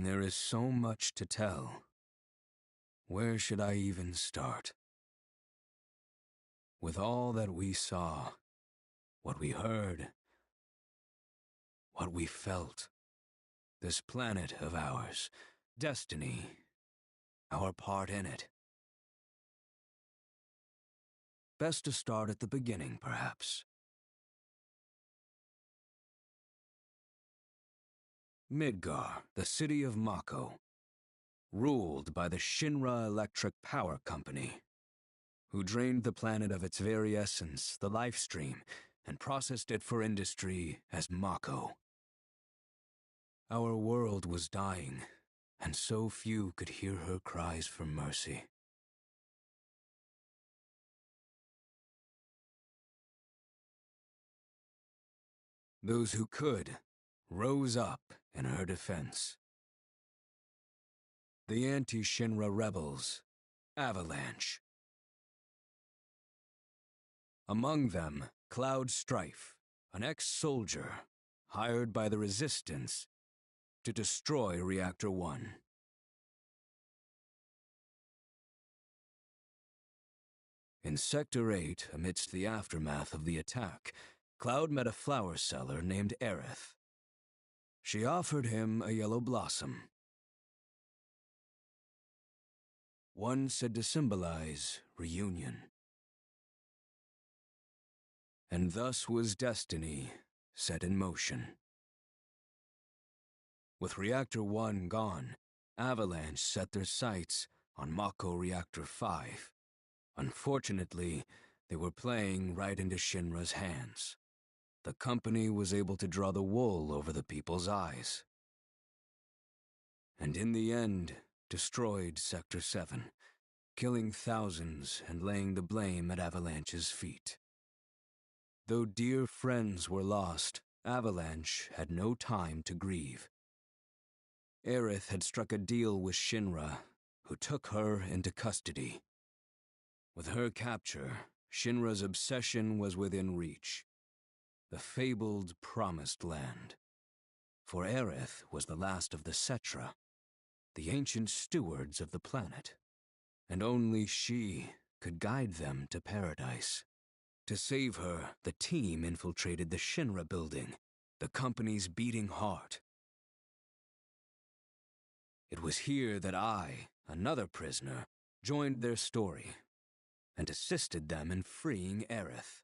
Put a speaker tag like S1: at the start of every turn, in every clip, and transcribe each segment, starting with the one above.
S1: and there is so much to tell. Where should I even start? With all that we saw, what we heard, what we felt, this planet of ours, destiny, our part in it. Best to start at the beginning, perhaps. Midgar, the city of Mako, ruled by the Shinra Electric Power Company, who drained the planet of its very essence, the life stream, and processed it for industry as Mako. Our world was dying, and so few could hear her cries for mercy. Those who could rose up in her defense. The anti-Shinra rebels, Avalanche. Among them, Cloud Strife, an ex-soldier hired by the Resistance to destroy Reactor 1. In Sector 8, amidst the aftermath of the attack, Cloud met a flower seller named Aerith. She offered him a yellow blossom, one said to symbolize reunion. And thus was destiny set in motion. With Reactor 1 gone, Avalanche set their sights on Mako Reactor 5. Unfortunately, they were playing right into Shinra's hands. The company was able to draw the wool over the people's eyes. And in the end, destroyed Sector 7, killing thousands and laying the blame at Avalanche's feet. Though dear friends were lost, Avalanche had no time to grieve. Aerith had struck a deal with Shinra, who took her into custody. With her capture, Shinra's obsession was within reach. The fabled Promised Land. For Aerith was the last of the Cetra, the ancient stewards of the planet, and only she could guide them to paradise. To save her, the team infiltrated the Shinra building, the company's beating heart. It was here that I, another prisoner, joined their story and assisted them in freeing Aerith.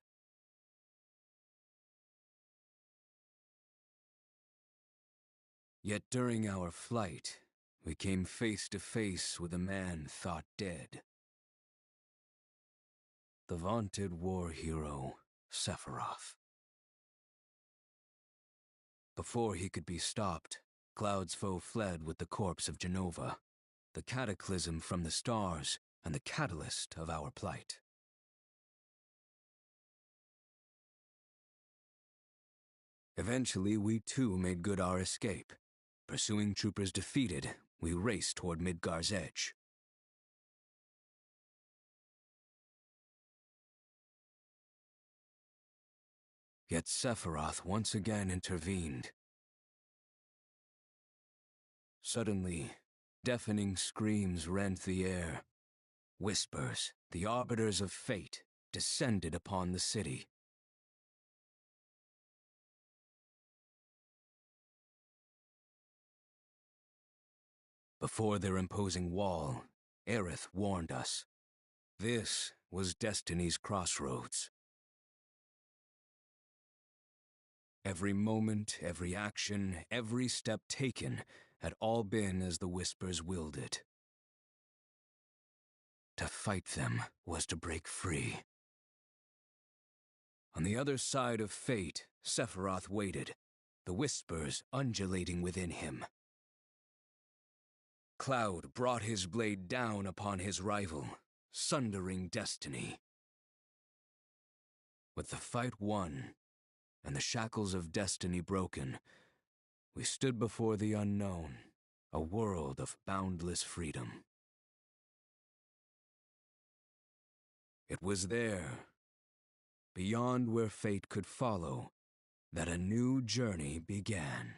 S1: Yet during our flight, we came face to face with a man thought dead. The vaunted war hero, Sephiroth. Before he could be stopped, Cloud's foe fled with the corpse of Genova, the cataclysm from the stars and the catalyst of our plight. Eventually, we too made good our escape. Pursuing troopers defeated, we raced toward Midgar's edge. Yet Sephiroth once again intervened. Suddenly, deafening screams rent the air. Whispers, the arbiters of fate, descended upon the city. Before their imposing wall, Aerith warned us. This was Destiny's crossroads. Every moment, every action, every step taken had all been as the Whispers willed it. To fight them was to break free. On the other side of fate, Sephiroth waited, the Whispers undulating within him. Cloud brought his blade down upon his rival, sundering destiny. With the fight won, and the shackles of destiny broken, we stood before the unknown, a world of boundless freedom. It was there, beyond where fate could follow, that a new journey began.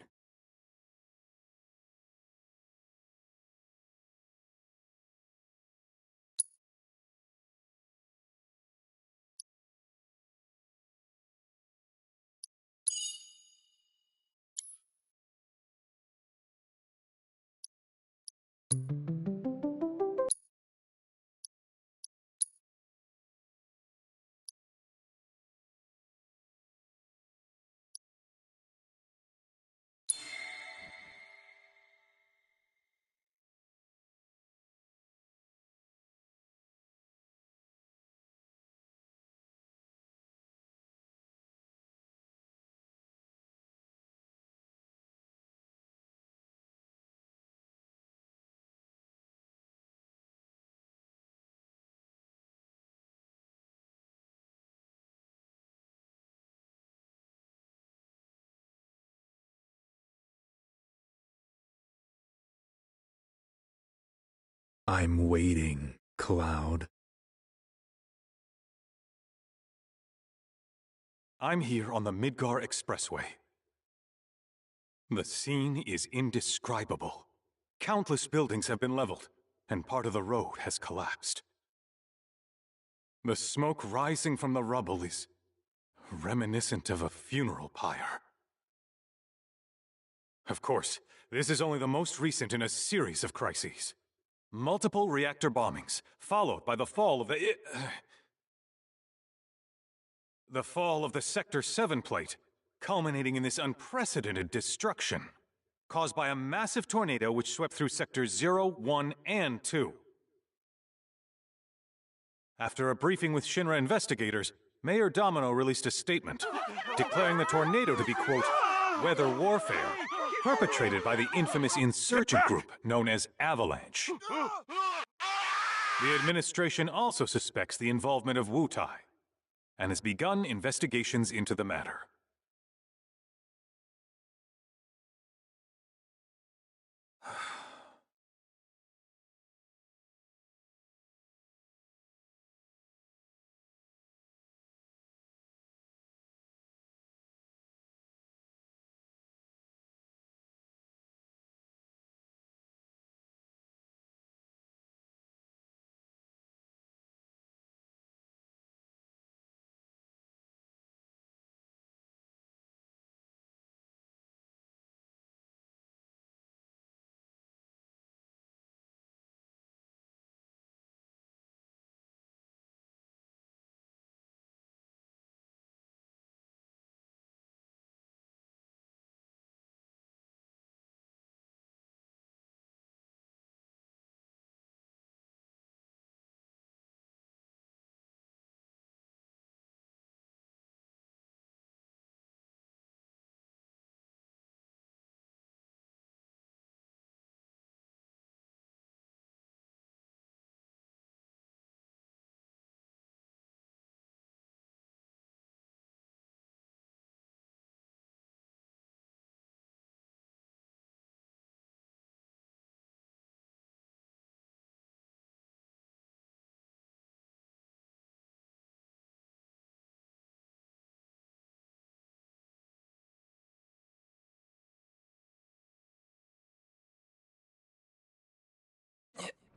S2: I'm waiting, Cloud.
S3: I'm here on the Midgar Expressway. The scene is indescribable. Countless buildings have been leveled, and part of the road has collapsed. The smoke rising from the rubble is reminiscent of a funeral pyre. Of course, this is only the most recent in a series of crises. Multiple reactor bombings, followed by the fall of the Sector 7 plate, culminating in this unprecedented destruction, caused by a massive tornado which swept through Sectors 0, 1, and 2. After a briefing with Shinra investigators, Mayor Domino released a statement, declaring the tornado to be, quote, weather warfare, perpetrated by the infamous insurgent group known as Avalanche. The administration also suspects the involvement of Wutai, and has begun investigations into the matter.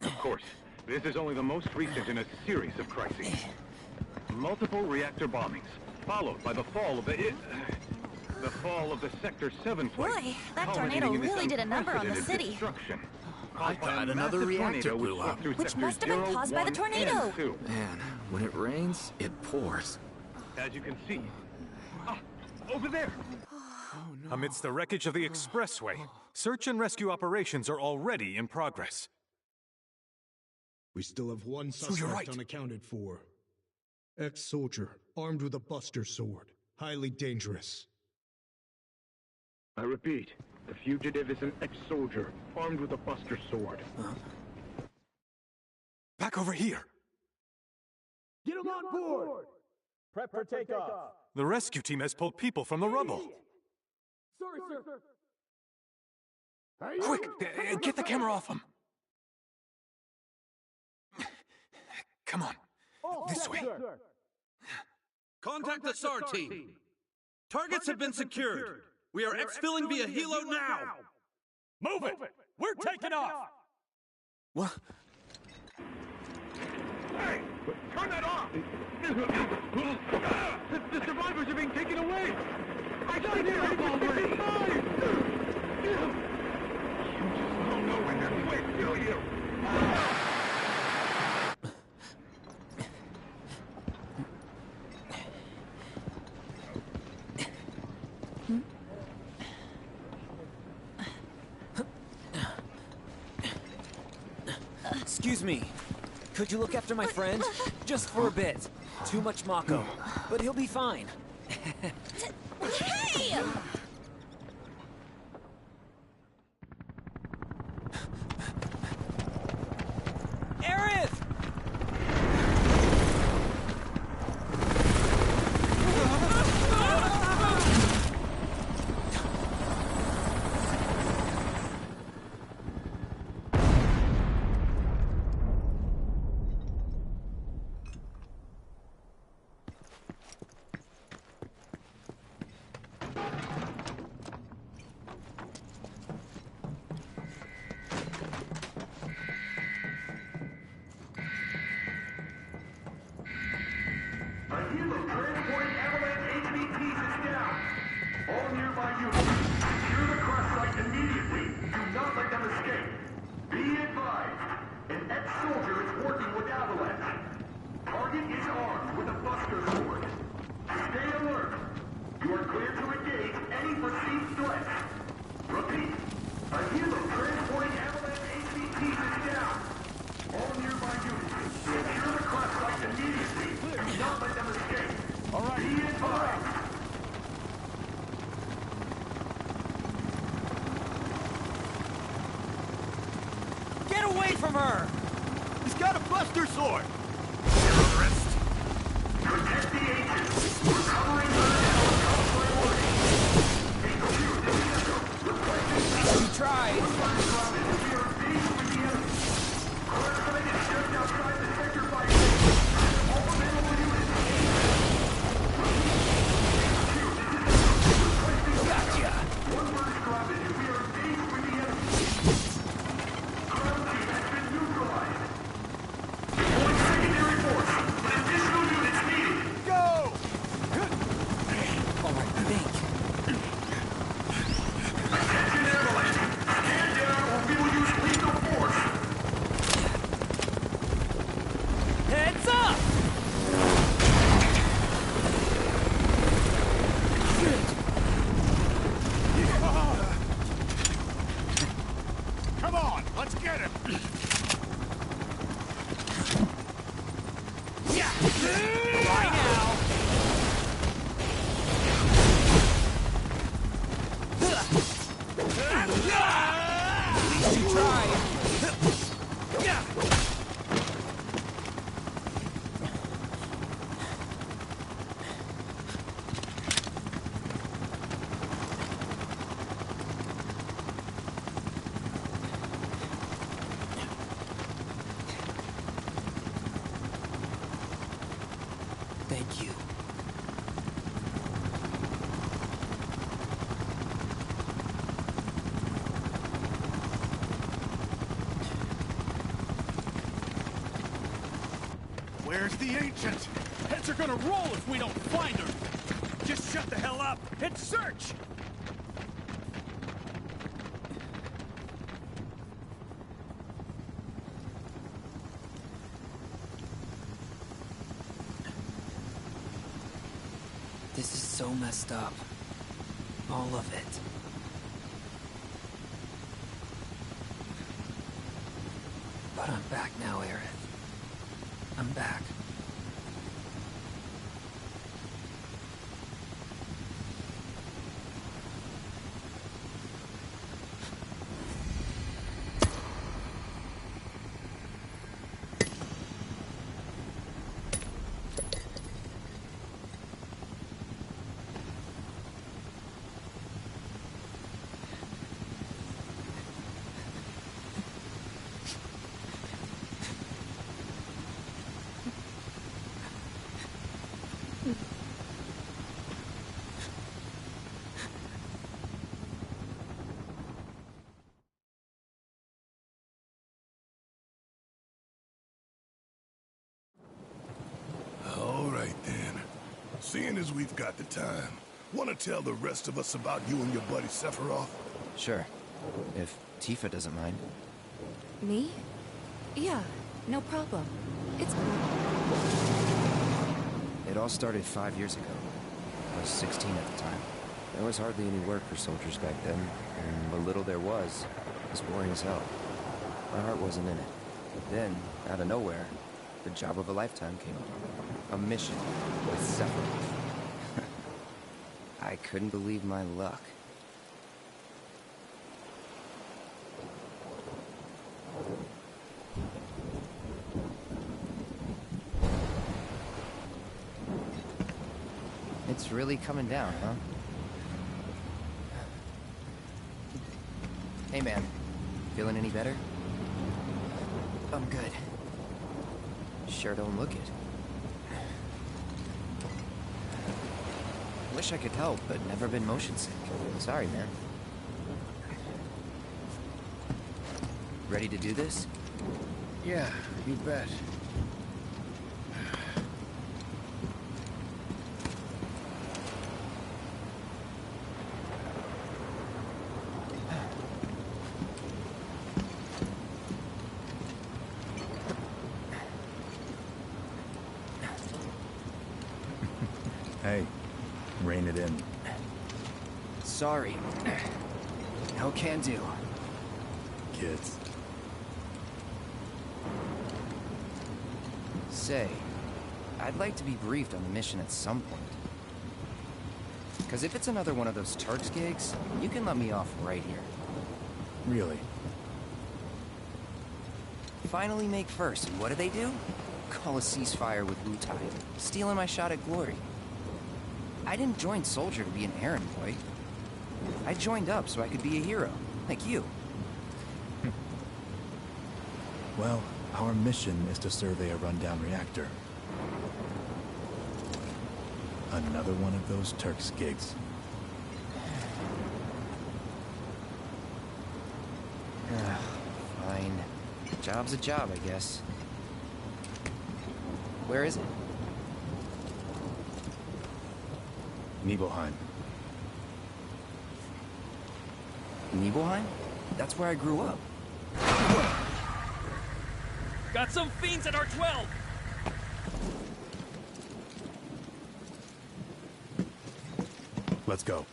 S3: Of course, this is only the most recent in a series of crises. Multiple reactor bombings, followed by the fall of the Sector 7 plate.
S4: Boy, that tornado really did a number on the city.
S2: I thought another reactor blew up.
S4: Which must have been caused by the tornado.
S2: Man, when it rains, it pours.
S3: As you can see. Over there! Amidst the wreckage of the expressway, search and rescue operations are already in progress.
S5: We still have one suspect unaccounted for. Ex-soldier, armed with a buster sword. Highly dangerous.
S6: I repeat, the fugitive is an ex-soldier, armed with a buster sword.
S3: Back over here!
S6: Get him on board! Prep for takeoff!
S3: The rescue team has pulled people from the rubble.
S6: Sorry, sir.
S3: Quick, get the camera off him. Come on, this way.
S7: Contact the SAR team. Targets have been secured. We are exfilling via helo now.
S6: Move it! We're taking off!
S3: What?
S6: Hey! Turn that off! The survivors are being taken away! I got here already! You just don't know when they're quick, do you?
S8: Excuse me. Could you look after my friend? Just for a bit. Too much Mako. But he'll be fine.
S4: Hey!
S8: Aerith!
S6: Clear to engage any perceived threat. Repeat. A helo transporting avalanche HVTs is down. All nearby units, secure the crash site immediately. Do not let them escape. All right. Be advised.
S8: Get away from her!
S7: He's got a buster sword!
S6: Protect the agents. We're covering
S8: We tried. Heads up!
S7: Come on, let's get him!
S8: Yeah! Right now! At least you tried! Thank you.
S7: Where's the ancient? Heads are gonna roll if we don't find her! Just shut the hell up and search!
S8: This is so messed up. All of it. But I'm back now, Aerith. I'm back.
S9: All right, then. Seeing as we've got the time, want to tell the rest of us about you and your buddy Sephiroth?
S10: Sure. If Tifa doesn't mind.
S11: Me? Yeah, no problem. It's
S10: It all started 5 years ago. I was 16 at the time. There was hardly any work for soldiers back then, and what little there was boring as hell. My heart wasn't in it. Then, out of nowhere, the job of a lifetime came up. A mission with Sephiroth. I couldn't believe my luck. It's really coming down, huh? Hey, man. Feeling any better? I'm good. Sure don't look it. Wish I could help, but never been motion sick. Sorry, man. Ready to do this?
S9: Yeah, you bet.
S2: Hey, rein it in.
S10: Sorry. No can do.
S2: Kids.
S10: Say, I'd like to be briefed on the mission at some point. Because if it's another one of those Turks gigs, you can let me off right here.
S2: Really?
S10: Finally make first, and what do? Call a ceasefire with Wu-Tai, stealing my shot at glory. I didn't join Soldier to be an errand boy. I joined up so I could be a hero, like you.
S2: Well, our mission is to survey a rundown reactor. Another one of those Turks gigs.
S10: Fine. Job's a job, I guess. Where is it?
S2: Nibelheim.
S10: Nibelheim? That's where I grew up.
S7: Got some fiends at R12!
S2: Let's go.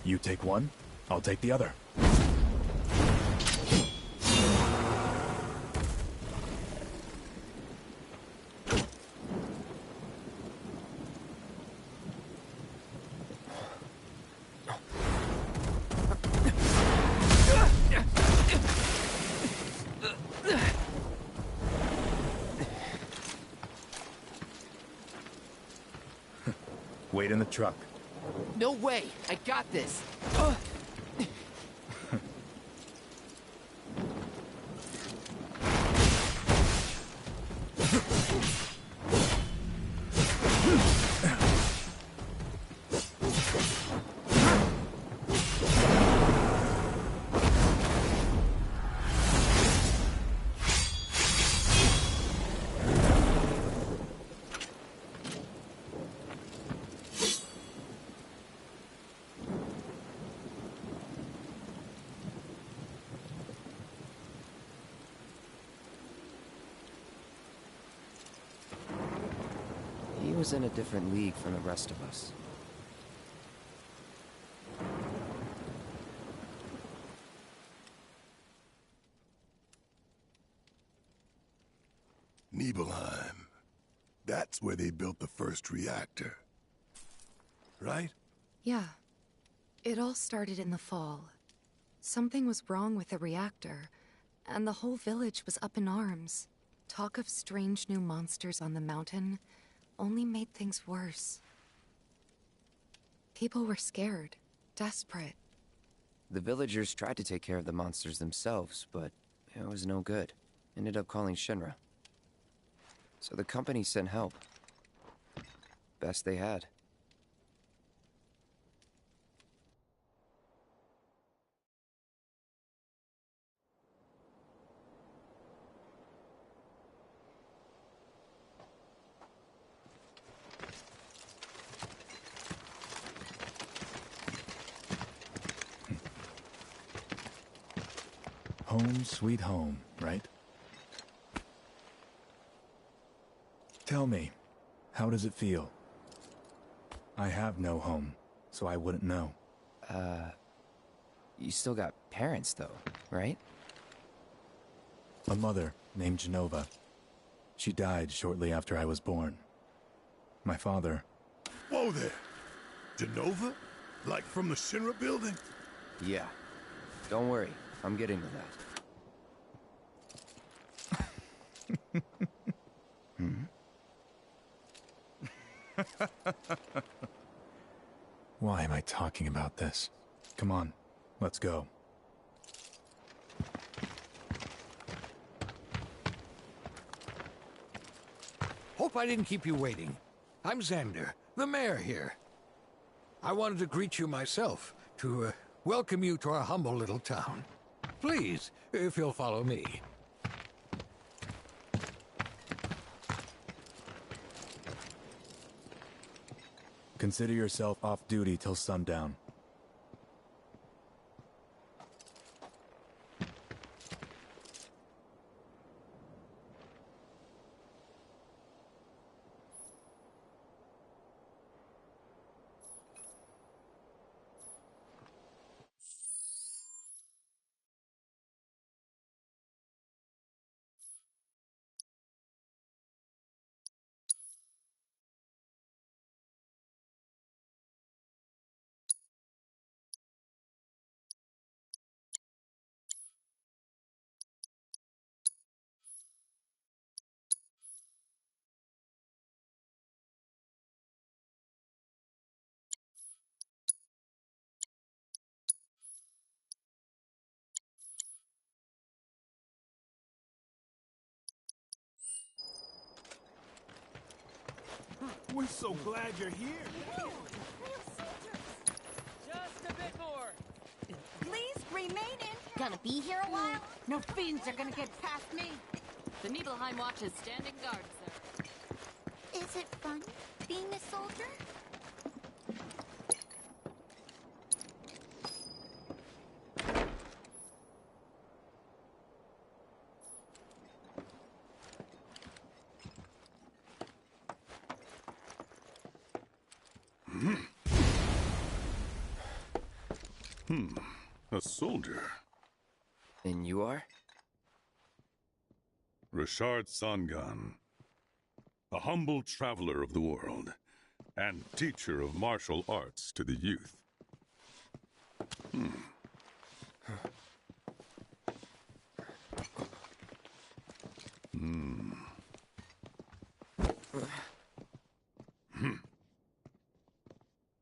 S2: You take one, I'll take the other. Wait in the truck.
S10: No way! I got this! He was in a different league from the rest of us.
S9: Nibelheim. That's where they built the first reactor. Right?
S11: Yeah. It all started in the fall. Something was wrong with the reactor, and the whole village was up in arms. Talk of strange new monsters on the mountain only made things worse. People were scared, desperate.
S10: The villagers tried to take care of the monsters themselves, but it was no good. Ended up calling Shinra. So the company sent help. Best they had.
S2: Home sweet home, right? Tell me, how does it feel? I have no home, so I wouldn't know.
S10: You still got parents, though, right?
S2: A mother named Genova. She died shortly after I was born. My father...
S9: Whoa there! Genova? Like from the Shinra building?
S10: Yeah. Don't worry, I'm getting to that.
S2: Why am I talking about this? Come on, let's go.
S12: Hope I didn't keep you waiting. I'm Xander, the mayor here. I wanted to greet you myself, to welcome you to our humble little town. Please, if you'll follow me.
S2: Consider yourself off duty till sundown.
S7: We're so glad you're here.
S8: Just a bit more.
S13: Please remain in.
S4: Gonna be here a while?
S13: No fiends are gonna get past me.
S14: The Nibelheim Watch is standing guard, sir.
S4: Is it fun being a soldier?
S9: A soldier.
S10: And you are?
S9: Richard Sangan. A humble traveler of the world, and teacher of martial arts to the youth.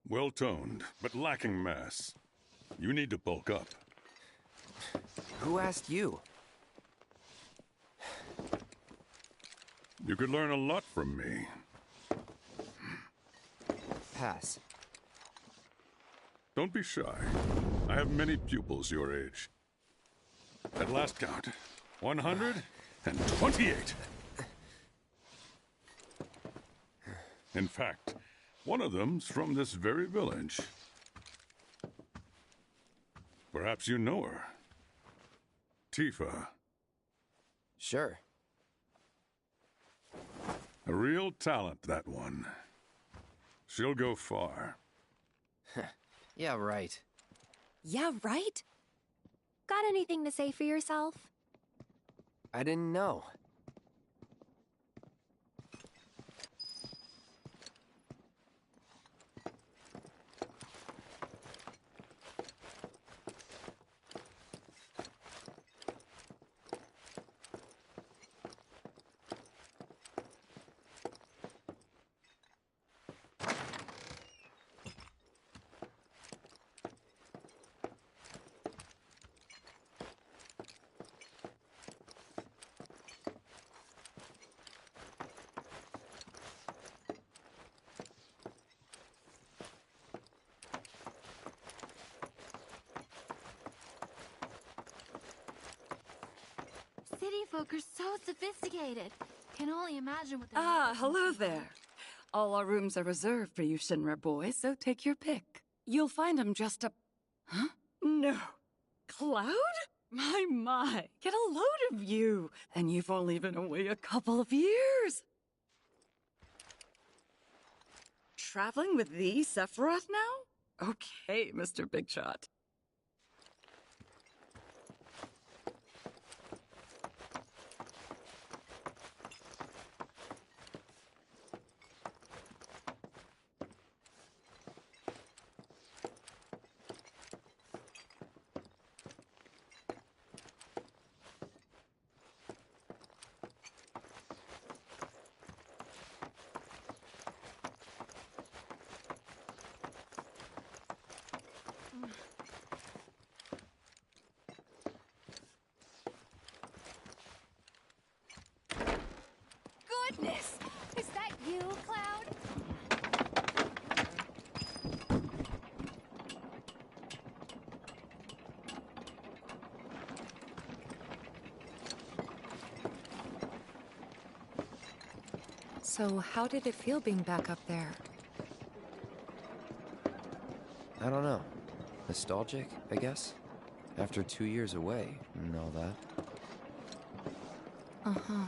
S9: Well-toned, but lacking mass. You need to bulk up.
S10: Who asked you?
S9: You could learn a lot from me.
S10: Pass.
S9: Don't be shy. I have many pupils your age. At last count, 128. In fact, one of them's from this very village. Perhaps you know her. Tifa.
S10: Sure.
S9: A real talent, that one. She'll go far.
S10: Yeah, right.
S15: Yeah, right? Got anything to say for yourself?
S10: I didn't know.
S14: City folk are so sophisticated. Can only imagine what they're
S16: Hello there. All our rooms are reserved for you Shinra boys, so take your pick. You'll find them just up... Huh? No. Cloud? My. Get a load of you. And you've only been away a couple of years. Traveling with the Sephiroth now? Okay, Mr. Big Shot.
S13: Goodness! Is that you, Cloud?
S11: So how did it feel being back up there?
S10: I don't know. Nostalgic, I guess? After 2 years away and all that.
S11: Uh-huh.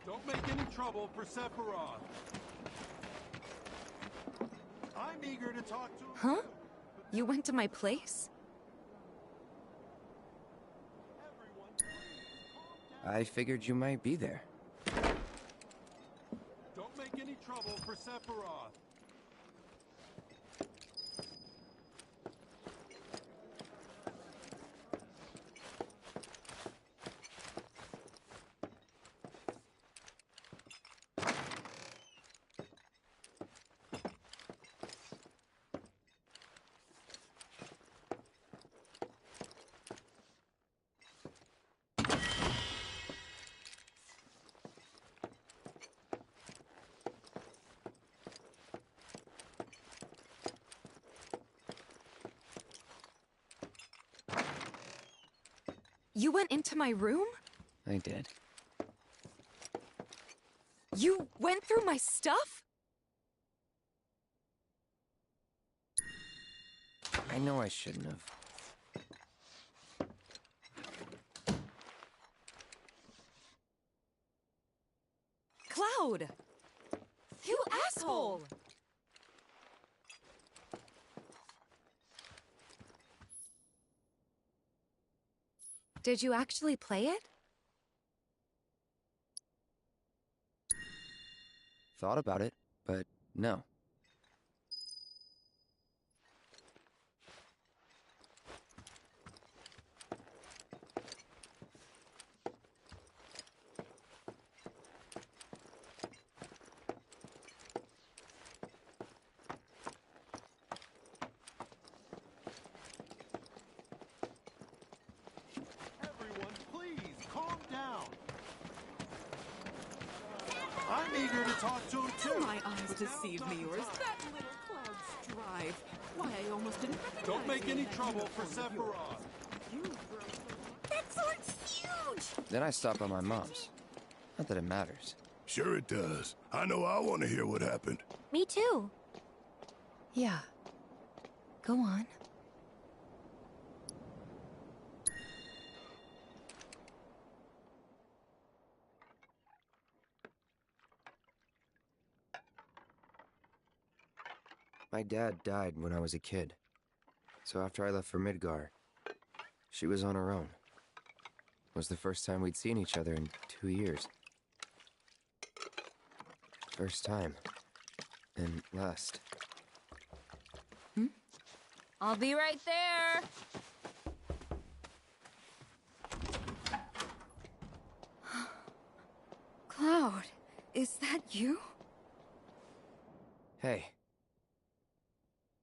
S7: Don't make any trouble for Sephiroth. I'm eager to talk to him.
S11: Huh? You went to my place?
S10: I figured you might be there.
S7: Don't make any trouble for Sephiroth.
S11: You went into my room?
S10: I did.
S11: You went through my stuff?
S10: I know I shouldn't have.
S11: Cloud! You asshole! Did you actually play it?
S10: Thought about it, but no.
S7: Everyone, please, calm down. I'm eager to talk to him too.
S17: My eyes deceive me, or is that little Cloud's drive? Why, I almost didn't recognize
S7: Don't make
S17: me
S7: any
S17: in
S7: trouble
S17: that
S7: for
S17: uniform of
S7: Sephiroth.
S4: That sword's huge!
S10: Then I stopped by my mom's. Not that it matters.
S18: Sure it does. I know I want to hear what happened.
S15: Me too.
S11: Yeah. Go on.
S10: My dad died when I was a kid. So after I left for Midgar, she was on her own. It was the first time we'd seen each other in 2 years. First time. And last.
S13: I'll be right there.
S16: Cloud, is that you?
S10: Hey.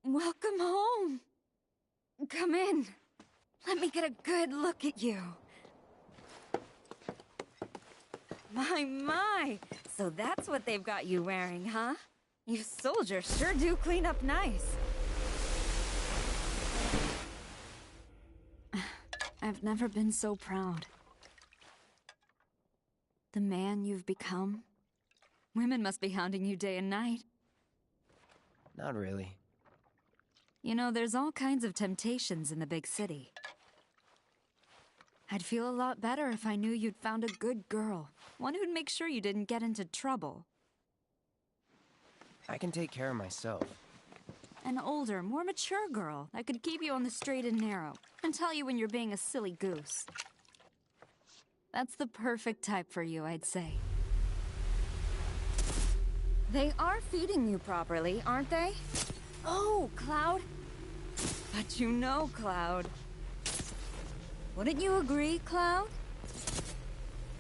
S16: Welcome home. Come in. Let me get a good look at you. My. So that's what they've got you wearing, huh? You soldiers sure do clean up nice. I've never been so proud. The man you've become. Women must be hounding you day and night.
S10: Not really.
S16: You know, there's all kinds of temptations in the big city. I'd feel a lot better if I knew you'd found a good girl. One who'd make sure you didn't get into trouble.
S10: I can take care of myself.
S16: An older, more mature girl that could keep you on the straight and narrow and tell you when you're being a silly goose. That's the perfect type for you, I'd say. They are feeding you properly, aren't they? Oh, Cloud. But you know, Cloud. Wouldn't you agree, Cloud?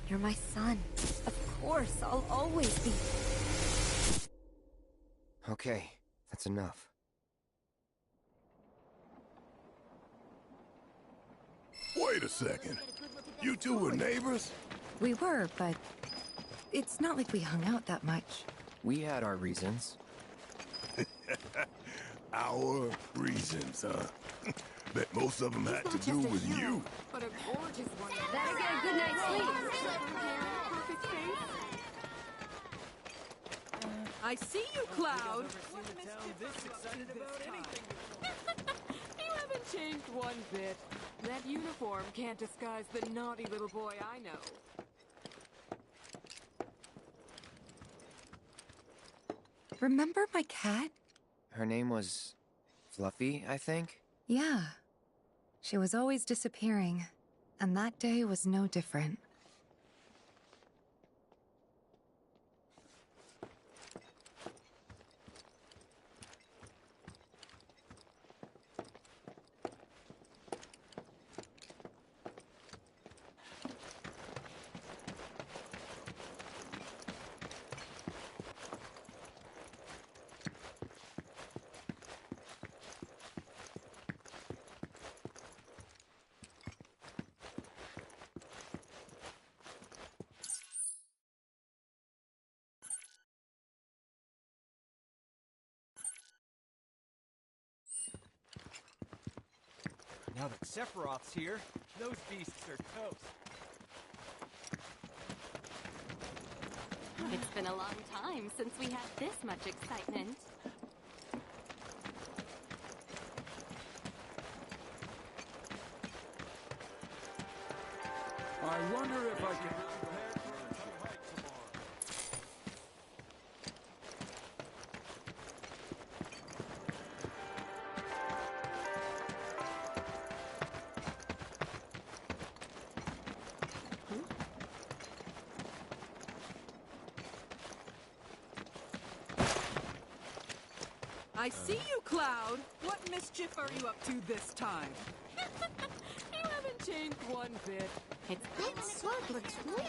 S16: You're my son. Of course, I'll always be.
S10: Okay, that's enough.
S18: Wait a second. You two were neighbors?
S11: We were, but it's not like we hung out that much.
S10: We had our reasons.
S18: Our reasons, huh? Bet most of them had to do with you.
S17: But a gorgeous one.
S14: Better get a good night's sleep.
S17: Perfect face. I see you, Cloud. You haven't changed one bit. That uniform can't disguise the naughty little boy I know.
S11: Remember my cat?
S10: Her name was Fluffy, I think?
S11: Yeah. She was always disappearing, and that day was no different.
S8: Now that Sephiroth's here, those beasts are toast.
S14: It's been a long time since we had this much excitement.
S7: I wonder if I can...
S17: I see you, Cloud. What mischief are you up to this time? You haven't changed one bit.
S14: That sword looks real.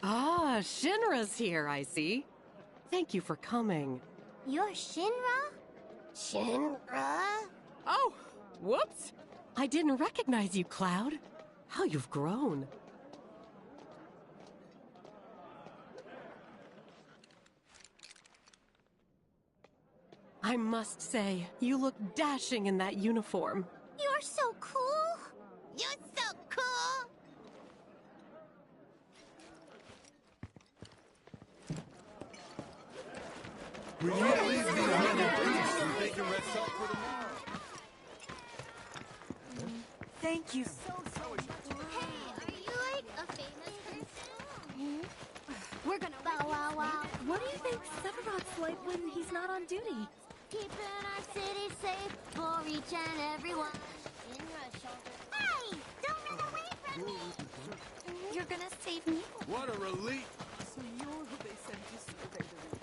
S19: Ah, Shinra's here, I see. Thank you for coming.
S14: You're Shinra? Shinra?
S19: Oh, whoops! I didn't recognize you, Cloud. How you've grown. I must say, you look dashing in that uniform.
S14: You're so cool. You're so cool.
S7: We need at least need a minute, please. They can rest up for tomorrow.
S4: Thank you so much.
S14: Hey, are you like a famous person? We're gonna bow wow wow.
S4: What do you think Sephiroth's like when he's not on duty?
S14: Keeping our city safe for each and everyone. Hey, don't run away from me. You're gonna save me.
S7: What a relief.
S17: So you're who they sent to survey the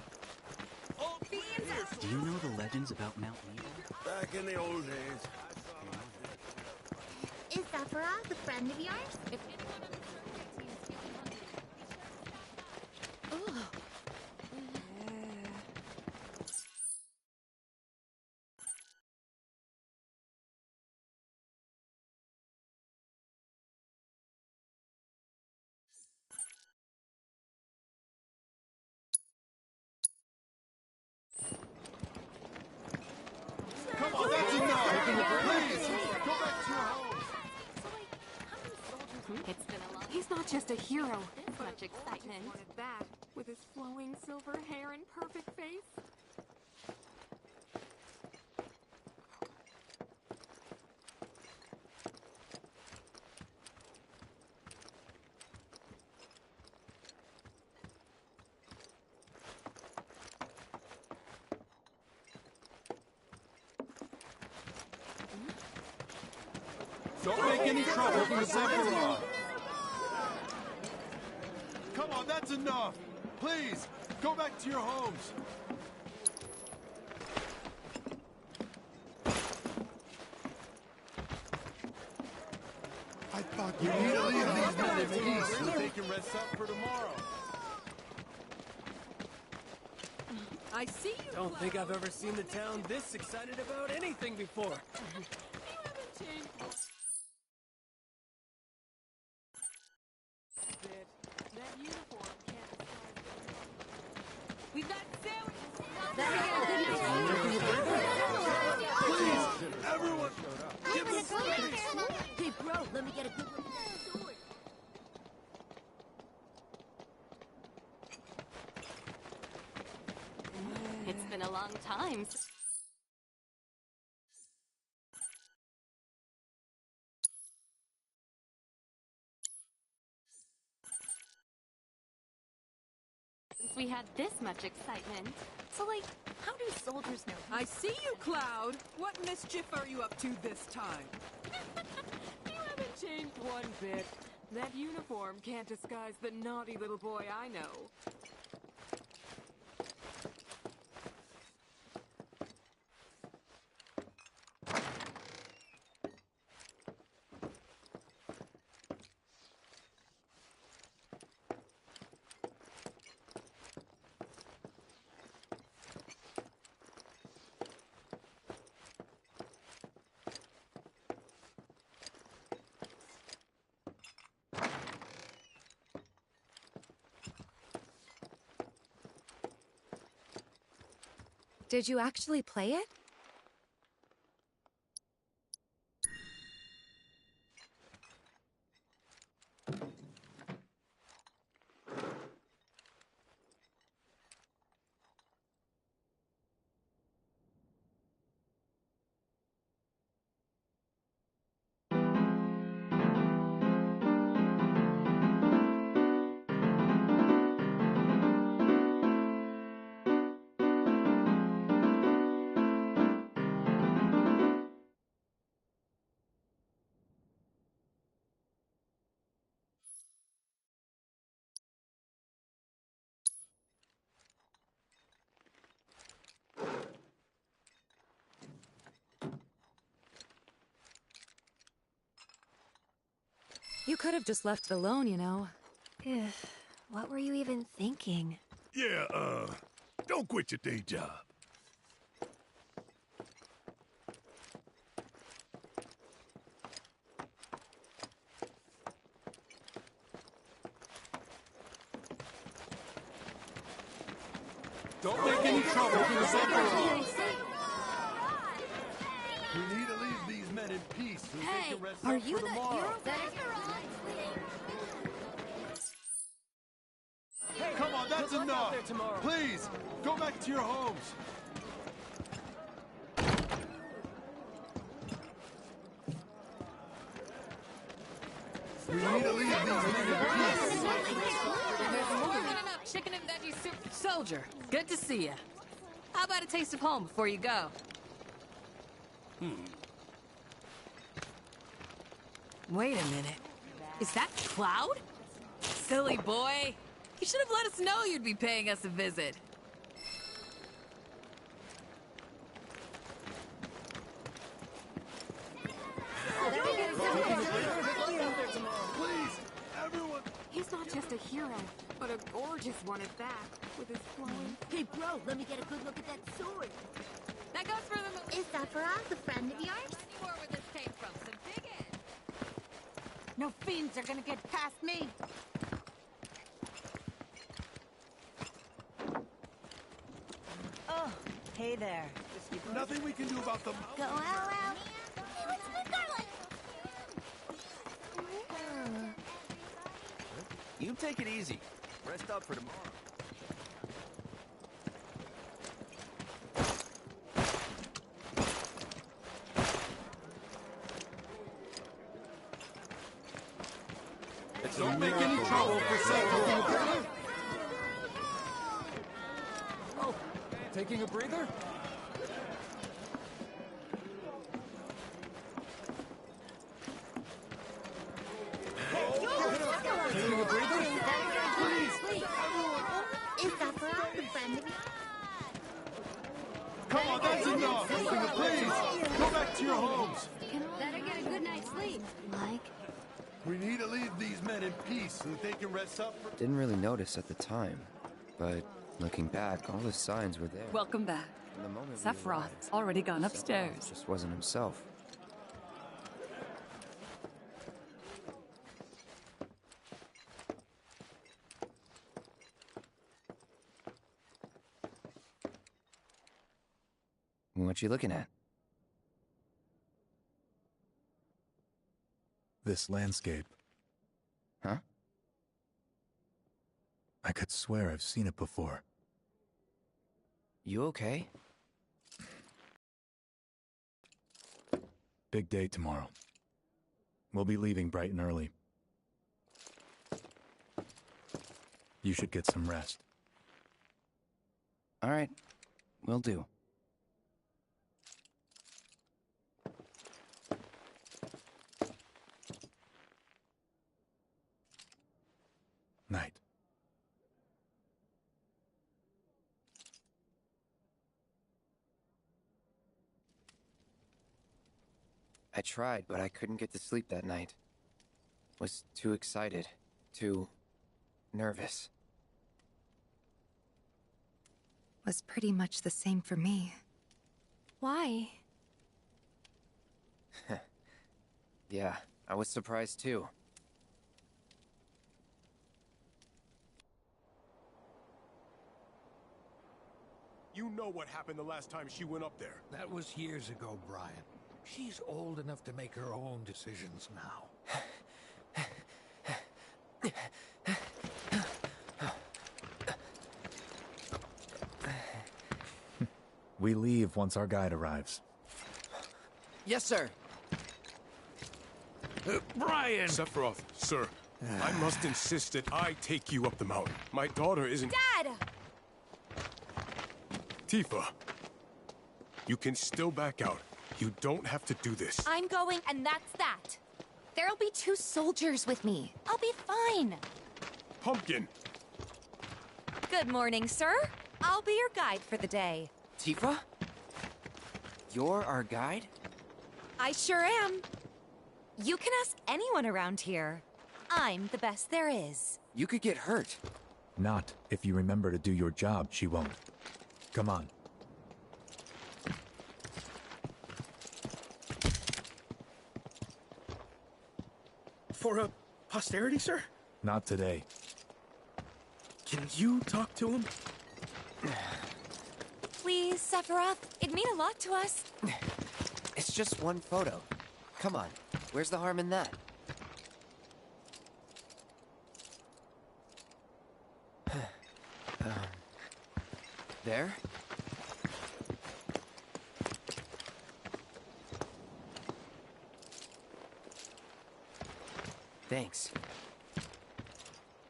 S7: Oh,
S20: Do you know the legends about Mount Neva?
S18: Back in the old days.
S14: Is Sephiroth a friend of yours? If anyone on the
S7: Come on, that's enough! Please, go back to your homes!
S14: It's been a long
S17: He's not just a hero.
S14: this much excitement.
S17: Wanted that with his flowing silver hair and perfect face.
S7: Don't make any trouble for Sephiroth! Come on, that's enough! Please, go back to your homes!
S18: I thought you need to leave these men in peace so they can rest up for tomorrow.
S17: I see you.
S20: Don't think I've ever seen the town this excited about anything before.
S17: You haven't changed. That uniform can't disguise. We've got sandwiches.
S18: Please, everyone, give me space.
S14: Hey, bro, let me get a good look at that sword.
S13: It's been a long time. Since we had this much excitement. So, like, how do soldiers know?
S17: I see you, Cloud. What mischief are you up to this time? You haven't changed one bit. That uniform can't disguise the naughty little boy I know.
S11: Did you actually play it? You could have just left it alone, you know.
S15: What were you even thinking?
S18: Yeah, don't quit your day job.
S7: Don't make any trouble.
S18: We need to leave these men in peace so they can rest
S14: Are
S18: up
S14: you
S18: for
S14: the
S18: tomorrow.
S14: hero?
S7: Hey, come on, that's enough. Please, go back to your homes.
S18: We need to leave these men in peace.
S16: There's more than enough chicken and veggie soup. Soldier, good to see you. How about a taste of home before you go? Wait a minute. Is that Cloud? Silly boy. You should have let us know you'd be paying us a visit.
S18: Please, everyone.
S17: He's not just a hero, but a gorgeous one at that, with his flowing...
S14: Hey, bro, let me get a good look at that sword.
S16: That goes for the...
S14: Is that for us, a friend of yours?
S16: More where this came from, so dig in.
S13: No fiends are gonna get past me.
S21: Oh, hey there.
S18: Nothing we can do about them.
S14: Go out. Hey, let's move, Garland.
S20: You take it easy. Rest up for tomorrow.
S7: Don't make any trouble for Seth.
S20: Oh, taking a breather?
S18: Taking a breather? Please,
S14: Is that for us, a friend of yours?
S7: Come on, that's enough. Please, go back to your homes.
S14: Better get a good night's sleep. Like?
S18: We need to leave these men in peace so that they can rest up for...
S10: Didn't really notice at the time, but looking back, all the signs were there.
S16: Welcome back.
S10: From the moment we
S16: Sephiroth's
S10: arrived,
S16: already gone
S10: Sephiroth
S16: upstairs.
S10: just wasn't himself. What you looking at?
S2: This landscape.
S10: Huh?
S2: I could swear I've seen it before.
S10: You okay?
S2: Big day tomorrow. We'll be leaving bright and early. You should get some rest.
S10: All right, will do.
S2: Night.
S10: I tried, but I couldn't get to sleep that night. Was too excited, too nervous.
S11: Was pretty much the same for me.
S15: Why?
S10: Yeah, I was surprised too.
S18: You know what happened the last time she went up there.
S12: That was years ago, Brian. She's old enough to make her own decisions now.
S2: We leave once our guide arrives.
S10: Yes, sir.
S12: Brian!
S18: Sephiroth, sir, I must insist that I take you up the mountain. My daughter isn't...
S15: Dad!
S18: Tifa, you can still back out. You don't have to do this.
S15: I'm going, and that's that. There'll be 2 soldiers with me. I'll be fine.
S18: Pumpkin!
S15: Good morning, sir. I'll be your guide for the day.
S10: Tifa? You're our guide?
S15: I sure am. You can ask anyone around here. I'm the best there is.
S10: You could get hurt.
S2: Not if you remember to do your job, she won't. Come on.
S20: For a posterity, sir?
S2: Not today.
S20: Can you talk to him?
S15: Please, Sephiroth. It'd mean a lot to us.
S10: It's just one photo. Come on, where's the harm in that? There? Thanks.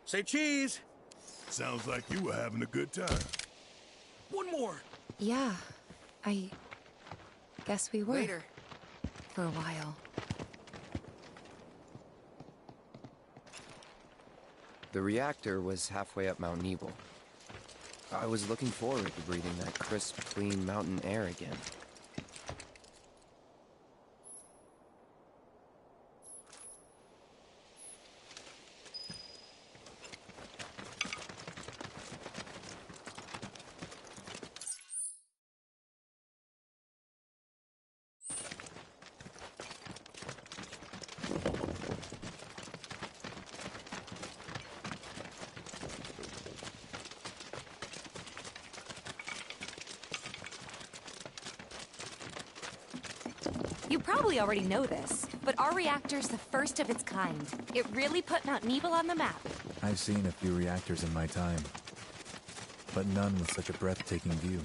S20: Say cheese!
S18: Sounds like you were having a good time.
S20: One more!
S11: Yeah, I guess we were.
S10: Later.
S11: For a while.
S10: The reactor was halfway up Mount Nebel. I was looking forward to breathing that crisp, clean mountain air again.
S15: You probably already know this, but our reactor's the first of its kind. It really put Mount Nebel on the map.
S2: I've seen a few reactors in my time, but none with such a breathtaking view.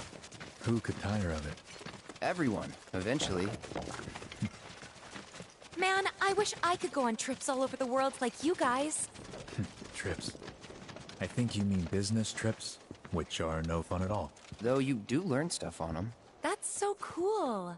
S2: Who could tire of it?
S10: Everyone, eventually.
S15: Man, I wish I could go on trips all over the world like you guys.
S2: Trips. I think you mean business trips, which are no fun at all.
S10: Though you do learn stuff on them.
S15: That's so cool.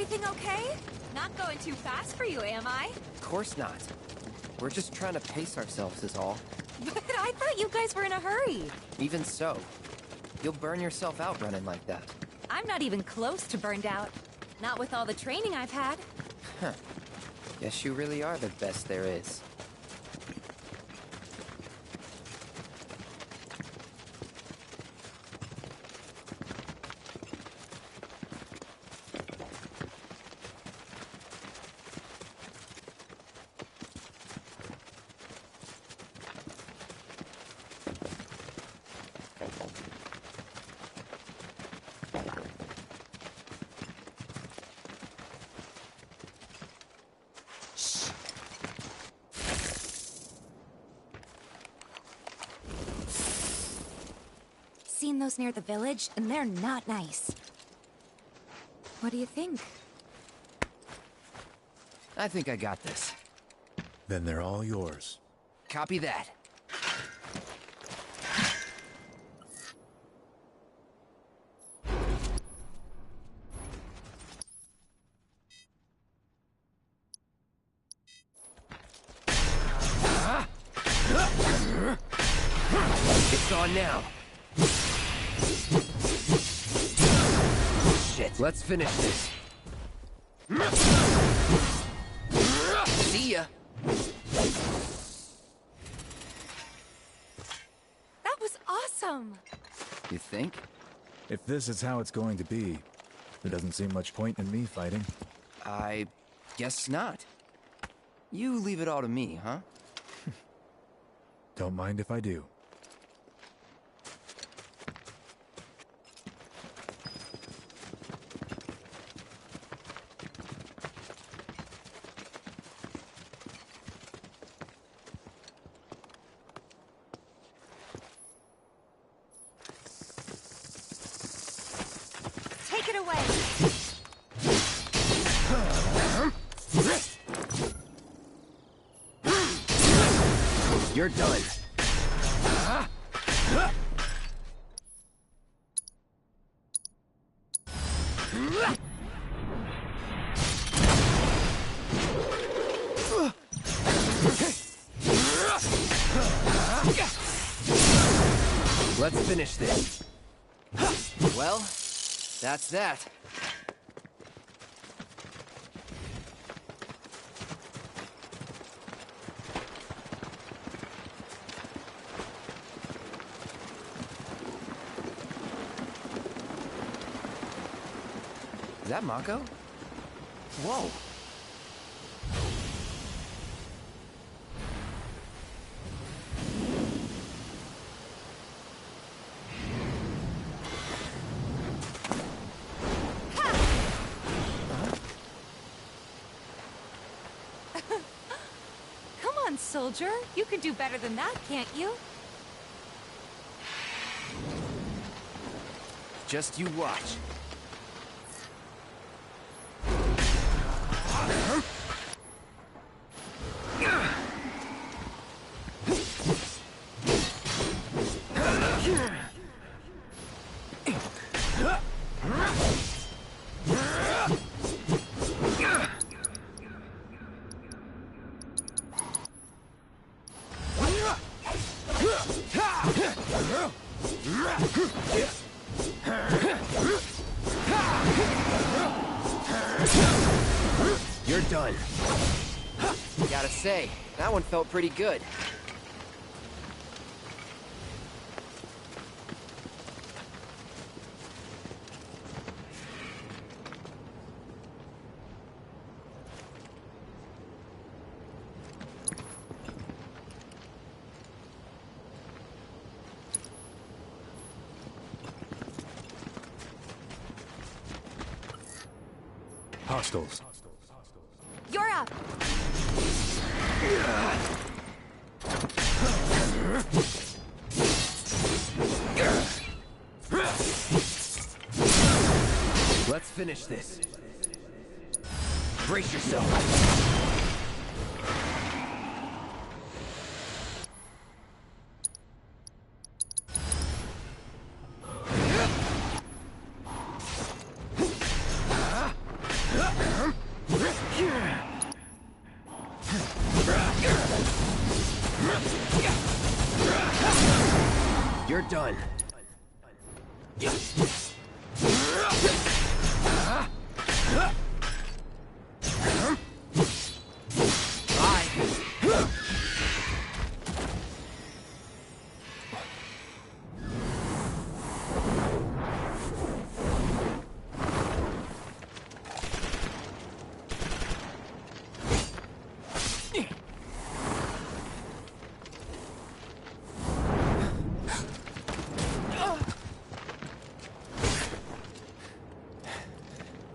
S15: Everything okay? Not going too fast for you, am I?
S10: Of course not. We're just trying to pace ourselves is all.
S15: But I thought you guys were in a hurry.
S10: Even so, you'll burn yourself out running like that.
S15: I'm not even close to burned out. Not with all the training I've had.
S10: Huh. Guess you really are the best there is.
S15: Seen those near the village, and they're not nice. What do you think?
S10: I think I got this.
S2: Then they're all yours.
S10: Copy that. It's on now. Shit. Let's finish this. See ya.
S15: That was awesome!
S10: You think?
S2: If this is how it's going to be, there doesn't seem much point in me fighting.
S10: I guess not. You leave it all to me, huh?
S2: Don't mind if I do.
S15: Take it away!
S10: You're done. Let's finish this. Well, that's that. Is that Mako? Whoa!
S15: Come on, soldier. You can do better than that, can't you?
S10: Just you watch. You're done. Gotta say, that one felt pretty good.
S2: Hostiles.
S15: You're up!
S10: Let's finish this. Brace yourself. You're done.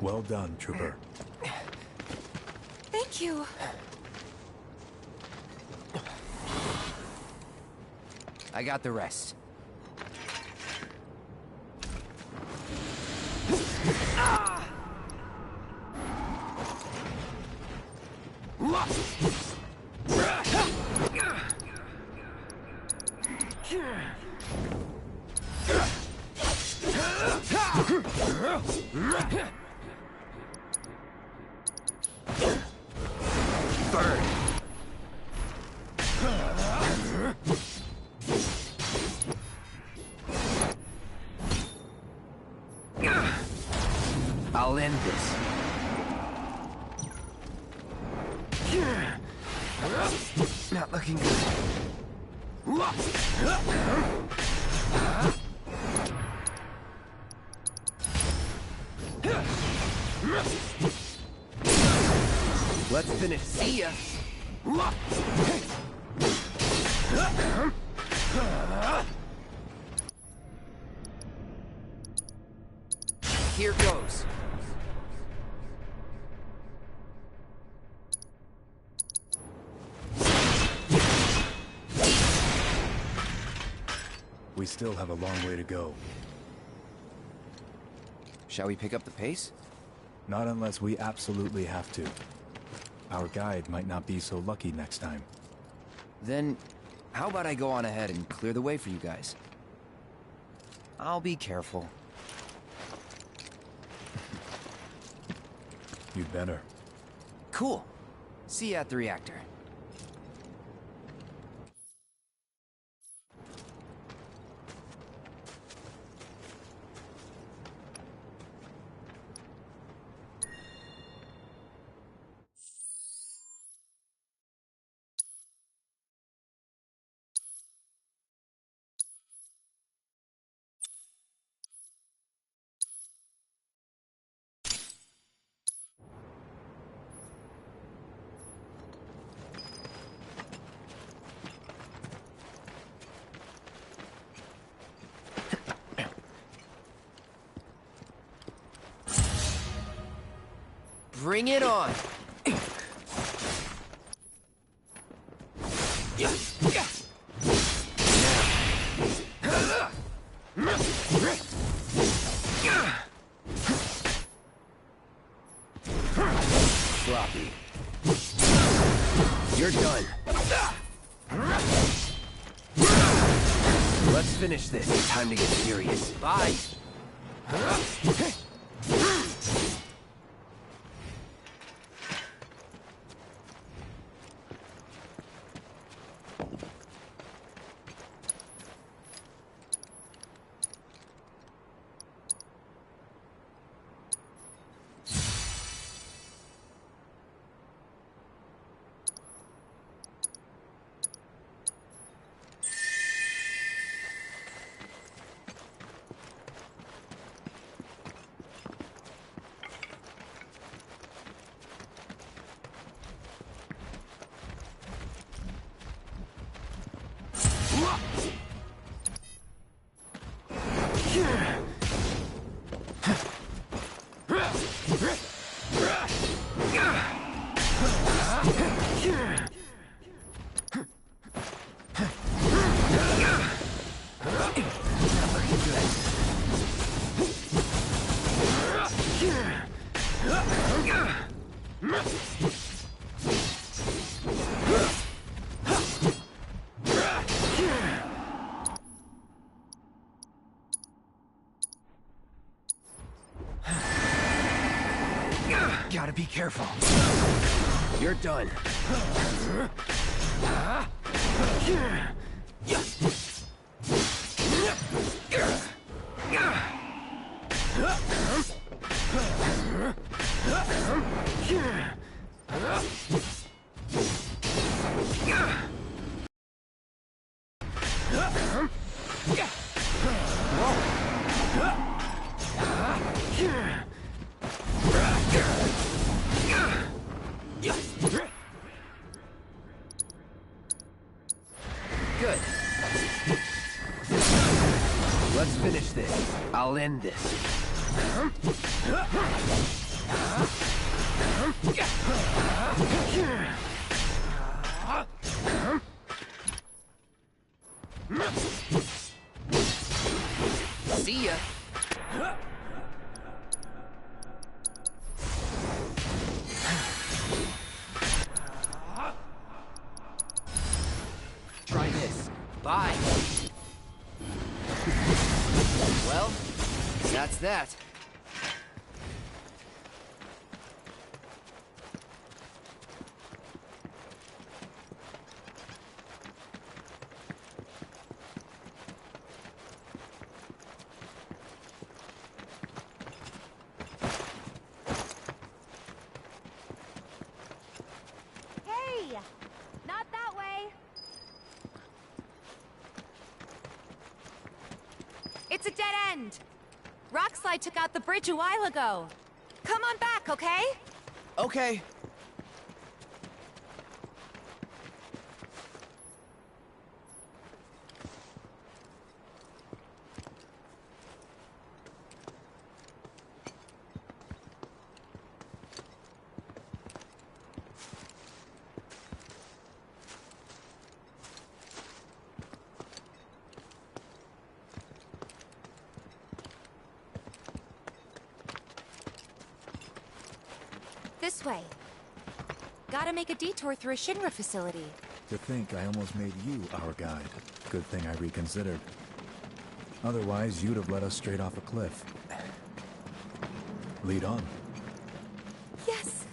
S2: Well done, Trooper.
S15: Thank you.
S10: I got the rest. I'll end this. Not looking good. Let's finish. See ya. Here goes.
S2: We still have a long way to go.
S10: Shall we pick up the pace?
S2: Not unless we absolutely have to. Our guide might not be so lucky next time.
S10: Then, how about I go on ahead and clear the way for you guys? I'll be careful.
S2: You'd better.
S10: Cool. See you at the reactor. Bring it on! Sloppy. You're done. Let's finish this. Time to get serious. Bye! Gotta be careful. You're done. Good. Let's finish this. I'll end this. See ya. Try this. Bye. Well, that's that.
S15: Hey! Not that way! It's a dead end! Rockslide took out the bridge a while ago. Come on back, okay?
S10: Okay.
S15: This way. Gotta make a detour through a Shinra facility.
S2: To think I almost made you our guide. Good thing I reconsidered. Otherwise, you'd have led us straight off a cliff. Lead on.
S15: Yes!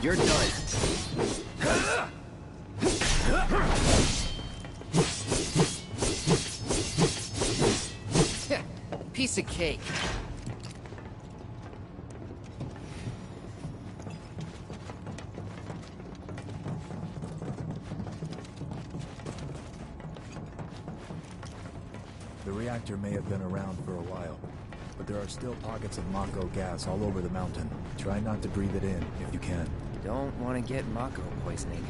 S10: You're done. Piece of cake.
S2: The reactor may have been around for a while, but there are still pockets of Mako gas all over the mountain. Try not to breathe it in if you can.
S10: Don't want to get Mako poisoning.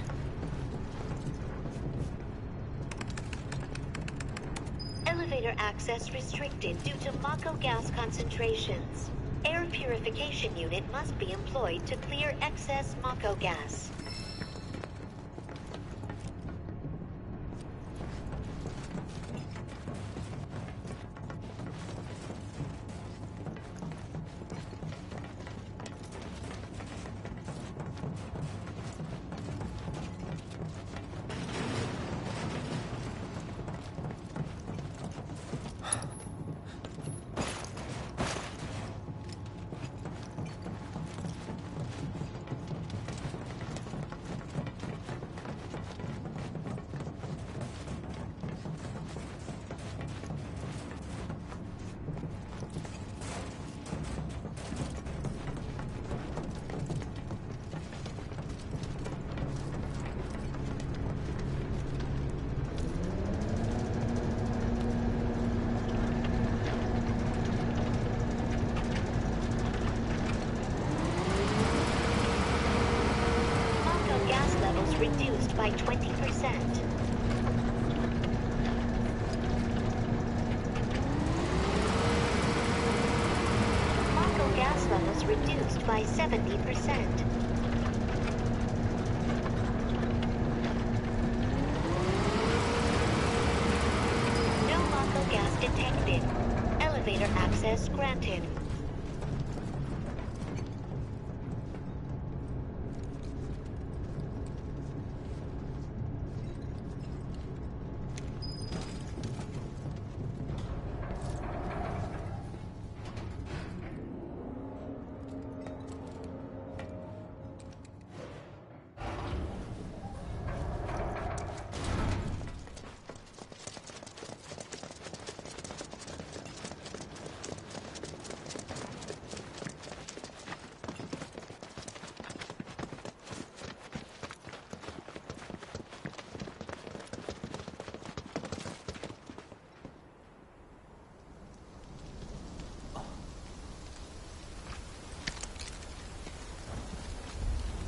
S1: Elevator access restricted due to Mako gas concentrations. Air purification unit must be employed to clear excess Mako gas. by 20%. Mako gas levels reduced by 70%. No Mako gas detected. Elevator access granted.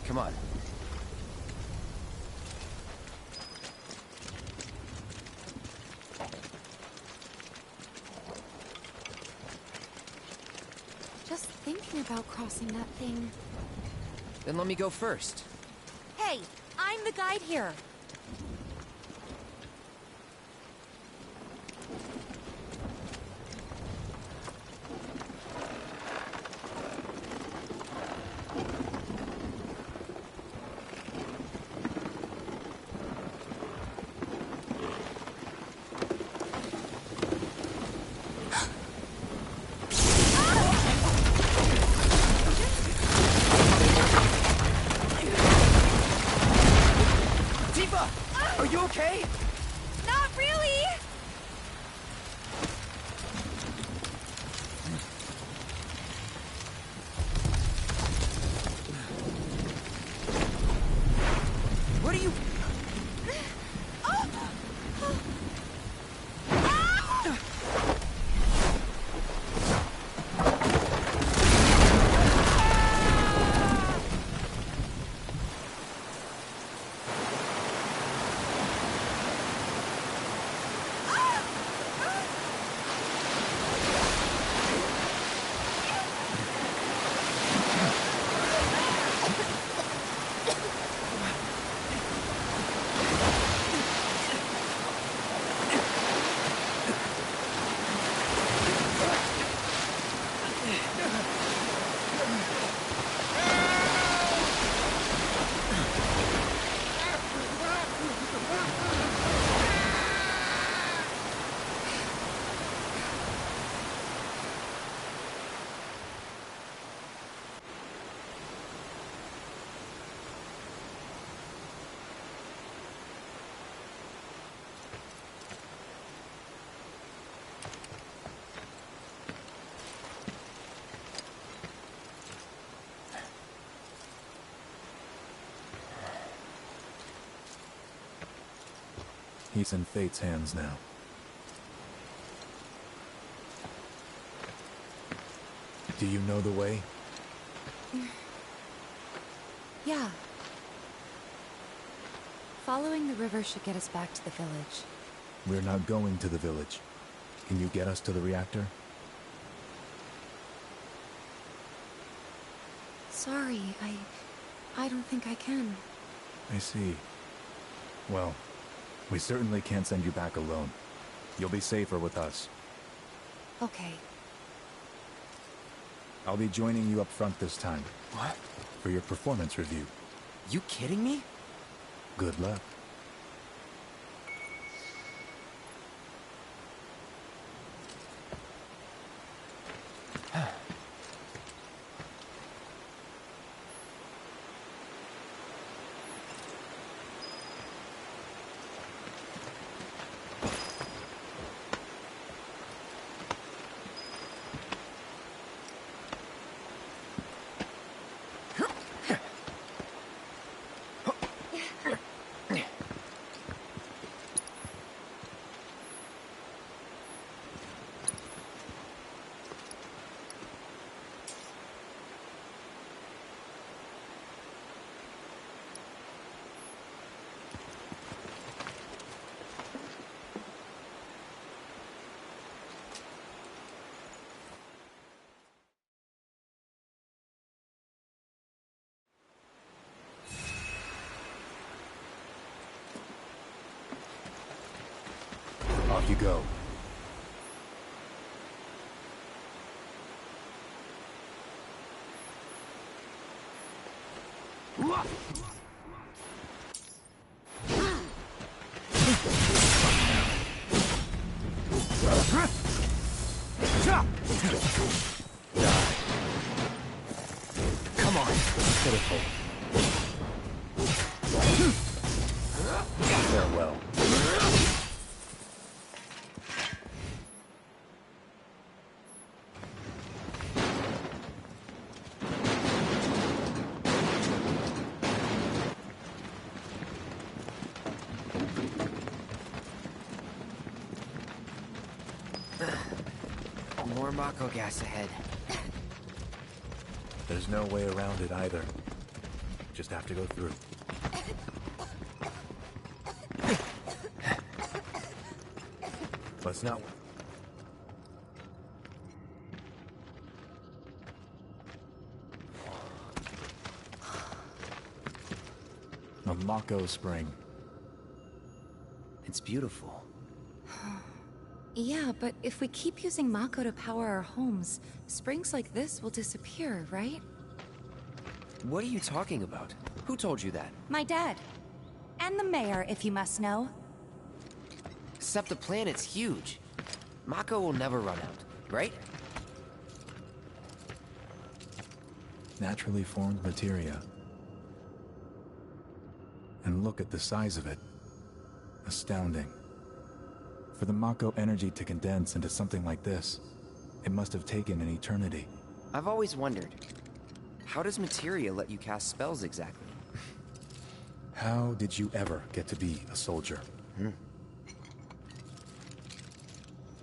S10: Come on.
S11: Just thinking about crossing that thing.
S10: Then let me go first.
S15: Hey, I'm the guide here.
S10: Are you okay?
S15: Not really!
S10: What are you...
S2: He's in Fate's hands now. Do you know the way?
S11: Yeah. Following the river should get us back to the village.
S2: We're not going to the village. Can you get us to the reactor?
S11: Sorry, I don't think I can.
S2: I see. Well, we certainly can't send you back alone. You'll be safer with us.
S11: Okay.
S2: I'll be joining you up front this time.
S10: What?
S2: For your performance review.
S10: You kidding me?
S2: Good luck. you go.
S8: Come on.
S2: Pitiful. Farewell.
S10: More Mako gas ahead.
S2: There's no way around it either. Just have to go through. Let's not... A Mako spring.
S10: It's beautiful.
S11: Yeah, but if we keep using Mako to power our homes, springs like this will disappear, right?
S10: What are you talking about? Who told you that?
S15: My dad. And the mayor, if you must know.
S10: Except the planet's huge. Mako will never run out, right?
S2: Naturally formed materia. And look at the size of it. Astounding. For the Mako energy to condense into something like this, it must have taken an eternity.
S10: I've always wondered, how does materia let you cast spells exactly?
S2: How did you ever get to be a soldier?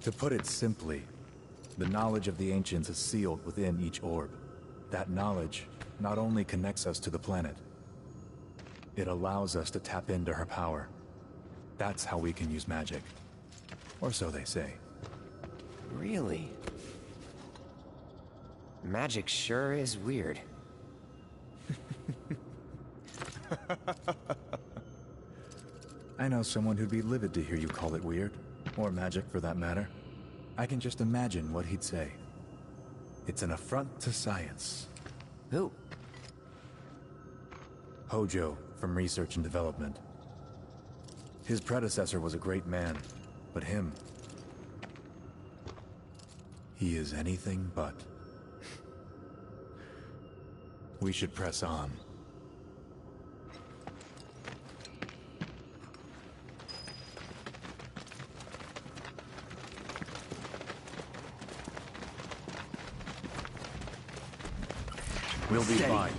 S2: To put it simply, the knowledge of the ancients is sealed within each orb. That knowledge not only connects us to the planet, it allows us to tap into her power. That's how we can use magic. Or so they say.
S10: Really? Magic sure is weird.
S2: I know someone who'd be livid to hear you call it weird. Or magic, for that matter. I can just imagine what he'd say. It's an affront to science.
S10: Who?
S2: Hojo, from Research and Development. His predecessor was a great man, but him... he is anything but. We should press on. We'll be fine.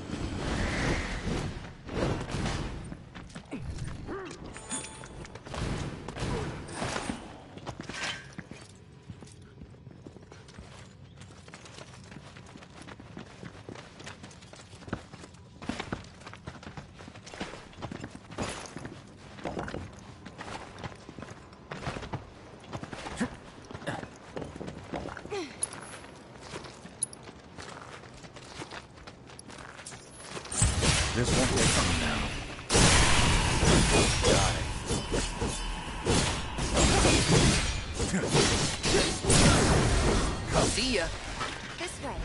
S2: This won't take long now. Got it.
S10: See ya.
S15: This way.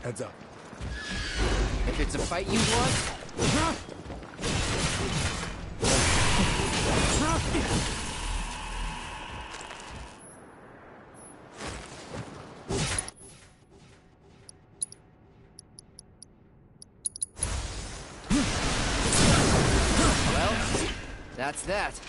S2: Heads up.
S10: If it's a fight you want... Well, that's that.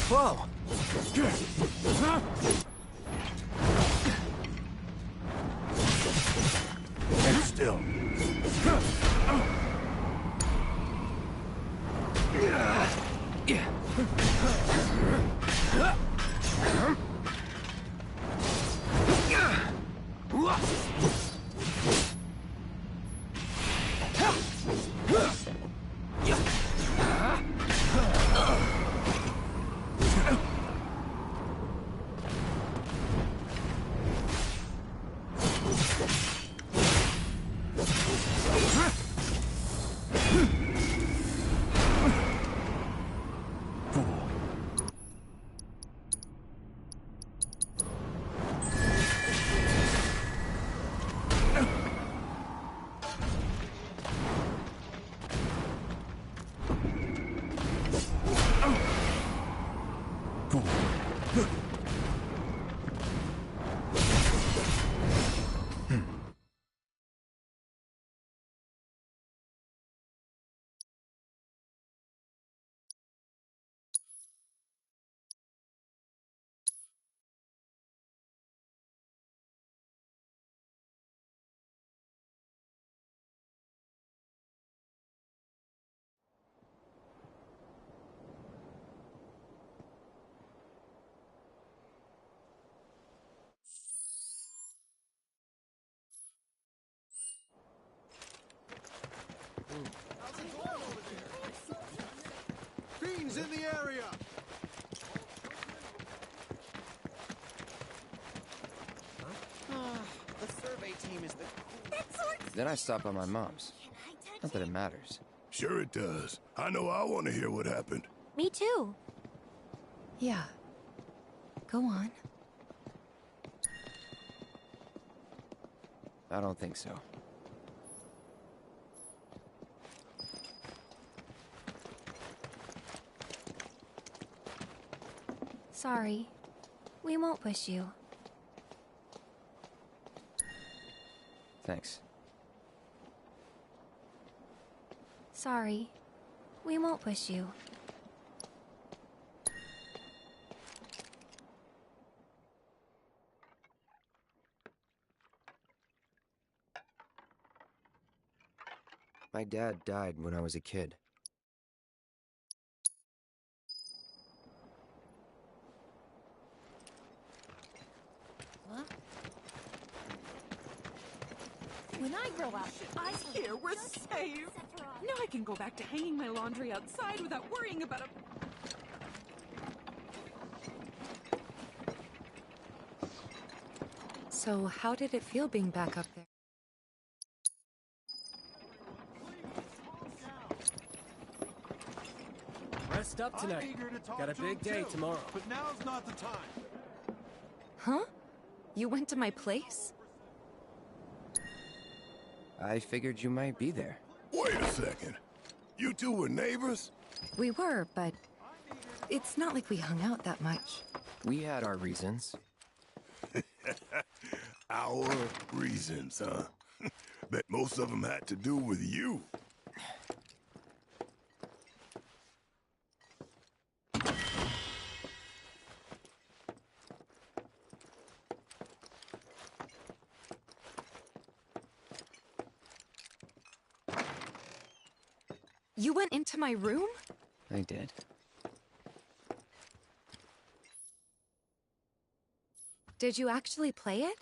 S8: Whoa!
S18: And still.
S7: Fiends in the area!
S10: The survey team is the Then I stop by my mom's. Not that it matters.
S18: Sure it does. I know I want to hear what happened.
S14: Me too.
S11: Yeah. Go on.
S10: I don't think so.
S14: Sorry. We won't push you.
S10: Thanks.
S14: Sorry. We won't push you.
S10: My dad died when I was a kid.
S13: Huh? When I grow up,
S17: I hear we're safe. Now I can go back to hanging my laundry outside without worrying about a...
S11: So, how did it feel being back up there?
S20: Rest up tonight. Got a big day tomorrow.
S7: But now's not the time.
S11: Huh? You went to my place?
S10: I figured you might be there.
S18: Wait a second. You two were neighbors?
S11: We were, but it's not like we hung out that much.
S10: We had our reasons.
S18: Our reasons, huh? Bet most of them had to do with you.
S11: You went into my room?
S10: I did.
S11: Did you actually play it?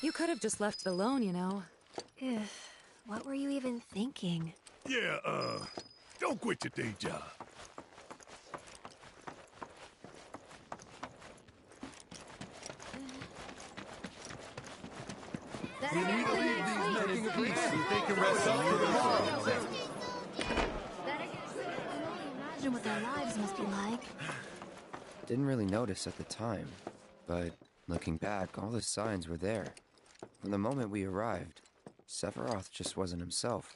S11: You could have just left it alone, you know. If
S14: were you even thinking?
S18: Yeah, don't quit your day job.
S14: We need to leave these men in peace so they can rest up for tomorrow. Imagine what their lives must be like.
S10: Didn't really notice at the time, but looking back, all the signs were there. From the moment we arrived, Sephiroth just wasn't himself.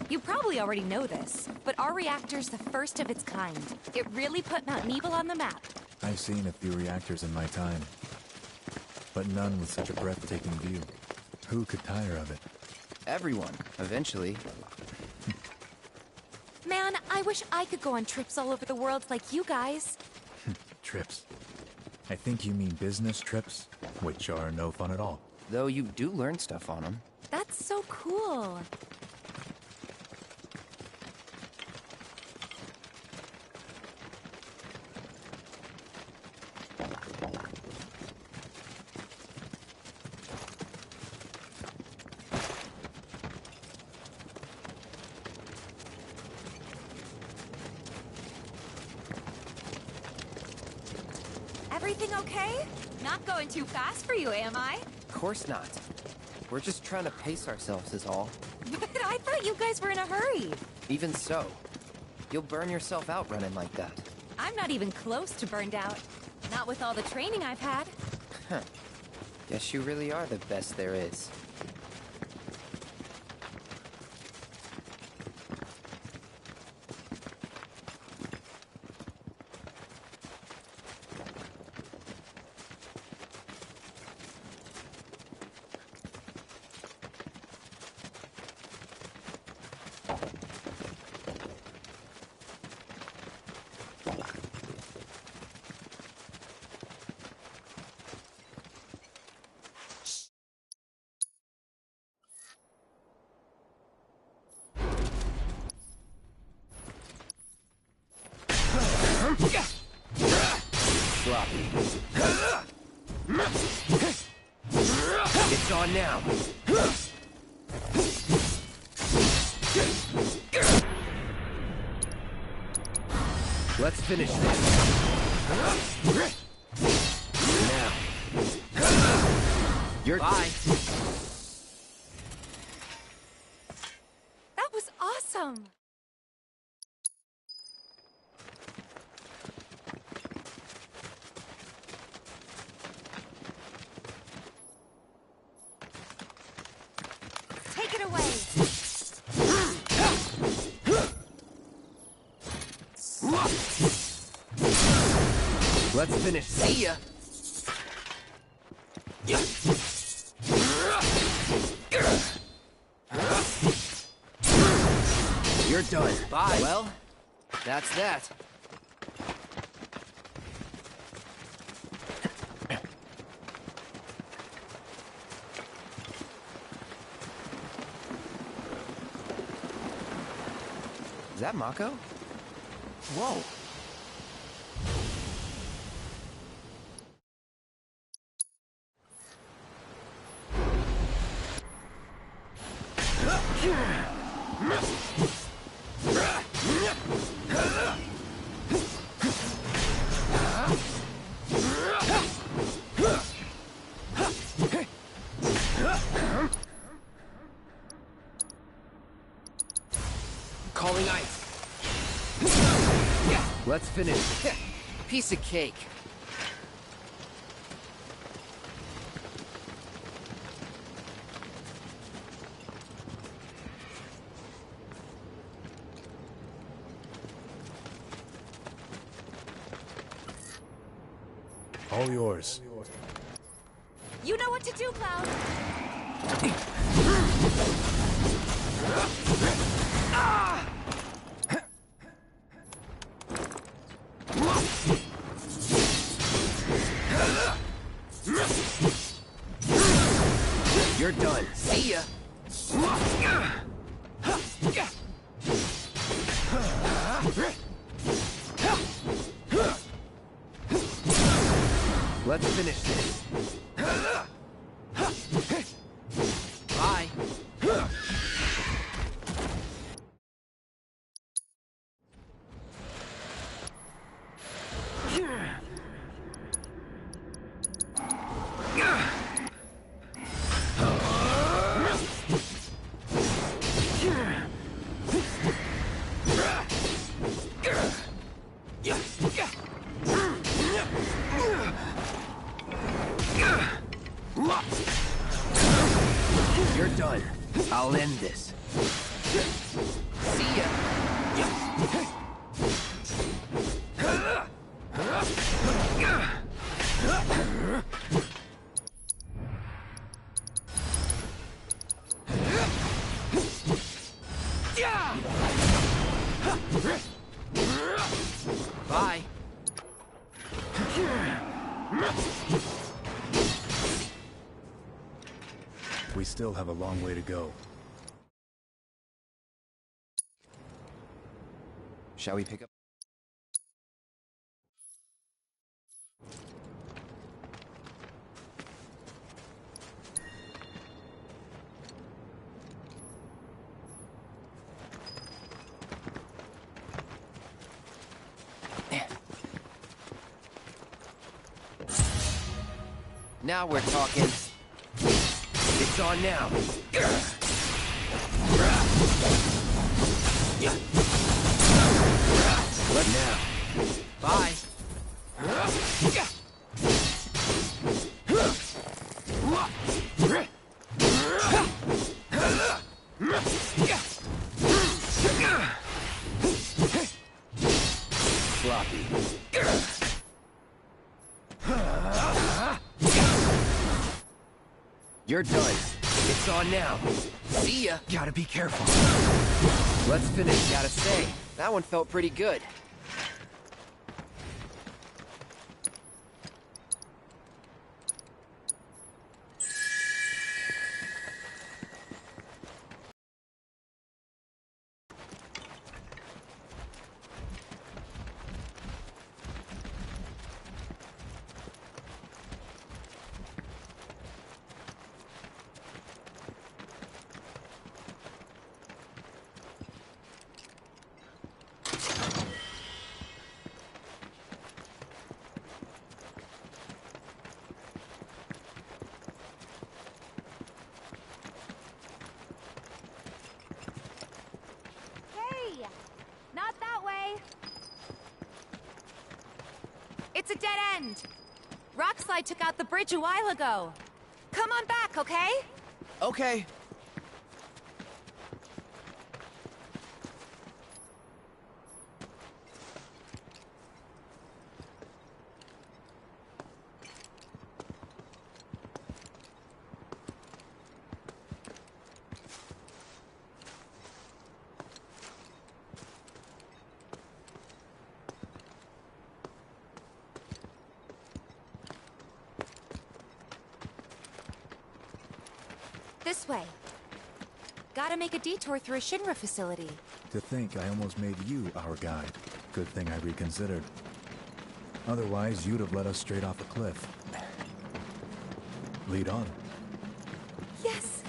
S15: You probably already know this, but our reactor's the first of its kind. It really put Mount Nebel on the map.
S2: I've seen a few reactors in my time, but none with such a breathtaking view. Who could tire of it?
S10: Everyone, eventually.
S15: Man, I wish I could go on trips all over the world like you guys.
S2: Trips. I think you mean business trips, which are no fun at all.
S10: Though you do learn stuff on them.
S15: That's so cool. Everything okay? Not going too fast for you, am I?
S10: Of course not. We're just trying to pace ourselves is all.
S15: But I thought you guys were in a hurry.
S10: Even so, you'll burn yourself out running like that.
S15: I'm not even close to burned out. Not with all the training I've had.
S10: Huh. Guess you really are the best there is. Sloppy. It's on now. Let's finish this. Now. You're bye.
S15: That was awesome. Take it away.
S10: Let's finish. See ya. You're done. Bye. Well, that's that. Is that Mako? Whoa. Calling ice. Let's finish. Piece of cake.
S2: All yours.
S15: You know what to do, Cloud.
S10: Let's finish this. Bye. You're done. I'll end this. See ya. Bye.
S2: We still have a long way to go.
S10: Shall we pick up? Now we're talking. It's on now. What now? Bye. Sloppy. You're done. It's on now. See ya. Gotta be careful. Let's finish. Gotta say, that one felt pretty good.
S15: Not that way! It's a dead end! Rockslide took out the bridge a while ago. Come on back, okay?
S10: Okay.
S15: This way. Gotta make a detour through a Shinra facility.
S2: To think I almost made you our guide. Good thing I reconsidered. Otherwise, you'd have led us straight off a cliff. Lead on.
S15: Yes!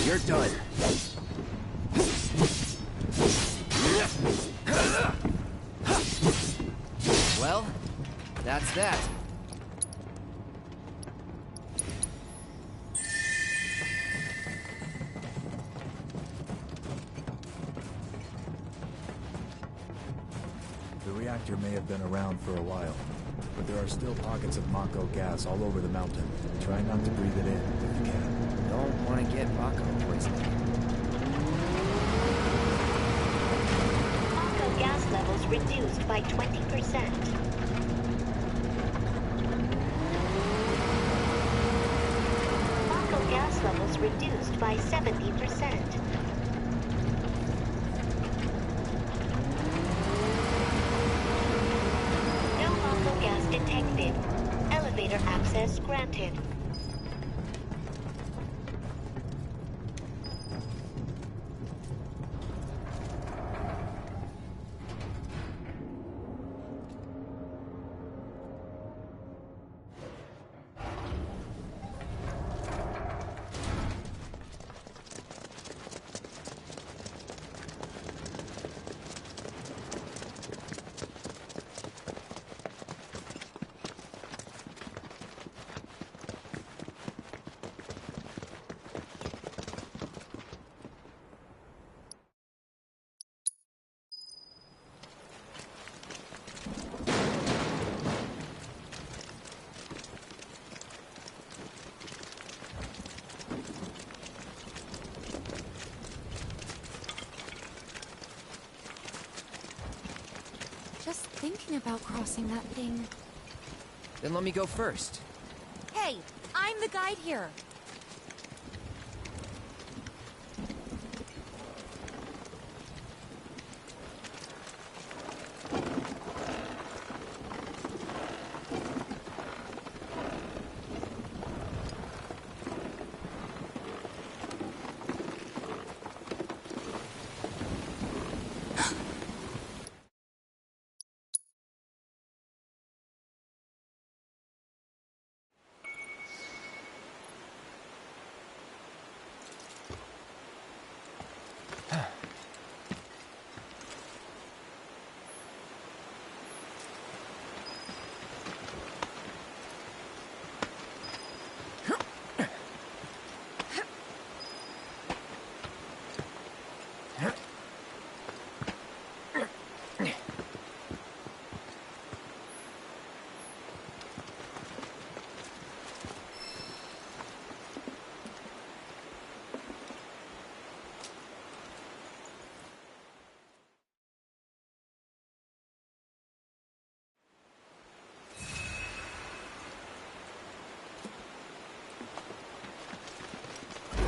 S10: You're done. Well, that's that.
S2: The reactor may have been around for a while, but there are still pockets of Mako gas all over the mountain. Try not to breathe it in if you can.
S10: Don't want to get Mako poisoning.
S1: Mako gas levels reduced by 20%. Mako gas levels reduced by 70%. No Mako gas detected. Elevator access granted.
S11: Just thinking about crossing that thing.
S10: Then let me go first.
S15: Hey, I'm the guide here.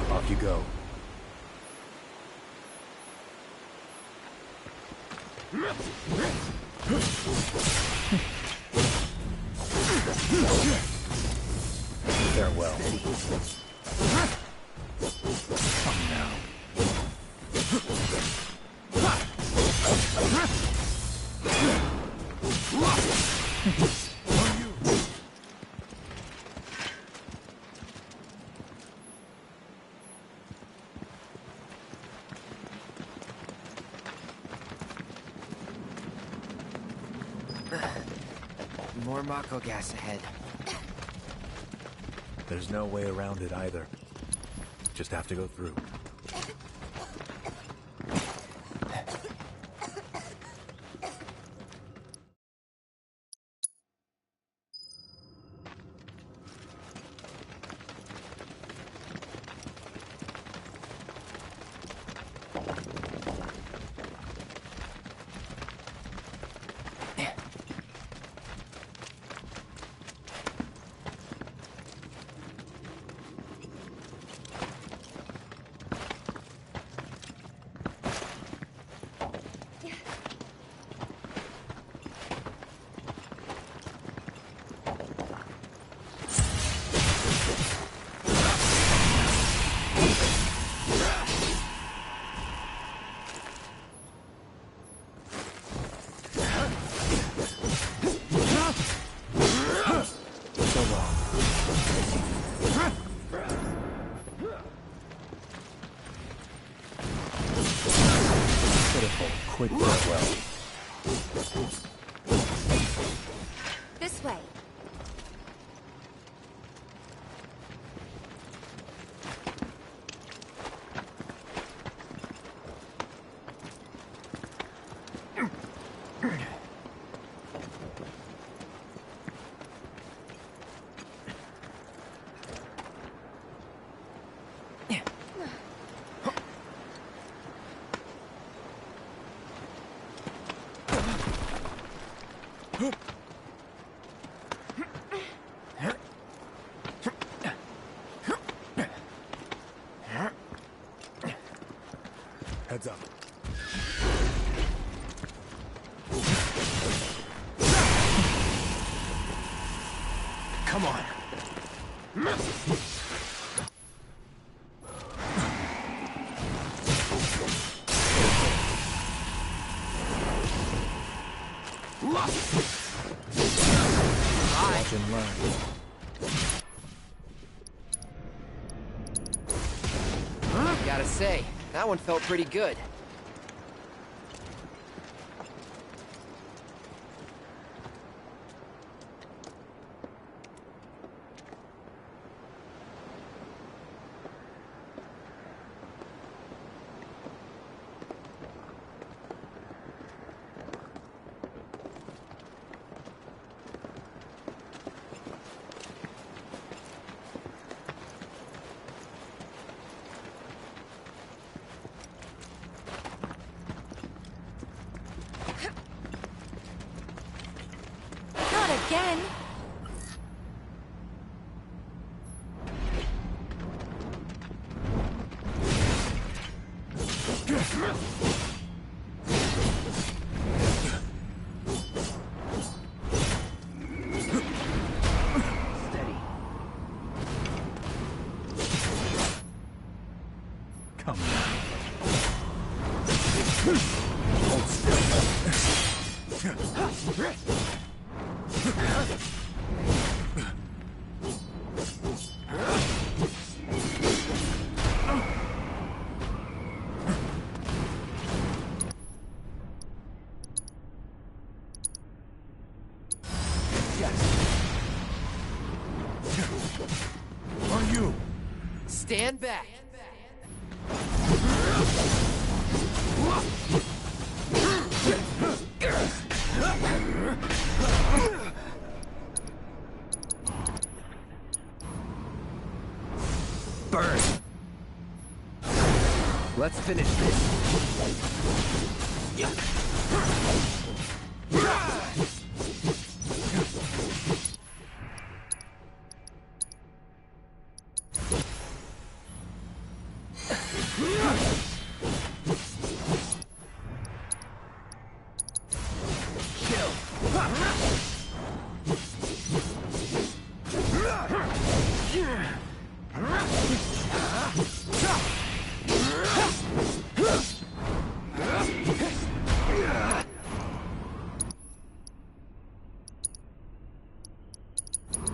S2: Off you go. Farewell. Come now.
S10: More Mako gas ahead.
S2: There's no way around it either. Just have to go through. Heads up.
S20: Come on.
S2: Watch and learn.
S10: Gotta say, that one felt pretty good.
S15: Again?
S10: Steady.
S2: Come on. Hold still.
S10: On you. Stand back. Burn. Let's finish this.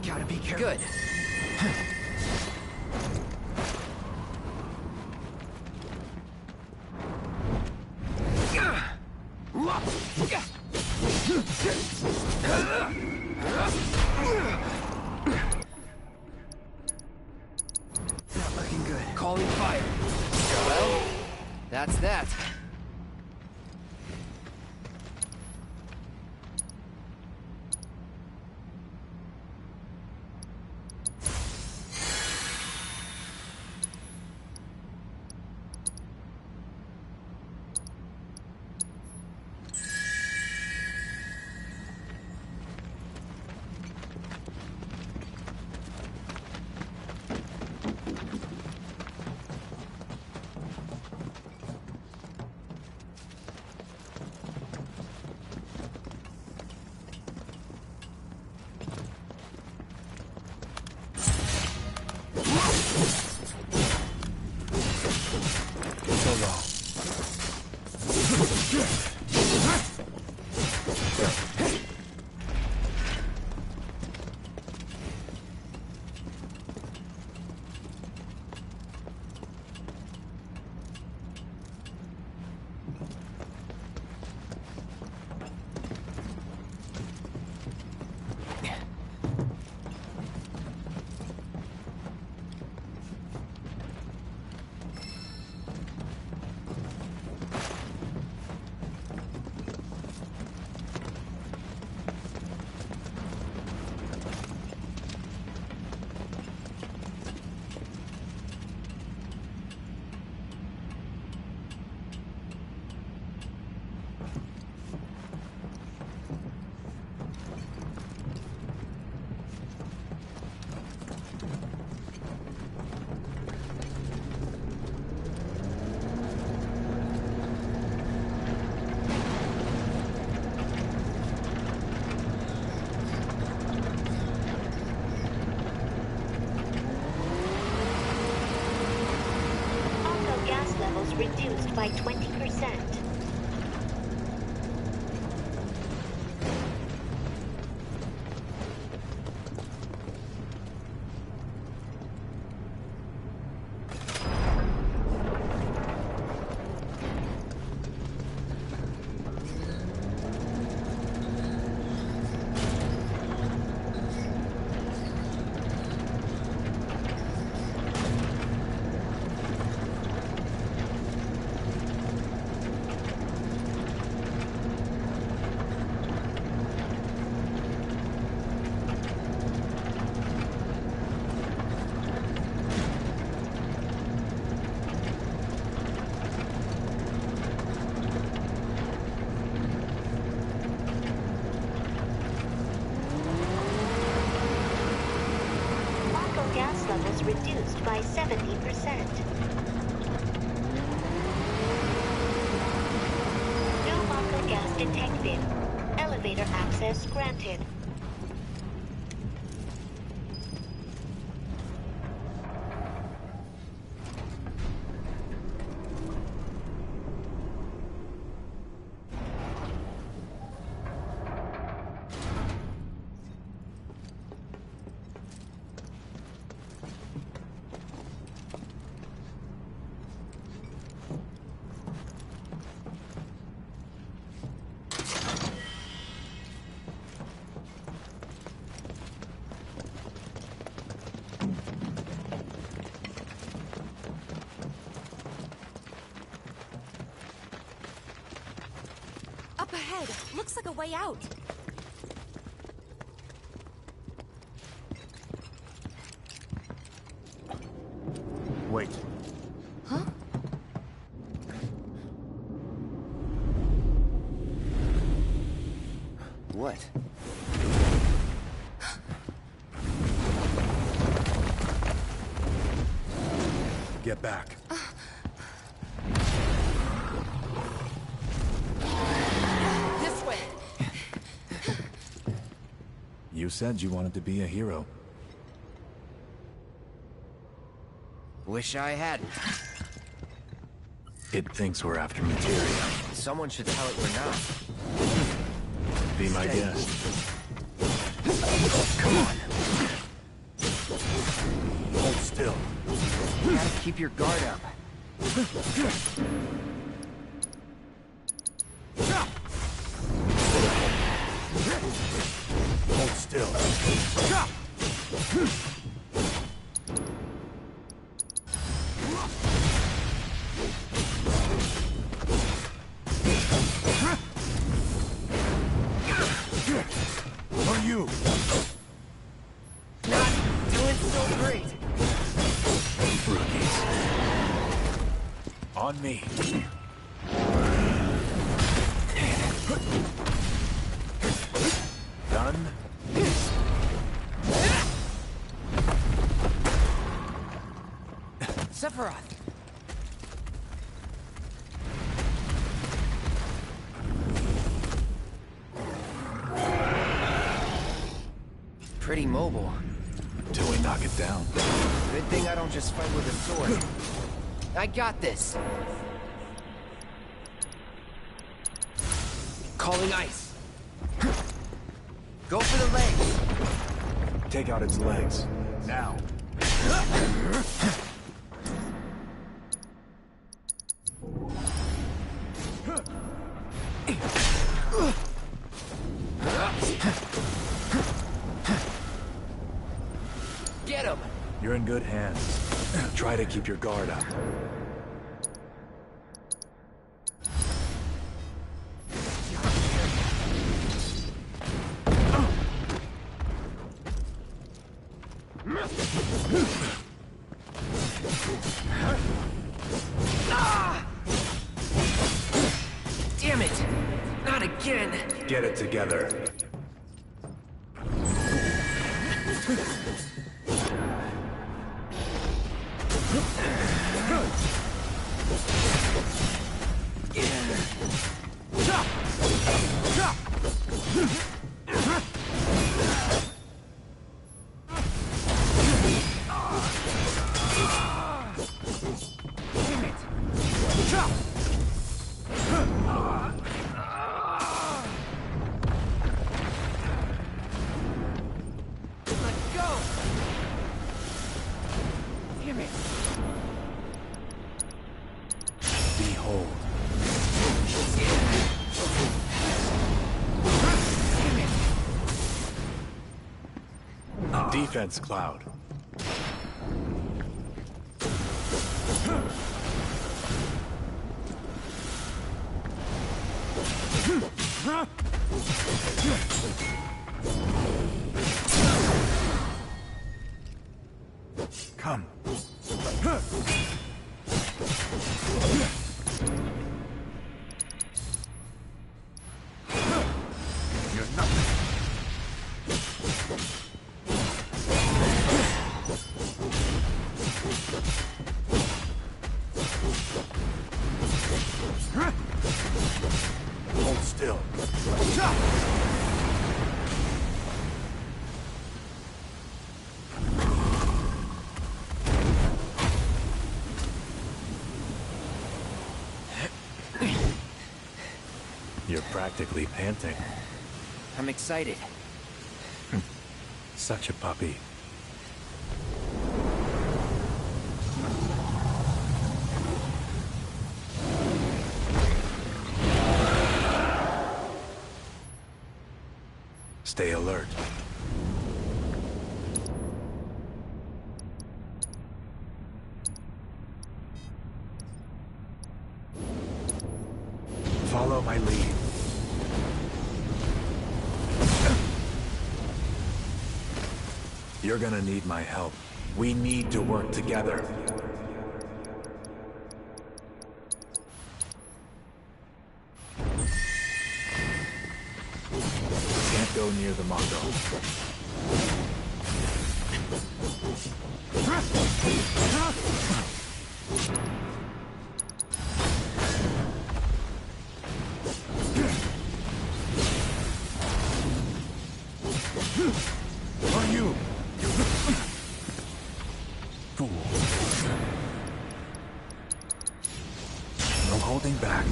S10: Gotta be careful. Good. Not looking good. Calling fire. Well, that's that.
S1: by 20%. Gas levels reduced by 70%. No Mako gas detected. Elevator access granted.
S15: Up ahead. Looks like a way out.
S2: Wait.
S15: Huh?
S10: What?
S2: Get back.
S15: This way.
S2: You said you wanted to be a hero.
S10: Wish I hadn't.
S2: It thinks we're after materia.
S10: Someone should tell it we're not.
S2: Be my guest.
S10: Come on.
S2: Hold still.
S10: You gotta keep your guard up.
S2: Hold still. On you.
S10: Not doing so great.
S2: Rookies. On me. Done.
S10: Sephiroth. Pretty mobile.
S2: Till we knock it down.
S10: Good thing I don't just fight with a sword. I got this. Calling ice. Go for the legs.
S2: Take out its legs. Now.
S10: Get him.
S2: You're in good hands. Try to keep your guard up.
S10: Damn it! Not again!
S2: Get it together. Defense, Cloud. Come. You're nothing. Hold still. You're practically panting.
S10: I'm excited.
S2: Such a puppy. Stay alert. Follow my lead. You're gonna need my help. We need to work together. Can't go near the Mako. On you! Fool. No holding back.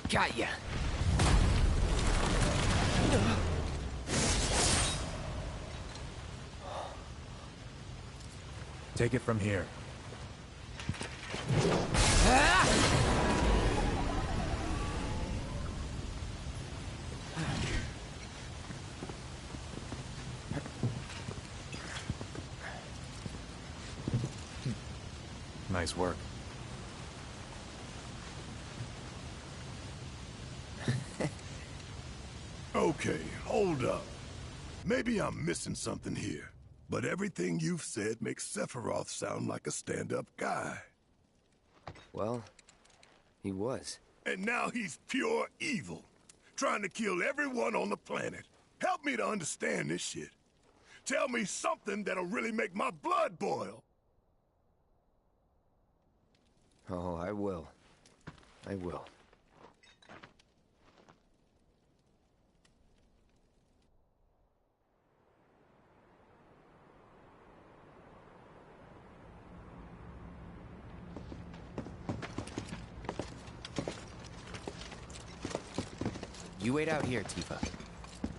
S10: Got ya.
S2: Take it from here. Nice work.
S18: Okay, hold up. Maybe I'm missing something here, but everything you've said makes Sephiroth sound like a stand-up guy.
S10: Well, he was.
S18: And now he's pure evil, trying to kill everyone on the planet. Help me to understand this shit. Tell me something that'll really make my blood boil.
S10: Oh, I will. I will. You wait out here, Tifa.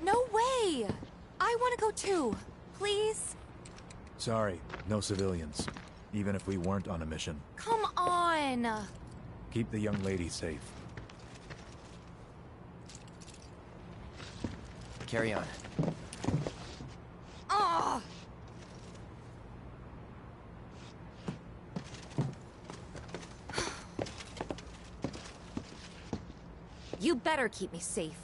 S15: No way! I want to go too. Please?
S2: Sorry, no civilians. Even if we weren't on a mission.
S15: Come on!
S2: Keep the young lady safe.
S10: Carry on.
S15: Ugh! You better keep me safe.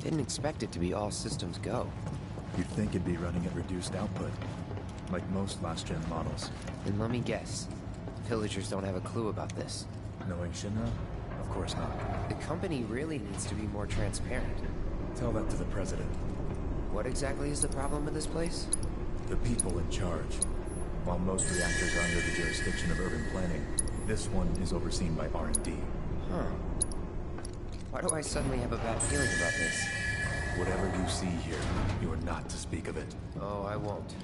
S10: Didn't expect it to be all systems go.
S2: You'd think it'd be running at reduced output, like most last-gen models.
S10: And let me guess, villagers don't have a clue about this.
S2: Knowing Shinra? Of course not.
S10: The company really needs to be more transparent.
S2: Tell that to the president.
S10: What exactly is the problem with this place?
S2: The people in charge. While most reactors are under the jurisdiction of urban planning, this one is overseen by R&D.
S10: Huh. Why do I suddenly have a bad feeling about this?
S2: Whatever you see here, you are not to speak of it.
S10: Oh, I won't.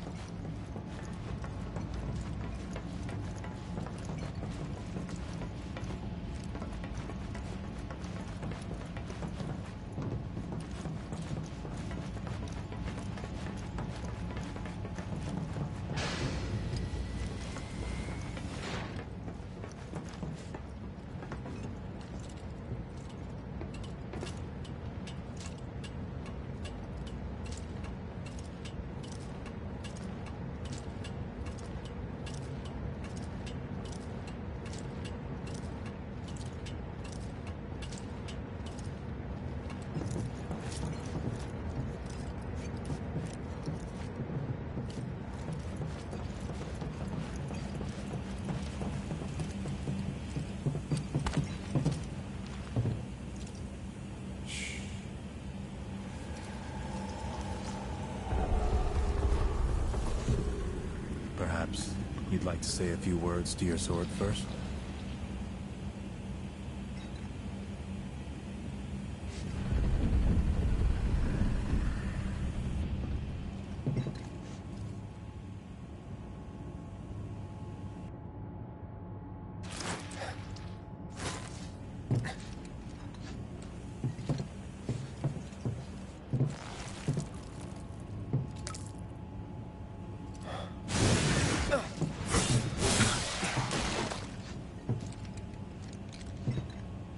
S2: Perhaps you'd like to say a few words to your sword first?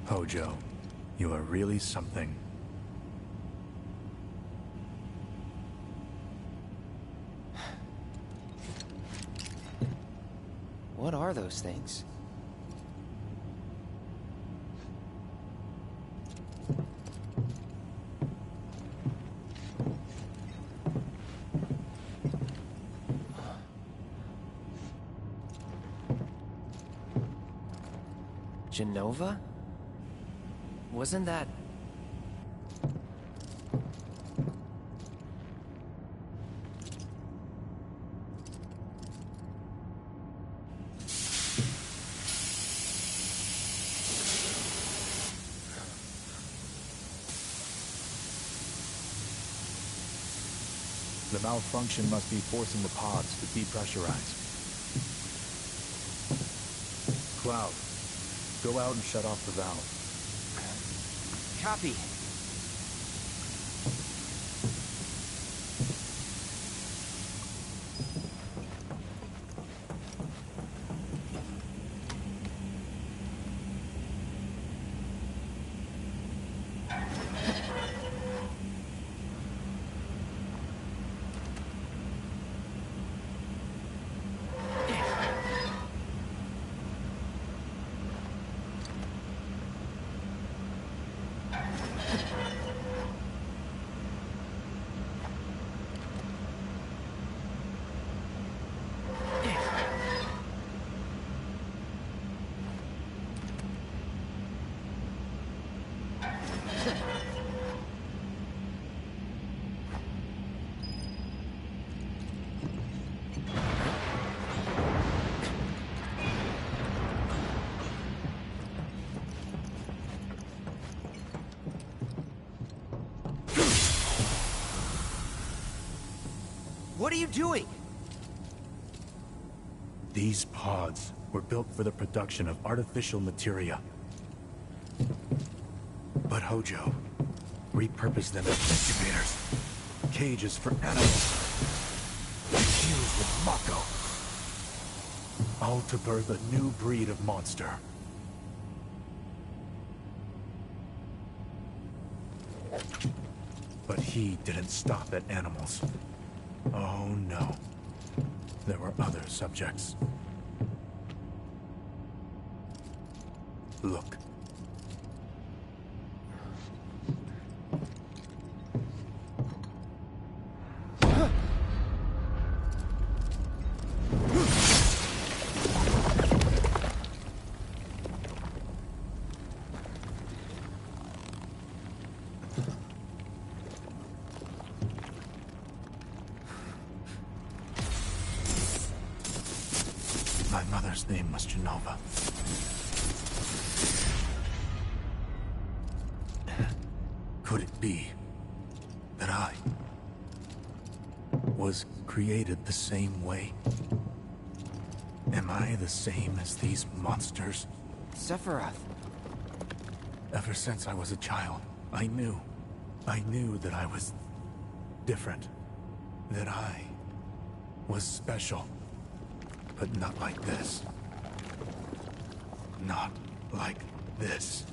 S2: Hojo, you are really something.
S10: What are those things? Genova? Wasn't that...
S2: The malfunction must be forcing the pods to depressurize. Cloud, go out and shut off the valve.
S10: Copy. What are you doing?
S2: These pods were built for the production of artificial materia. But Hojo repurposed them as incubators, cages for animals, infused with Mako, all to birth a new breed of monster. But he didn't stop at animals. Oh no. There were other subjects. Look. My mother's name was Genova. Could it be that I was created the same way? Am I the same as these monsters?
S10: Sephiroth.
S2: Ever since I was a child, I knew that I was different. That I was special. But not like this. Not like this.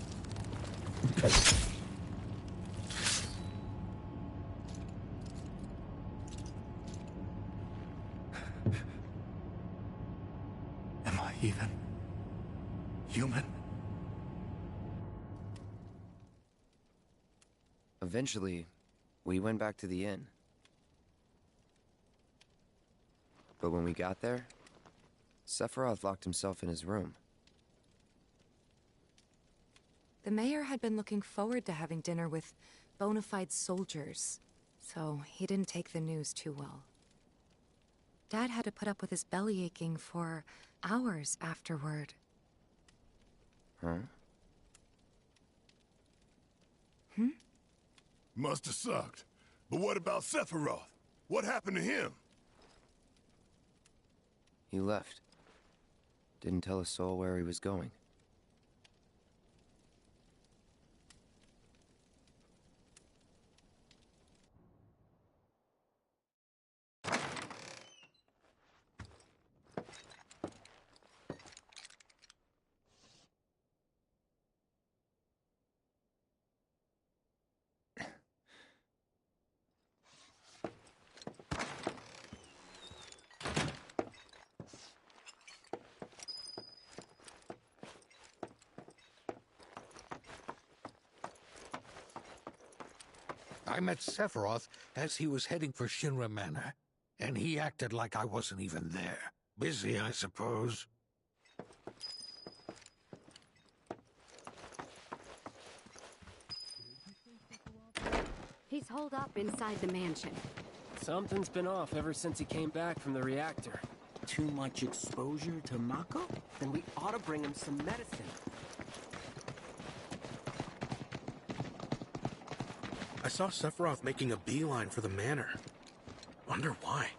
S2: Am I even human?
S10: Eventually, we went back to the inn. But when we got there, Sephiroth locked himself in his room.
S11: The mayor had been looking forward to having dinner with bona fide soldiers, so he didn't take the news too well. Dad had to put up with his belly aching for hours afterward.
S10: Huh?
S18: Must have sucked. But what about Sephiroth? What happened to him?
S10: He left. Didn't tell a soul where he was going.
S12: I met Sephiroth as he was heading for Shinra Manor, and he acted like I wasn't even there. Busy, I suppose.
S13: He's holed up inside the mansion.
S20: Something's been off ever since he came back from the reactor.
S5: Too much exposure to Mako?
S20: Then we ought to bring him some medicine.
S22: I saw Sephiroth making a beeline for the manor. Wonder why.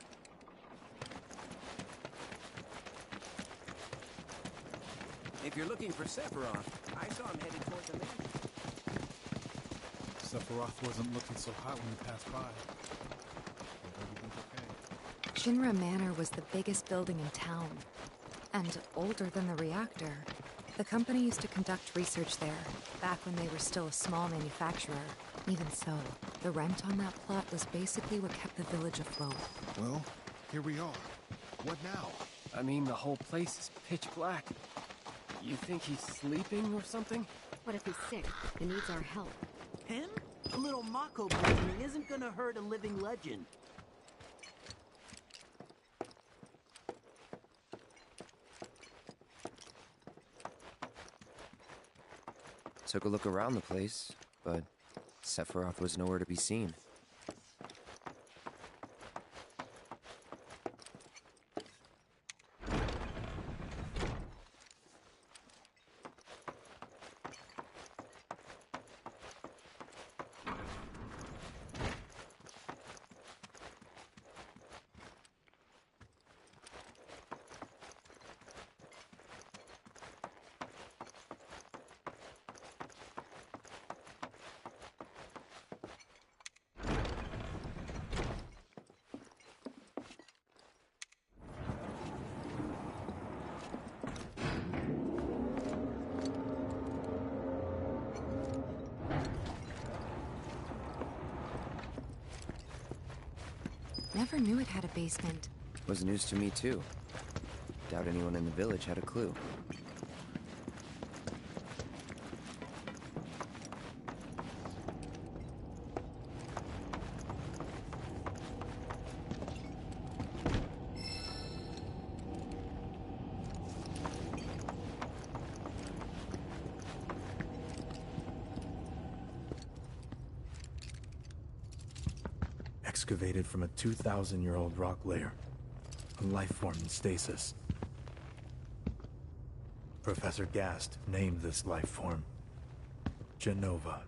S5: If you're looking for Sephiroth, I saw him headed toward the mansion.
S7: Sephiroth wasn't looking so hot when we passed by. Hope everything's okay.
S11: Shinra Manor was the biggest building in town, and older than the reactor. The company used to conduct research there, back when they were still a small manufacturer. Even so, the rent on that plot was basically what kept the village afloat.
S23: Well, here we are. What now?
S20: I mean, the whole place is pitch black. You think he's sleeping or something?
S13: What if he's sick and needs our help?
S5: Him? A little Mako poisoning isn't gonna hurt a living legend.
S10: Took a look around the place, but Sephiroth was nowhere to be seen.
S11: Never knew it had a basement.
S10: Was news to me too. Doubt anyone in the village had a clue.
S2: Excavated from a 2,000-year-old rock layer. A life form in stasis. Professor Gast named this life form Genova.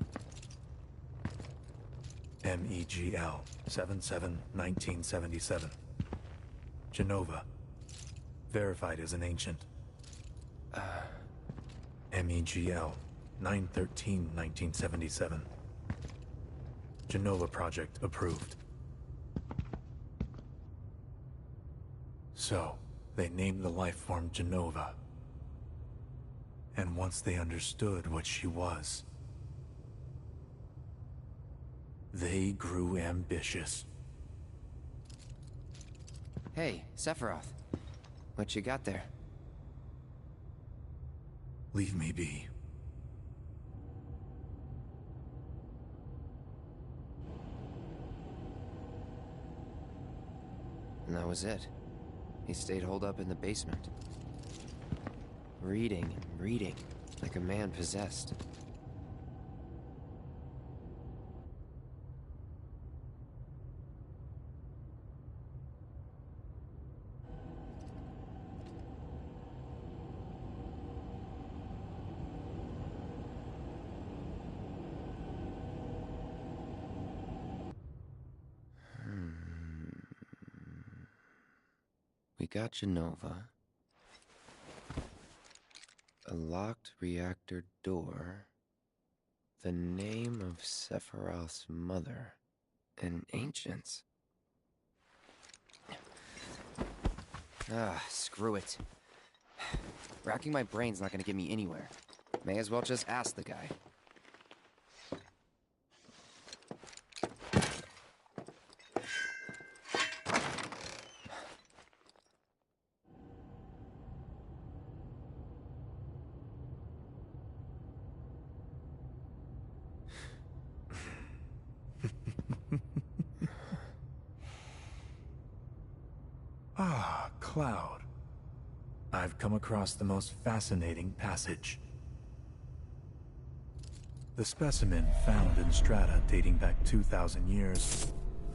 S2: MEGL 77-1977. Genova. Verified as an ancient. MEGL 9/13/1977. Genova project approved. So, they named the life form Genova. And once they understood what she was, they grew ambitious.
S10: Hey, Sephiroth. What you got there?
S2: Leave me be.
S10: And that was it. He stayed holed up in the basement. Reading and reading, like a man possessed. We got Genova. A locked reactor door. The name of Sephiroth's mother. And ancients. Screw it. Racking my brain's not gonna get me anywhere. May as well just ask the guy.
S2: Ah, Cloud. I've come across the most fascinating passage. The specimen found in strata dating back 2,000 years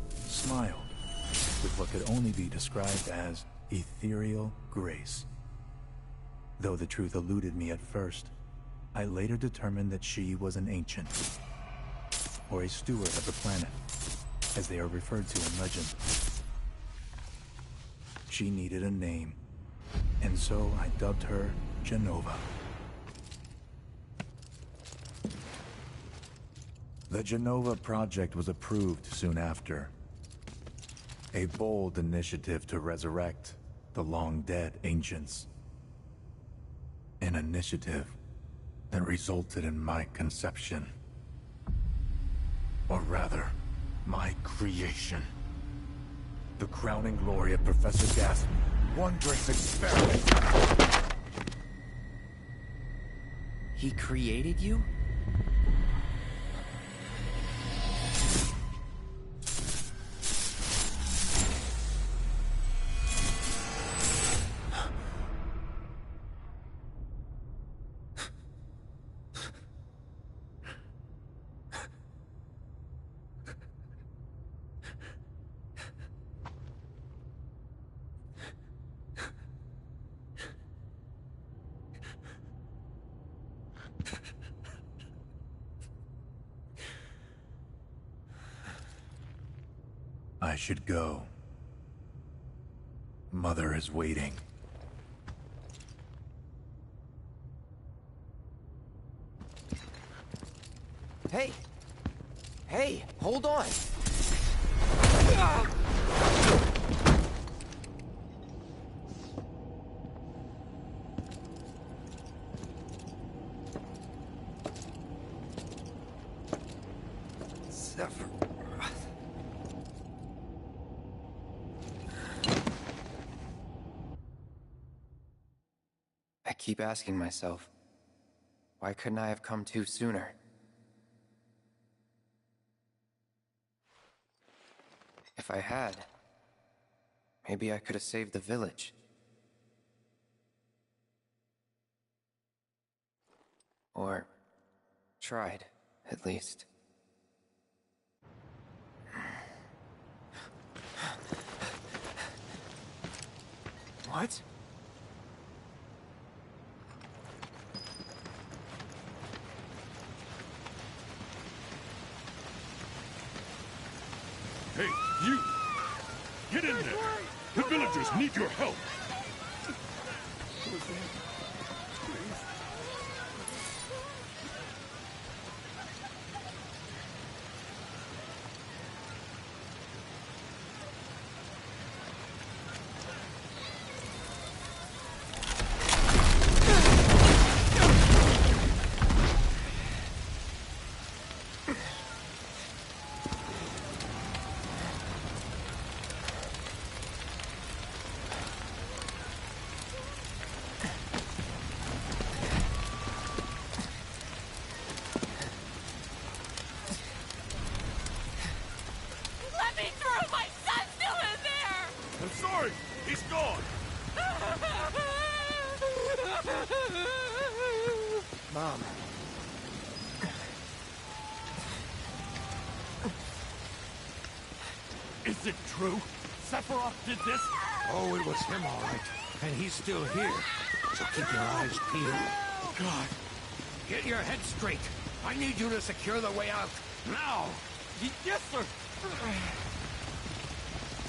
S2: smiled with what could only be described as ethereal grace. Though the truth eluded me at first, I later determined that she was an ancient, or a steward of the planet, as they are referred to in legend. She needed a name, and so I dubbed her Genova. The Genova project was approved soon after. A bold initiative to resurrect the long-dead ancients. An initiative that resulted in my conception. Or rather, my creation. The crowning glory of Professor Gas' wondrous experiment.
S10: He created you?
S2: I should go. Mother is waiting.
S10: Hey! Hey, hold on! I keep asking myself, why couldn't I have come to sooner? If I had, maybe I could have saved the village. Or tried, at least. What?
S7: Hey, you! Get in there! The villagers need your help!
S17: Let me through! My son's still in there!
S18: I'm sorry! He's gone!
S22: Mom.
S7: Is it true? Sephiroth did this?
S12: Oh, it was him, all right. And he's still here. So keep your eyes peeled.
S7: God.
S12: Get your head straight. I need you to secure the way out. Now!
S7: Yes, sir!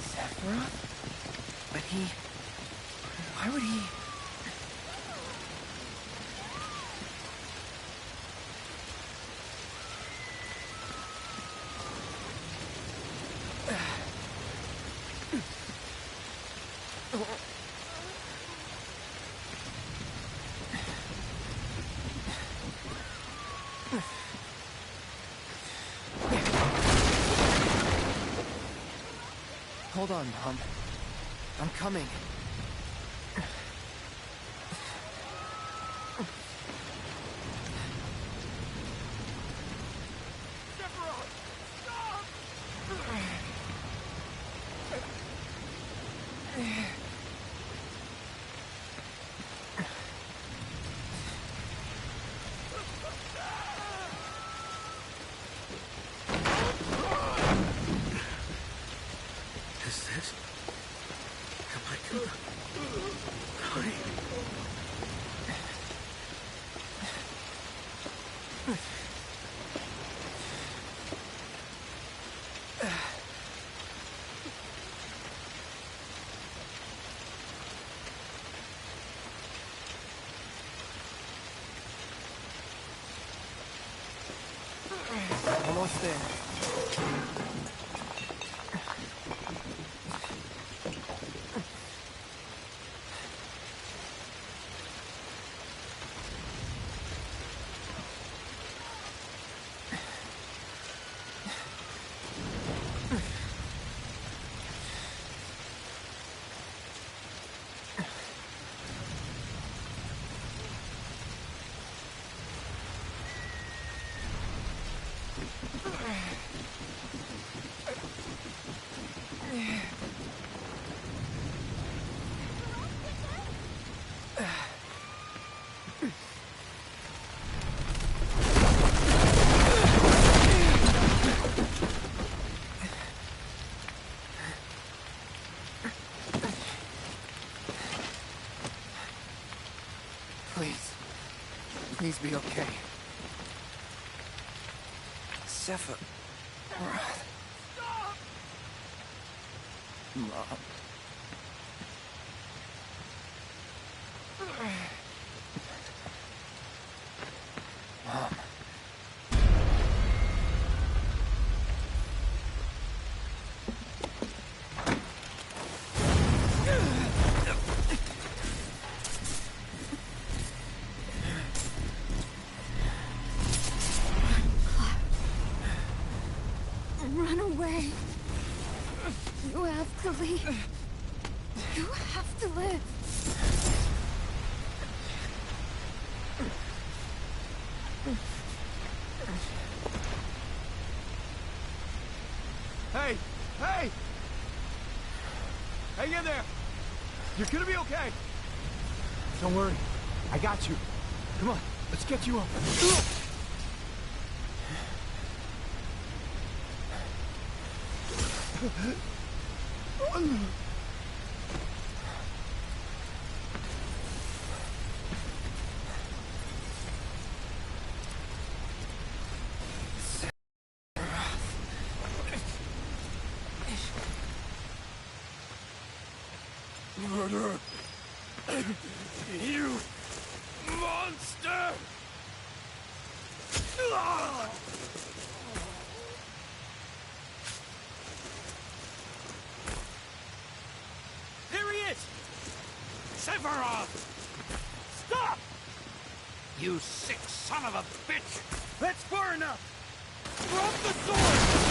S20: Sephiroth? But he... Why would he... Hold on, Mom. I'm coming.
S22: Is this? Am I gonna... die?
S20: Almost there. Please. Please be okay. Sephiroth. Mom. Mom.
S11: Run away. You have to leave. You have to live.
S20: Hey! Hey! Hang in there! You're gonna be okay! Don't worry. I got you. Come on, let's get you up.
S18: murderer! You monster!
S7: There he is! Sephiroth! Stop!
S12: You sick son of a bitch!
S7: That's far enough! Drop the sword!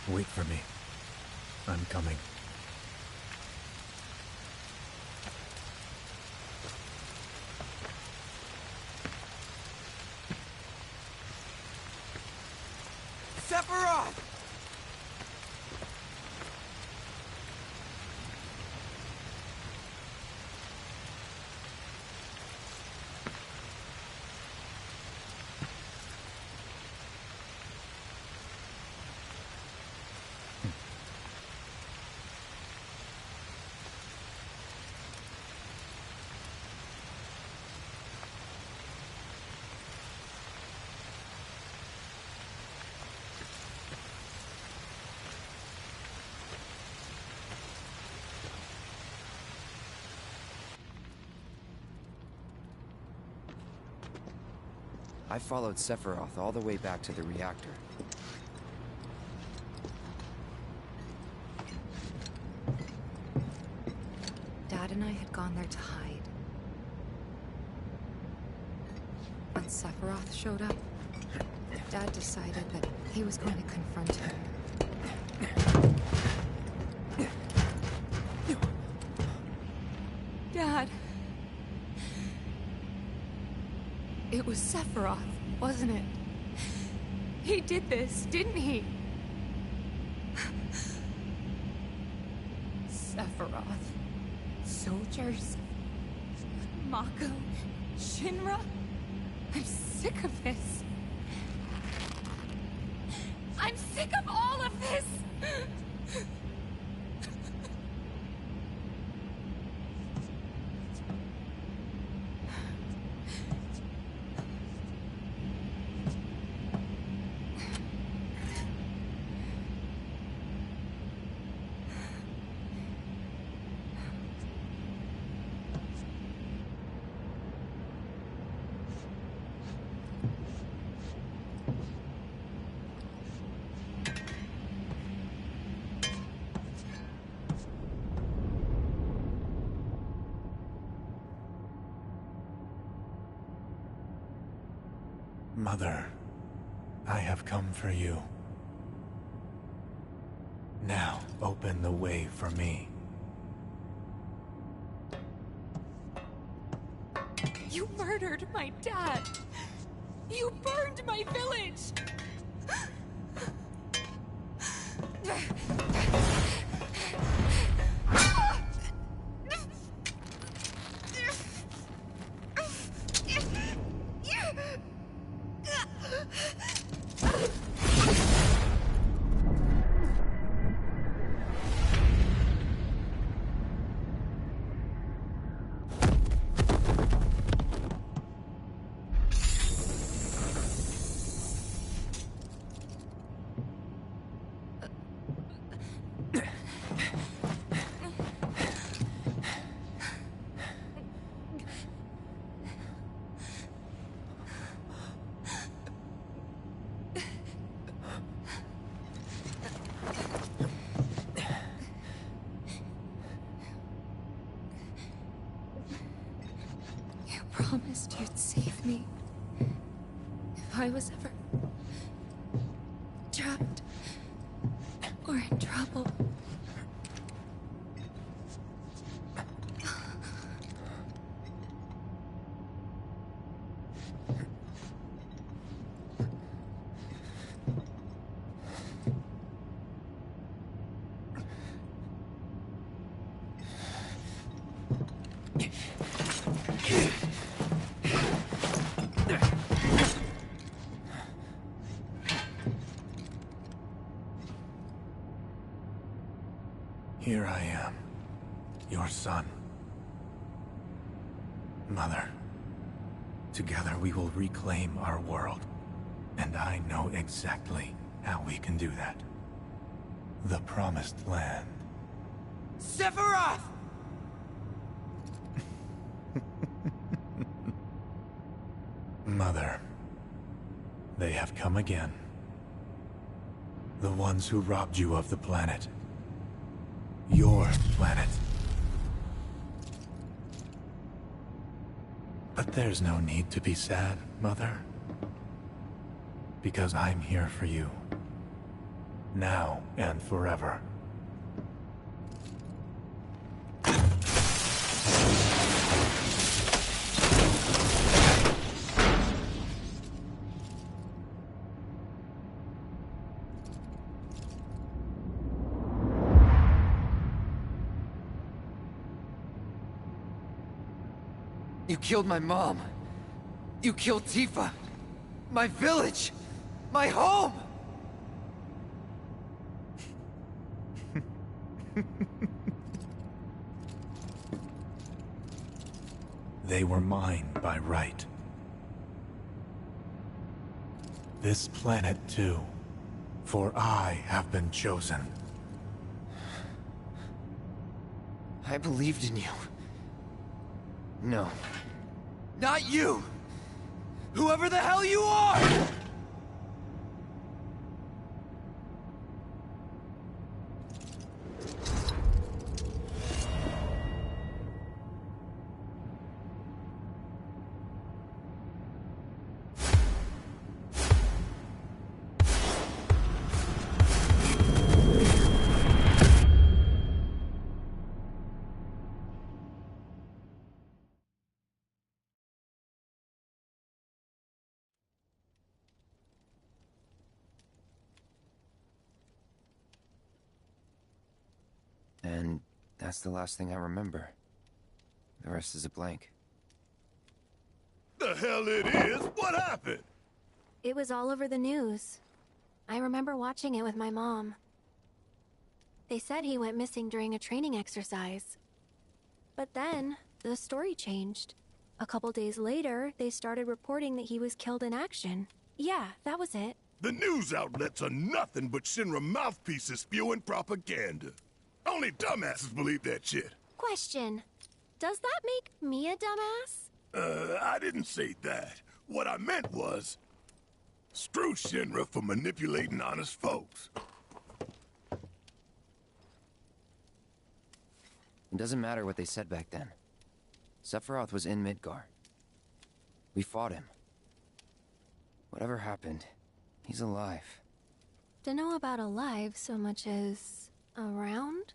S2: Wait for me. I'm coming.
S5: Sephiroth!
S10: I followed Sephiroth all the way back to the reactor.
S11: Dad and I had gone there to hide. When Sephiroth showed up, Dad decided that he was going to confront him. Dad! It was Sephiroth, wasn't it? He did this, didn't he? Sephiroth. Soldiers. Mako. Shinra. I'm sick of this. I'm sick of all of this!
S2: Mother, I have come for you. Now, open the way for me.
S11: You murdered my dad! You burned my village! promised you'd save me if I was ever trapped or in trouble.
S2: Here I am, your son. Mother, together we will reclaim our world. And I know exactly how we can do that. The Promised Land.
S8: Sephiroth!
S2: Mother, they have come again. The ones who robbed you of the planet. Your planet. But there's no need to be sad, Mother. Because I'm here for you. Now and forever.
S10: You killed my mom. You killed Tifa. My village. My home.
S2: They were mine by right. This planet too, for I have been chosen.
S10: I believed in you. No. Not you! Whoever the hell you are! And that's the last thing I remember. The rest is a blank.
S18: The hell it is? What happened?
S14: It was all over the news. I remember watching it with my mom. They said he went missing during a training exercise. But then, the story changed. A couple days later, they started reporting that he was killed in action. Yeah, that was it.
S18: The news outlets are nothing but Shinra mouthpieces spewing propaganda. Only dumbasses believe that shit.
S14: Question. Does that make me a dumbass?
S18: I didn't say that. What I meant was, screw Shinra for manipulating honest folks.
S10: It doesn't matter what they said back then. Sephiroth was in Midgar. We fought him. Whatever happened, he's alive.
S14: Dunno about alive so much as around?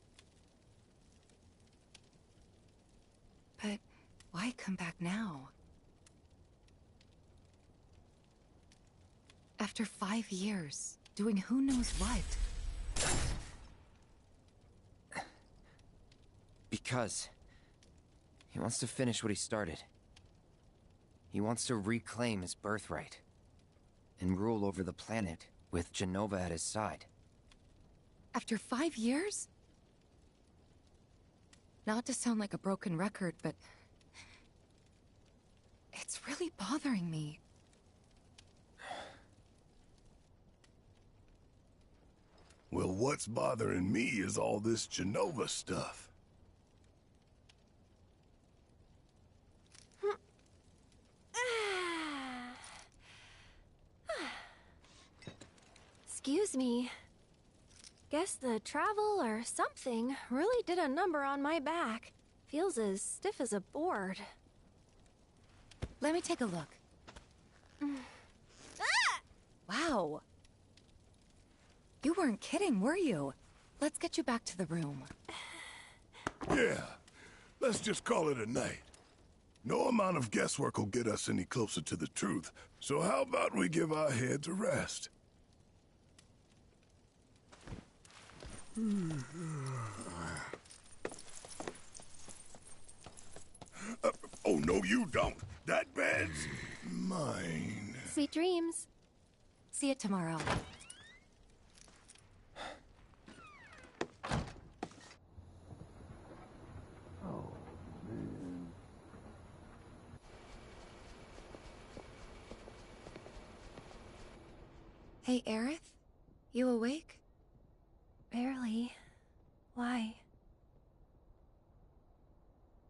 S11: But why come back now? After 5 years, doing who knows what?
S10: Because he wants to finish what he started. He wants to reclaim his birthright and rule over the planet with Jenova at his side.
S11: After 5 years? Not to sound like a broken record, but it's really bothering me.
S18: Well, what's bothering me is all this Jenova stuff.
S14: Excuse me. Guess the travel or something really did a number on my back. Feels as stiff as a board.
S11: Let me take a look. Wow. You weren't kidding, were you? Let's get you back to the room.
S18: Yeah, let's just call it a night. No amount of guesswork will get us any closer to the truth, so how about we give our heads a rest? Oh, no, you don't. That bed's mine.
S14: Sweet dreams.
S11: See you tomorrow. Hey, Aerith? You awake?
S14: Barely. Why?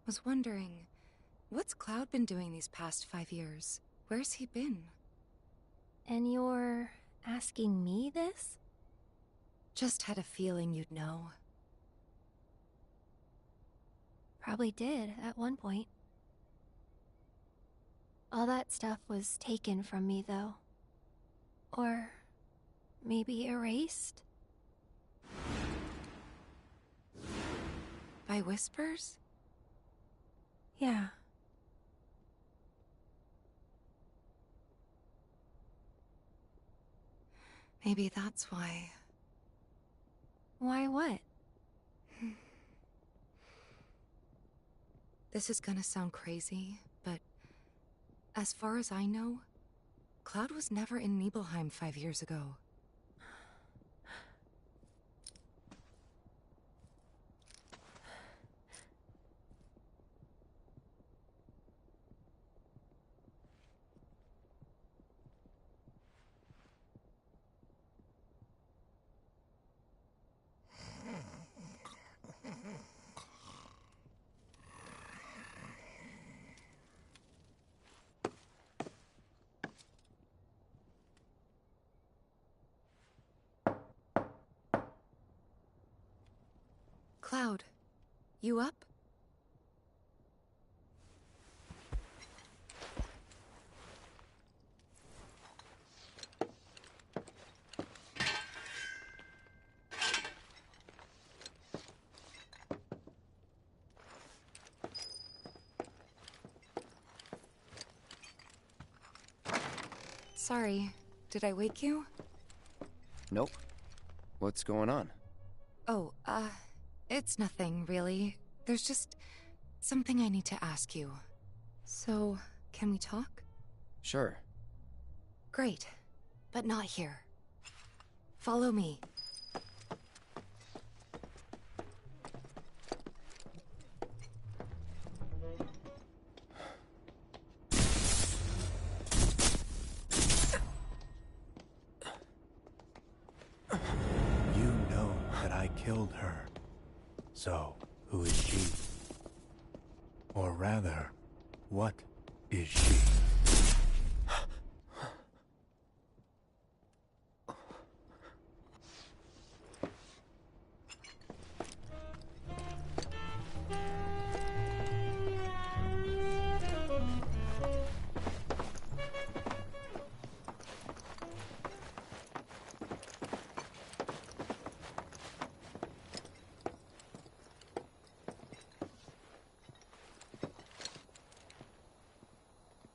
S11: Was wondering, what's Cloud been doing these past 5 years? Where's he been?
S14: And you're asking me this?
S11: Just had a feeling you'd know.
S14: Probably did, at one point. All that stuff was taken from me, though. Or maybe erased?
S11: By whispers?
S14: Yeah.
S11: Maybe that's why.
S14: Why what?
S11: This is gonna sound crazy, but as far as I know, Cloud was never in Nibelheim 5 years ago. Cloud, you up? Sorry, did I wake you?
S10: Nope. What's going on?
S11: Oh, it's nothing, really. There's just something I need to ask you. So, can we talk?
S10: Sure.
S11: Great, but not here. Follow me.
S2: You know that I killed her. So, who is she? Or rather, what is she?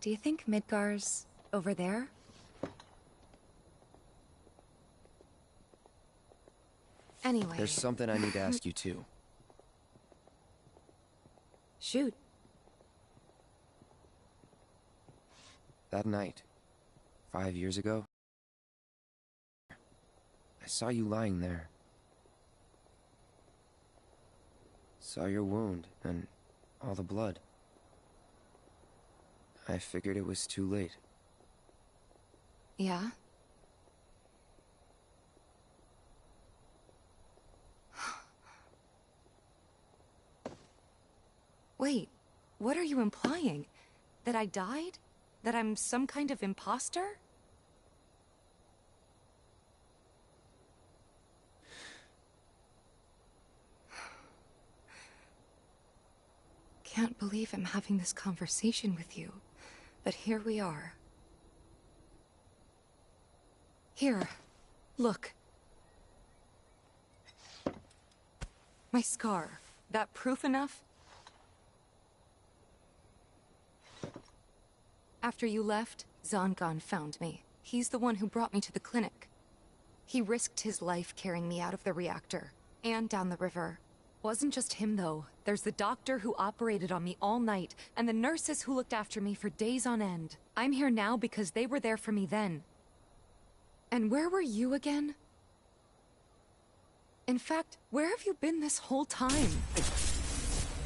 S11: Do you think Midgar's over there? Anyway...
S10: There's something I need to ask you too.
S11: Shoot.
S10: That night, 5 years ago, I saw you lying there. Saw your wound and all the blood. I figured it was too late.
S11: Yeah? Wait, what are you implying? That I died? That I'm some kind of imposter? Can't believe I'm having this conversation with you. But here we are. Here, look. My scar. That proof enough? After you left, Zangan found me. He's the one who brought me to the clinic. He risked his life carrying me out of the reactor, and down the river. Wasn't just him, though. There's the doctor who operated on me all night, and the nurses who looked after me for days on end. I'm here now because they were there for me then. And where were you again? In fact, where have you been this whole time?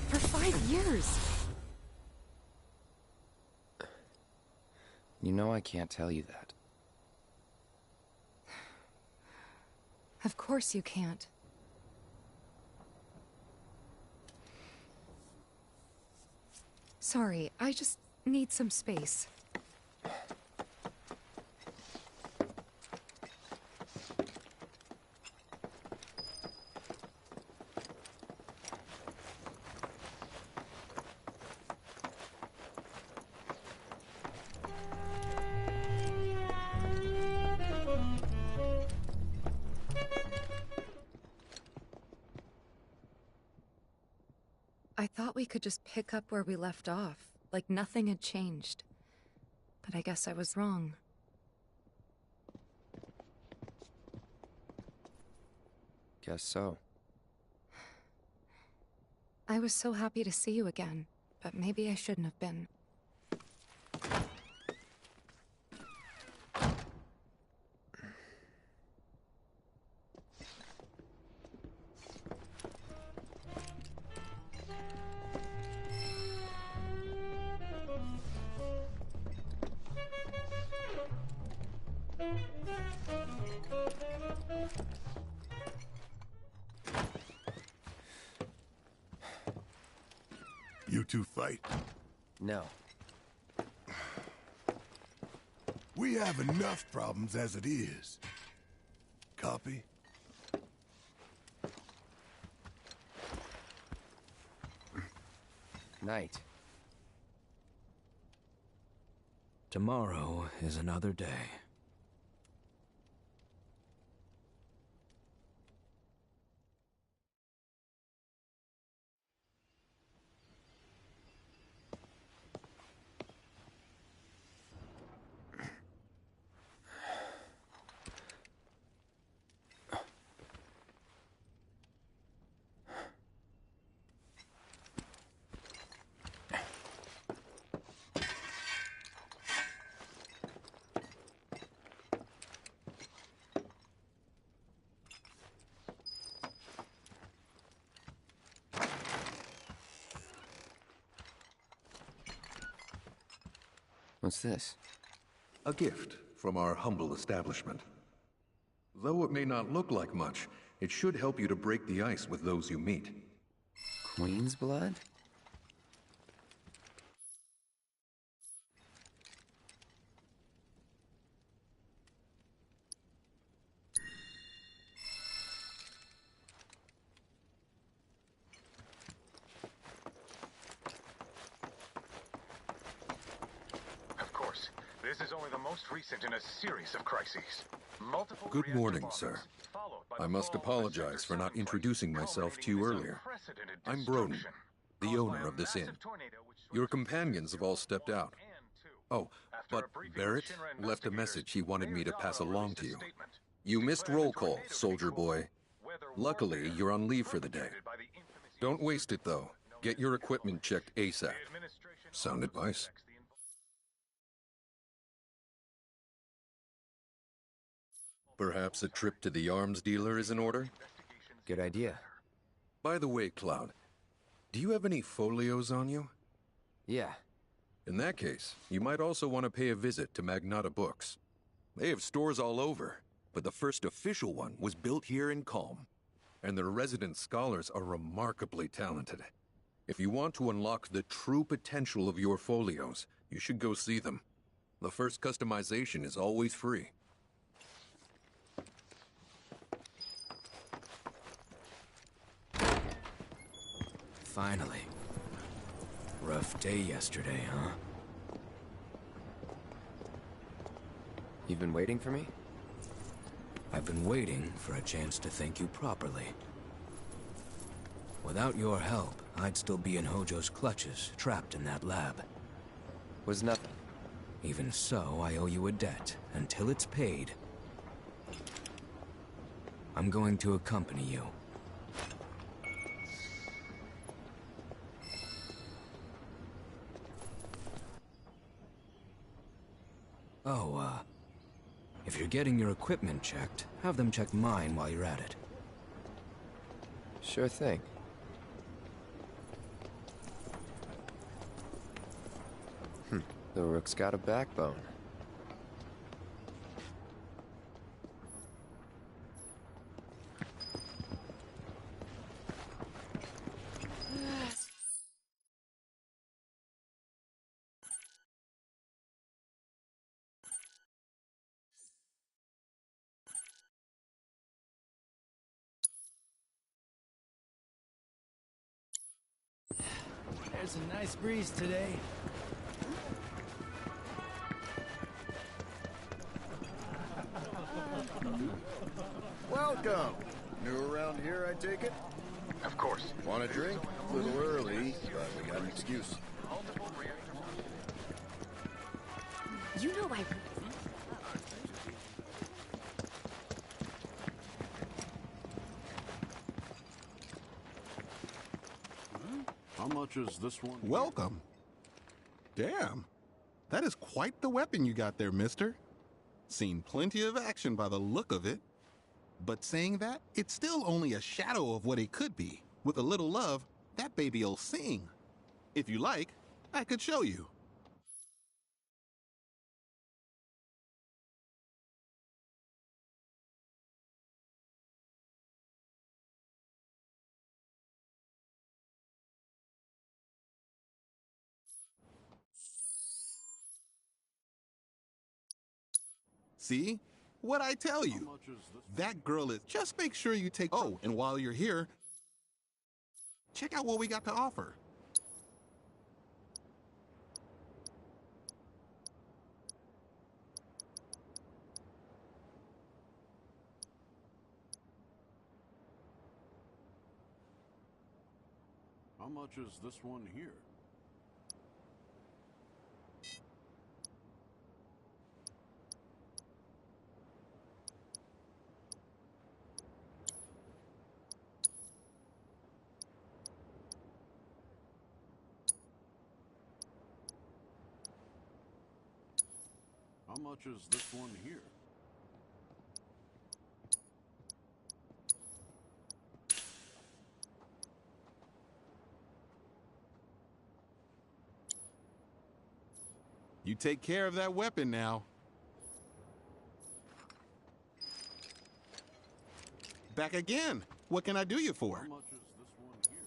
S11: For 5 years.
S10: You know I can't tell you that.
S11: Of course you can't. Sorry, I just need some space. I thought we could just pick up where we left off, like nothing had changed. But I guess I was wrong.
S10: Guess so.
S11: I was so happy to see you again, but maybe I shouldn't have been.
S18: You two fight?
S10: No.
S18: We have enough problems as it is. Copy?
S10: Night.
S5: Tomorrow is another day.
S10: What's this?
S3: A gift from our humble establishment. Though it may not look like much, it should help you to break the ice with those you meet.
S10: Queen's blood?
S6: This is only the most recent in a series of crises. Multiple
S3: Good morning, sir. I must apologize for not introducing myself to you earlier. I'm Broden, the owner of this inn. Your companions have all stepped out. Oh, but Barrett left a message he wanted me to pass along to you. You missed roll call, soldier boy. Luckily, you're on leave for the day. Don't waste it, though. Get your equipment checked ASAP. Sound advice? Perhaps a trip to the arms dealer is in order?
S10: Good idea.
S3: By the way, Cloud, do you have any folios on you?
S10: Yeah.
S3: In that case, you might also want to pay a visit to Magnata Books. They have stores all over, but the first official one was built here in Calm. And their resident scholars are remarkably talented. If you want to unlock the true potential of your folios, you should go see them. The first customization is always free.
S5: Finally. Rough day yesterday, huh?
S10: You've been waiting for me?
S5: I've been waiting for a chance to thank you properly. Without your help, I'd still be in Hojo's clutches, trapped in that lab.
S10: Was nothing.
S5: Even so, I owe you a debt. Until it's paid, I'm going to accompany you. Oh, if you're getting your equipment checked, have them check mine while you're at it.
S10: Sure thing. The Rook's got a backbone.
S4: There's a nice breeze today.
S9: Welcome. New around here, I take it?
S6: Of course.
S9: Want a drink? A little early, but we got an excuse.
S13: You know I...
S23: How much is this one?
S19: Welcome. Damn. That is quite the weapon you got there, mister. Seen plenty of action by the look of it. But saying that, it's still only a shadow of what it could be. With a little love, that baby'll sing. If you like, I could show you. See? What'd I tell you? That girl is... Just make sure you take... Oh, and while you're here, check out what we got to offer.
S23: How much is this one here? How much is this one here?
S19: You take care of that weapon now. Back again. What can I do you for?
S23: How much is this one here?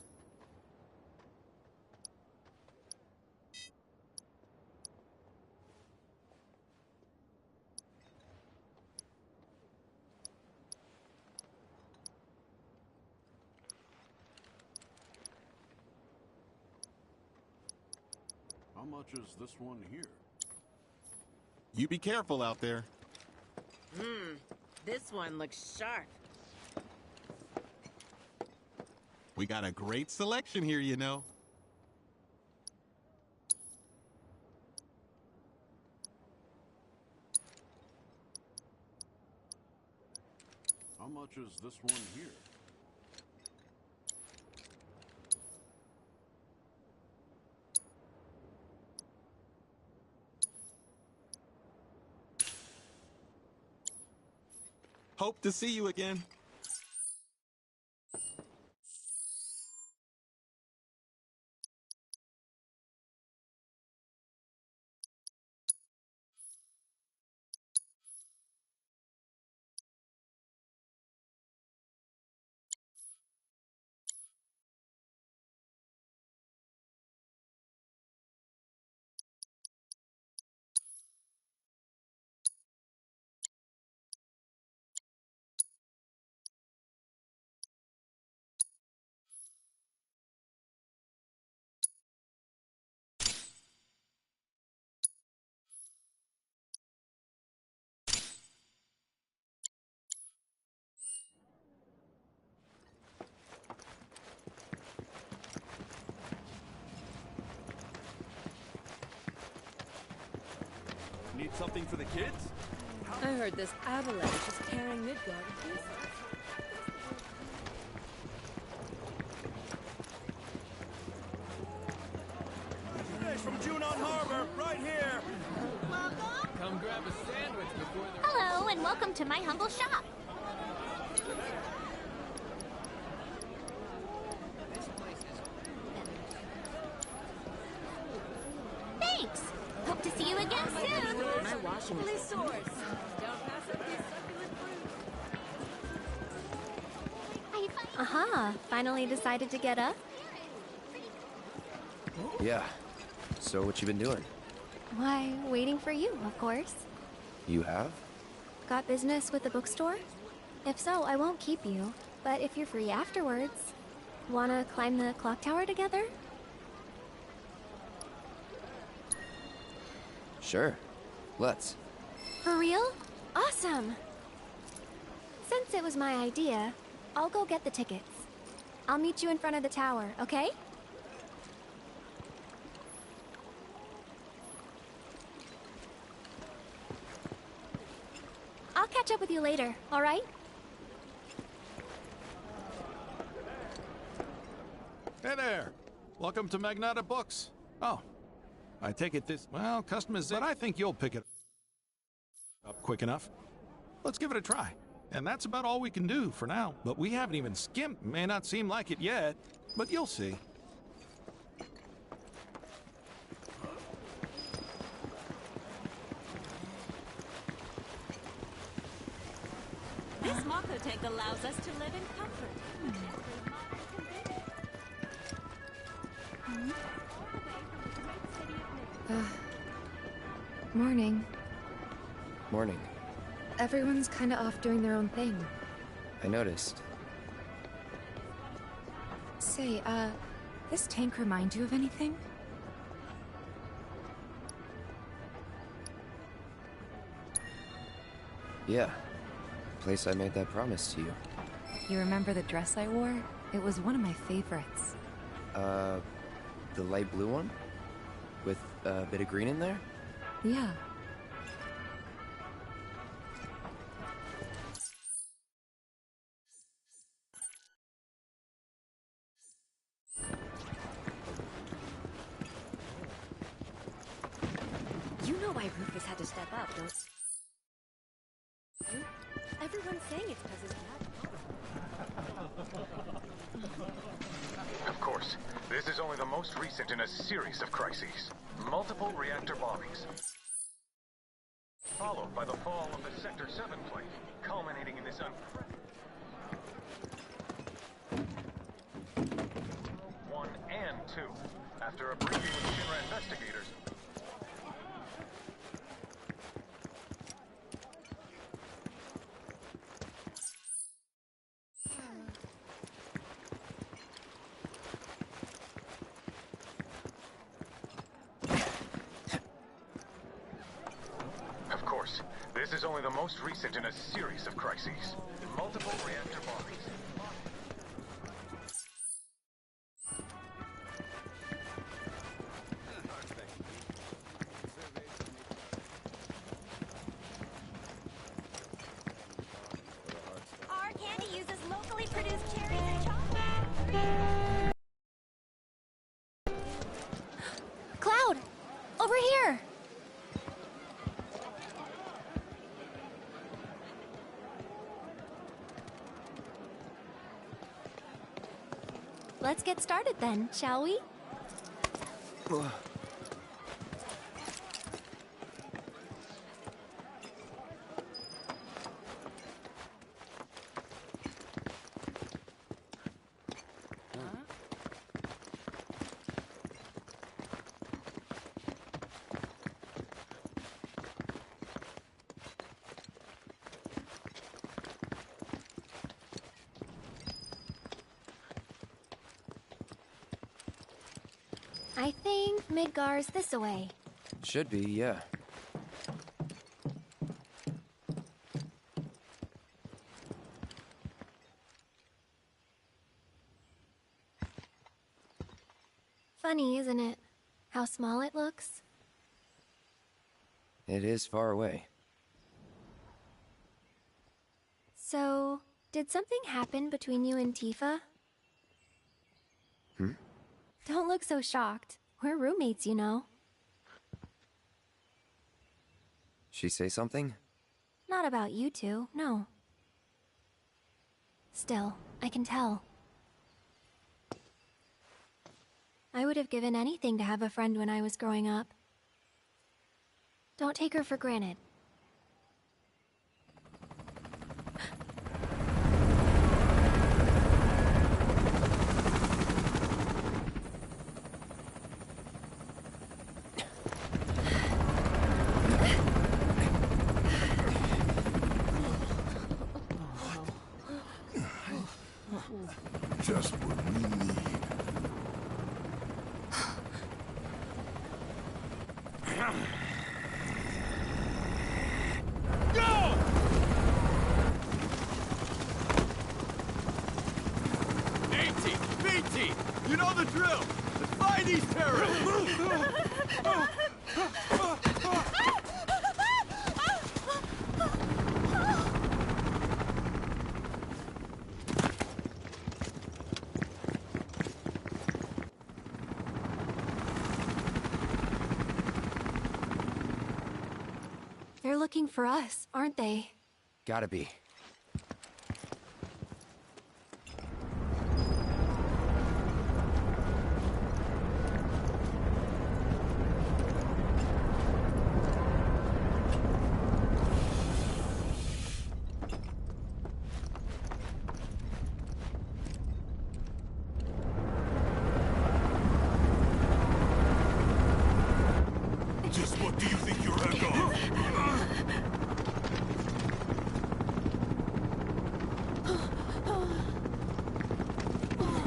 S23: How much is this one here?
S19: You be careful out there.
S24: This one looks sharp.
S19: We got a great selection here, you know.
S23: How much is this one here?
S19: Hope to see you again.
S20: Need something for the kids?
S17: I heard this avalanche is tearing Midgard to pieces.
S7: Fish from Junon Harbor, right here.
S4: Come grab a sandwich before the...
S1: Hello, and welcome to my humble shop. Thanks. Hope to see you again soon.
S17: My washing is source. Don't pass up these succulent fruits.
S14: Aha, finally decided to get up?
S10: Yeah. So what you been doing?
S14: Why, waiting for you, of course.
S10: You have?
S14: Got business with the bookstore? If so, I won't keep you. But if you're free afterwards, wanna climb the clock tower together?
S10: Sure. Let's.
S14: For real? Awesome! Since it was my idea, I'll go get the tickets. I'll meet you in front of the tower, okay? I'll catch up with you later, alright?
S22: Hey there. Welcome to Magnata Books. Oh, I take it this... Well, customization, but I think you'll pick it up quick enough. Let's give it a try. And that's about all we can do for now. But we haven't even skimmed. May not seem like it yet, but you'll see.
S15: This Mako tank allows us to live in comfort.
S11: Morning.
S10: Morning.
S11: Everyone's kinda off doing their own thing.
S10: I noticed.
S11: Say, this tank remind you of anything?
S10: Yeah. Place I made that promise to you.
S11: You remember the dress I wore? It was one of my favorites.
S10: The light blue one? With a bit of green in there?
S11: Yeah.
S17: You know why Rufus had to step up, don't you? Everyone's saying it's because his
S6: Of course, this is only the most recent in a series of crises. Multiple reactor bombings. Followed by the fall of the Sector 7 plate, culminating in this unprecedented... 1 and 2. After a briefing with Shinra investigators, this is only the most recent in a series of crises. Multiple reactor bombings.
S1: Our candy uses locally produced cherries and chocolate.
S14: Cloud! Over here! Let's get started then, shall we? I think Midgar's this way.
S10: Should be, yeah.
S14: Funny, isn't it? How small it looks?
S10: It is far away.
S14: So, did something happen between you and Tifa?
S10: Hmm?
S14: Don't look so shocked. We're roommates, you know.
S10: She say something?
S14: Not about you two, no. Still, I can tell. I would have given anything to have a friend when I was growing up. Don't take her for granted.
S18: Just what we need.
S7: Go! AT, BT, you know the drill. Let's find these terrorists.
S14: They're looking for us, aren't they?
S10: Gotta be.
S18: Just what do you think you're heck of?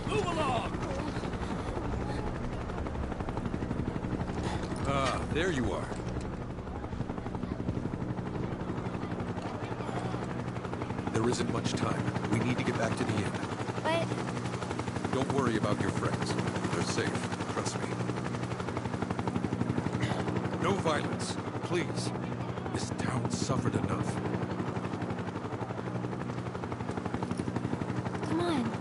S7: Move along!
S3: Ah, there you are. There isn't much time. We need to get back to the inn.
S14: But...
S3: Don't worry about your friends. They're safe. Trust me. No violence, please. This town suffered enough.
S14: come on.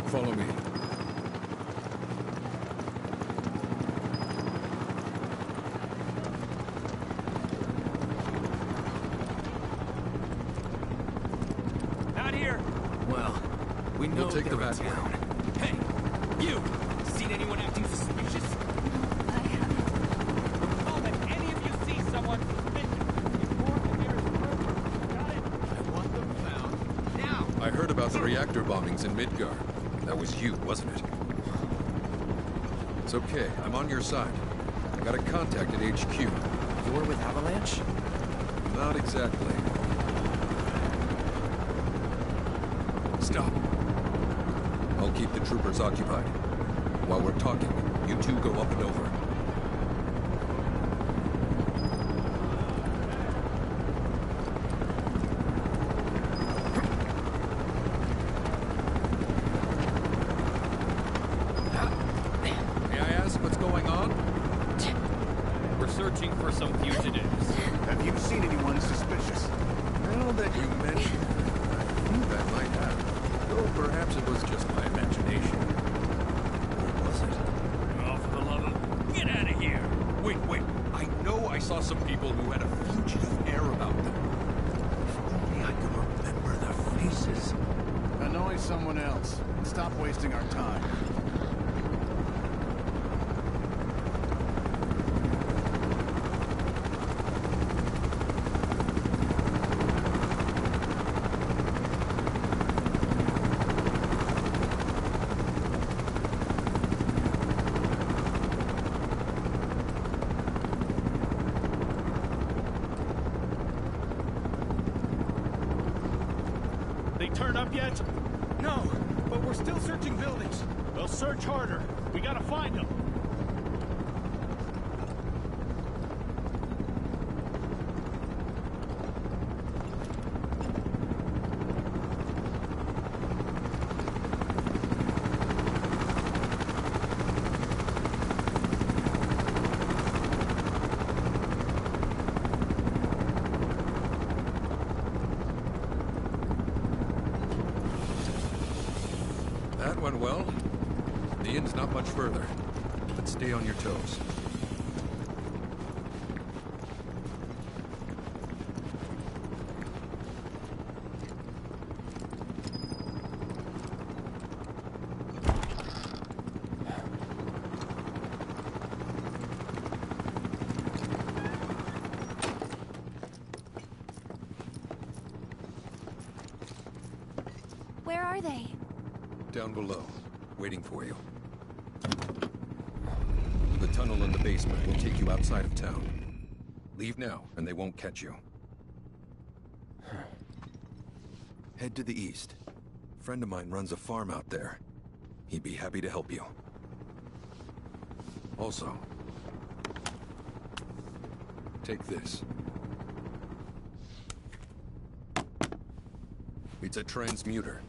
S3: Follow me.
S7: Not here.
S5: Well, we know
S3: We'll take the
S5: they're in
S3: van.
S5: town.
S7: Hey, you! Seen anyone acting suspicious?
S14: I haven't.
S7: Oh, if any of you see someone suspicious, inform the nearest room. Got it? I want them found. Now!
S3: I heard about the reactor bombings in Midgar. That was you, wasn't it? It's okay. I'm on your side. I got a contact at HQ.
S10: You're with Avalanche?
S3: Not exactly. Stop. I'll keep the troopers occupied. While we're talking, you two go up and over. May I ask what's going on?
S7: We're searching for some fugitives.
S20: Have you seen anyone suspicious?
S3: Now that you mention it, I think I might have. Though perhaps it was just my imagination. Or was it?
S7: Oh, for the love of... Get out of here!
S3: Wait. I know I saw some people who had a fugitive air about them. If only I could remember their faces.
S20: Annoy someone else and stop wasting our time.
S7: They turn up yet? No, but we're still searching buildings. We'll search harder. We gotta find them.
S3: That went well. The inn's not much further, but stay on your toes.
S14: Where are they?
S3: Down below, waiting for you. The tunnel in the basement will take you outside of town. Leave now, and they won't catch you. Head to the east. A friend of mine runs a farm out there. He'd be happy to help you. Also, take this. It's a transmuter.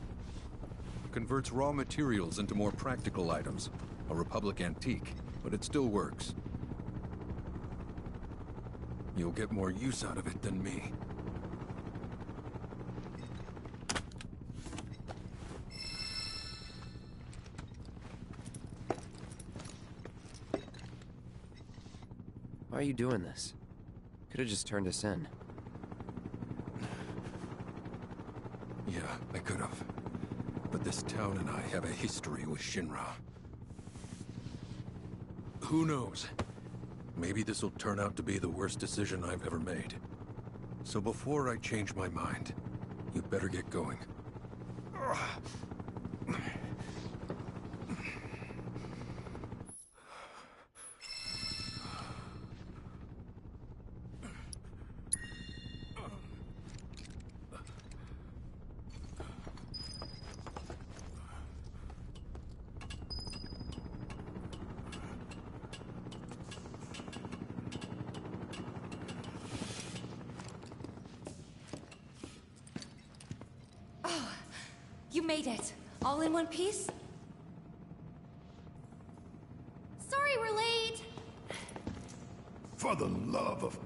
S3: Converts raw materials into more practical items. A Republic antique, but it still works. You'll get more use out of it than me.
S10: Why are you doing this? Could have just turned us in.
S3: Yeah, I could have. But this town and I have a history with Shinra. Who knows? Maybe this will turn out to be the worst decision I've ever made. So before I change my mind, you better get going.
S15: You made it. All in one piece?
S14: Sorry we're late.
S18: For the love of...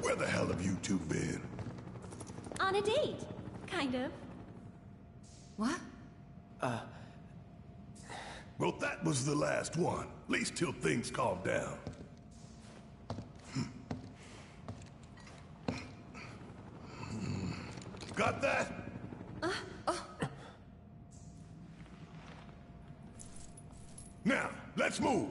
S18: Where the hell have you two been?
S14: On a date. Kind of.
S15: What?
S18: Well, that was the last one. At least till things calm down. Got that? Now, let's move.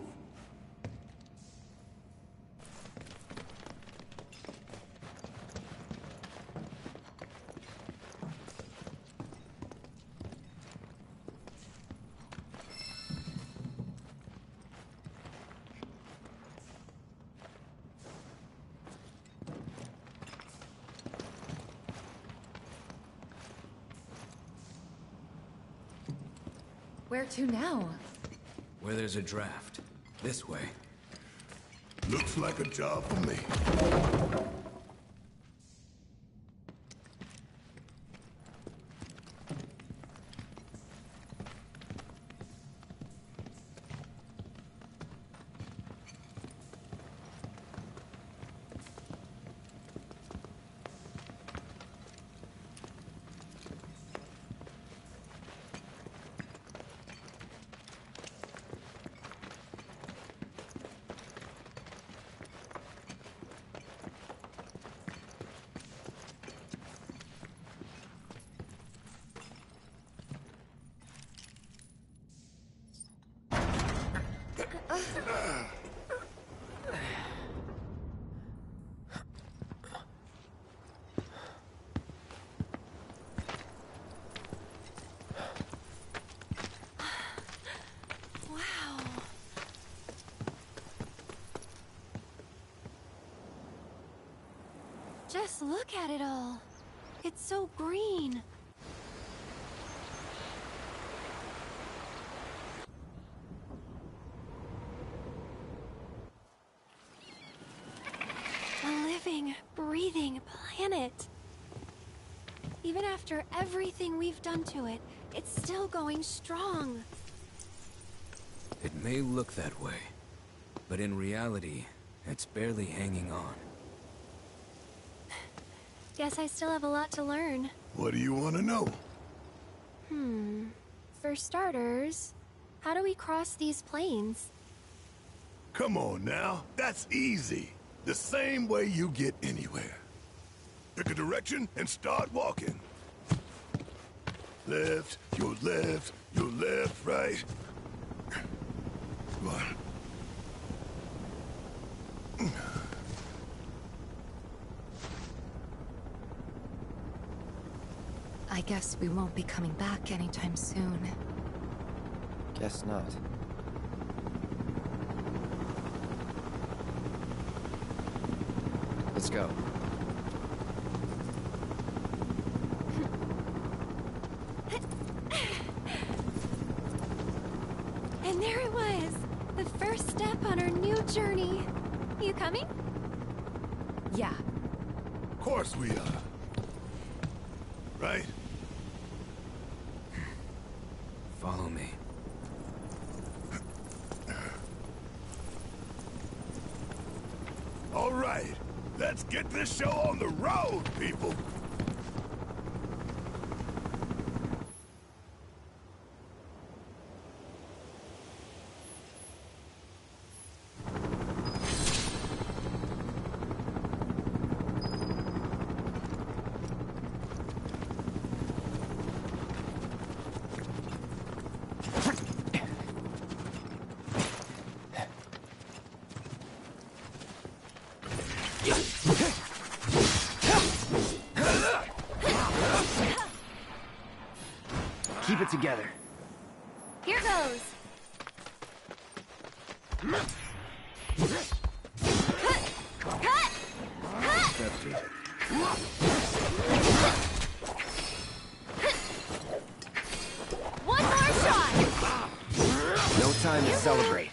S15: Where to now?
S5: Where there's a draft. This way.
S18: Looks like a job for me.
S14: Just look at it all. It's so green. A living, breathing planet. Even after everything we've done to it, it's still going strong.
S5: It may look that way, but in reality, it's barely hanging on.
S14: Guess I still have a lot to learn.
S18: What do you want to know?
S14: For starters, how do we cross these plains?
S18: Come on now, that's easy. The same way you get anywhere. Pick a direction and start walking. Left, your left, right. Come on.
S11: I guess we won't be coming back anytime soon.
S10: Guess not. Let's go.
S14: And there it was! The first step on our new journey. You coming?
S11: Yeah.
S18: Of course we are. Right?
S5: Follow me.
S18: All right, let's get this show on the road, people.
S20: Keep it together.
S14: Here goes! One more shot!
S20: No time to celebrate.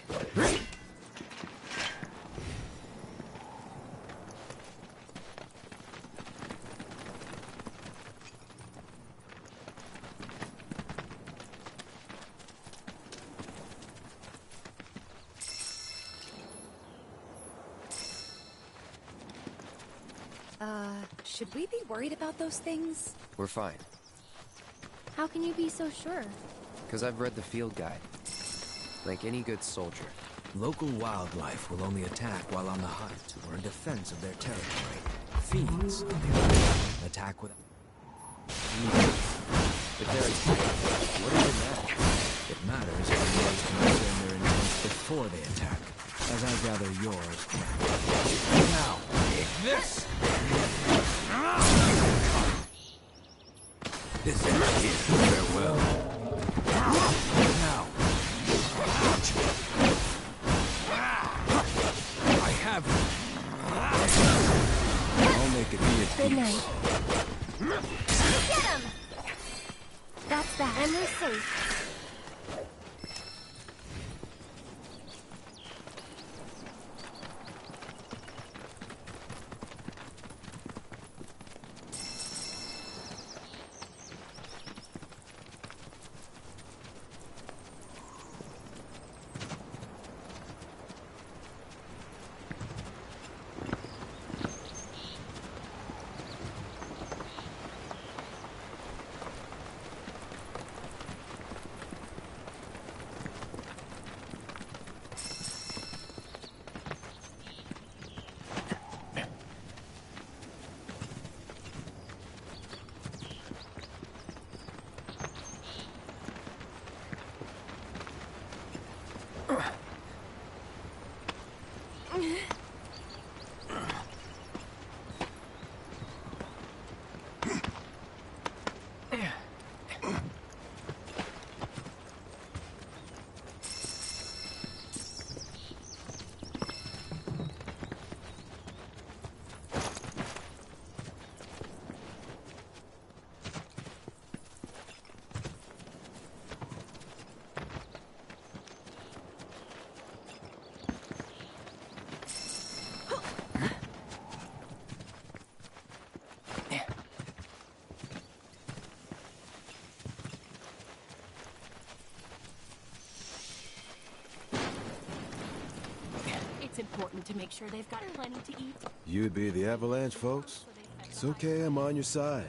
S15: Should we be worried about those things?
S10: We're fine.
S14: How can you be so sure?
S10: Because I've read the field guide. Like any good soldier.
S5: Local wildlife will only attack while on the hunt or in defense of their territory. Fiends, on the other hand, attack with...
S10: If they're attacking, what does it matter?
S5: It matters when yours can discern their intent before they attack, as I gather yours can. Now, take this! This ends here. Farewell. Now. I have you. I'll make it be at
S14: Good
S5: peace.
S14: night. Get him! That's that. And we're safe.
S13: It's important to make sure they've got plenty to eat.
S12: You'd be the Avalanche, folks? It's okay, I'm on your side.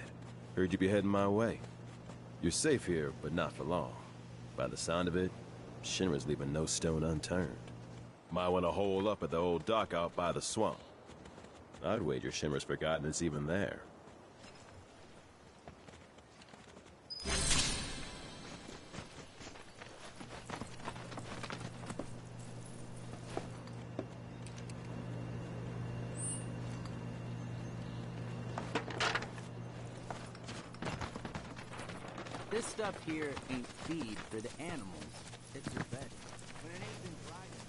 S12: Heard you be heading my way. You're safe here, but not for long.
S8: By the sound of it, Shinra's leaving no stone unturned. Might want to hole up at the old dock out by the swamp. I'd wager Shinra's forgotten it's even there.
S4: This stuff here ain't feed for the animals. It's their bed. When it ain't been dried enough.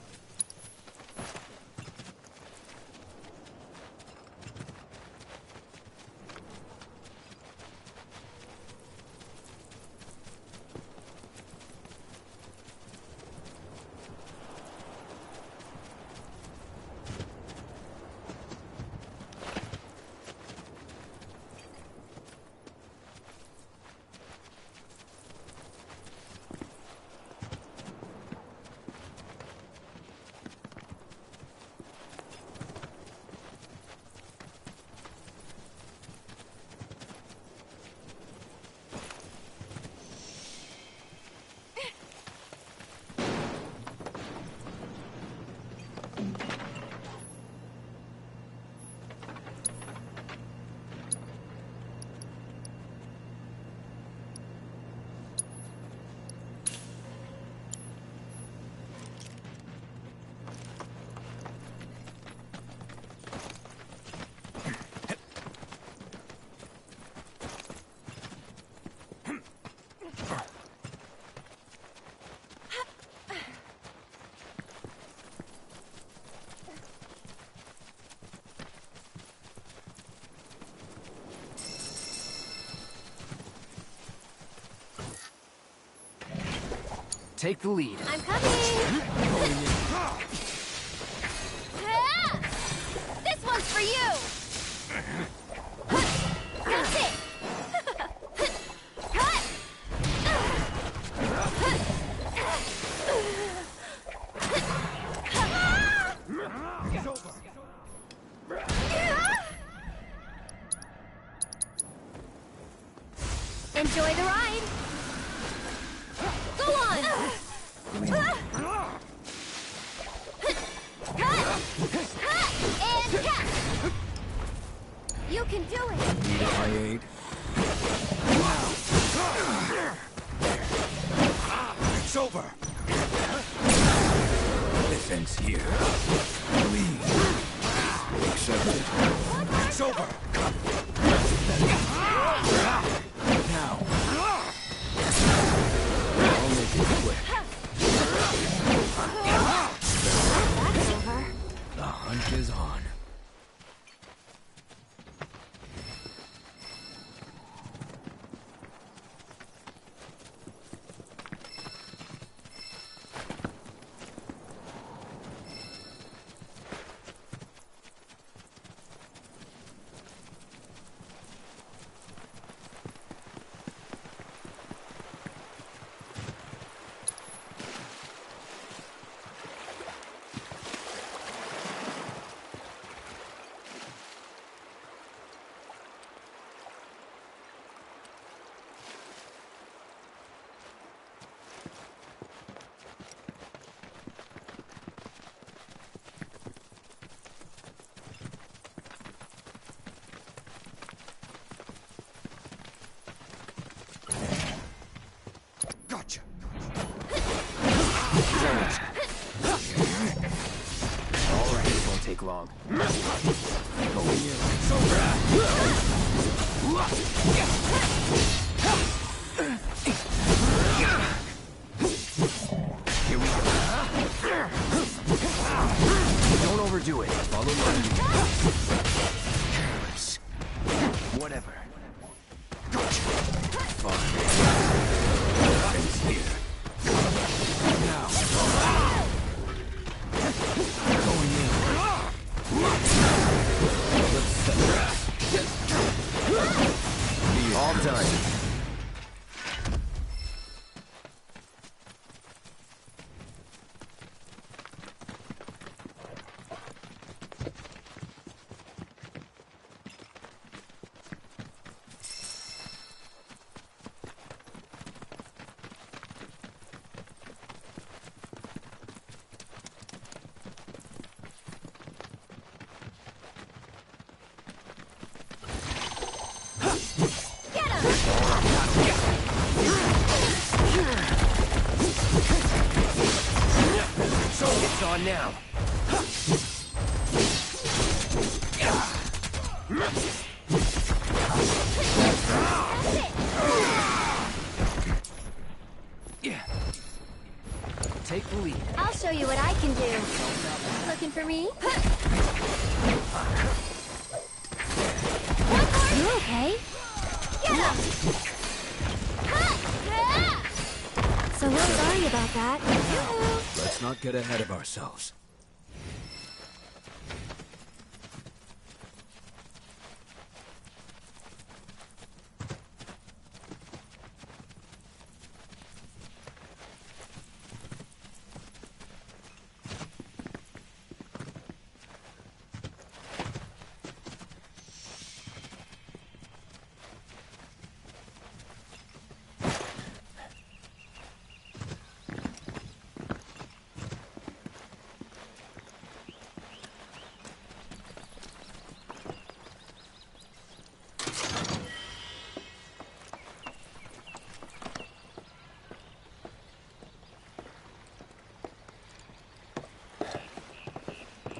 S5: Take the lead.
S14: I'm coming! This one's for you! That's it!
S18: It's over.
S14: Enjoy the ride! Go on! And catch! You can do it!
S5: Need my aid?
S18: It's over.
S5: This ends here. Please. Accept it.
S18: It's over.
S5: Now. I'll make it quick.
S14: That's over.
S5: The hunt is on.
S18: Gotcha.
S5: All right, it won't take long. Going in. Here we go. Don't overdo it. Follow my lead. Careless. Whatever. Gotcha. Fine. Things here. Now. Going in. Let's set it. All done.
S10: on now.
S4: Take the lead.
S14: I'll show you what I can do. Looking for me? You okay? Get him! So real sorry about that.
S5: Let's not get ahead of ourselves.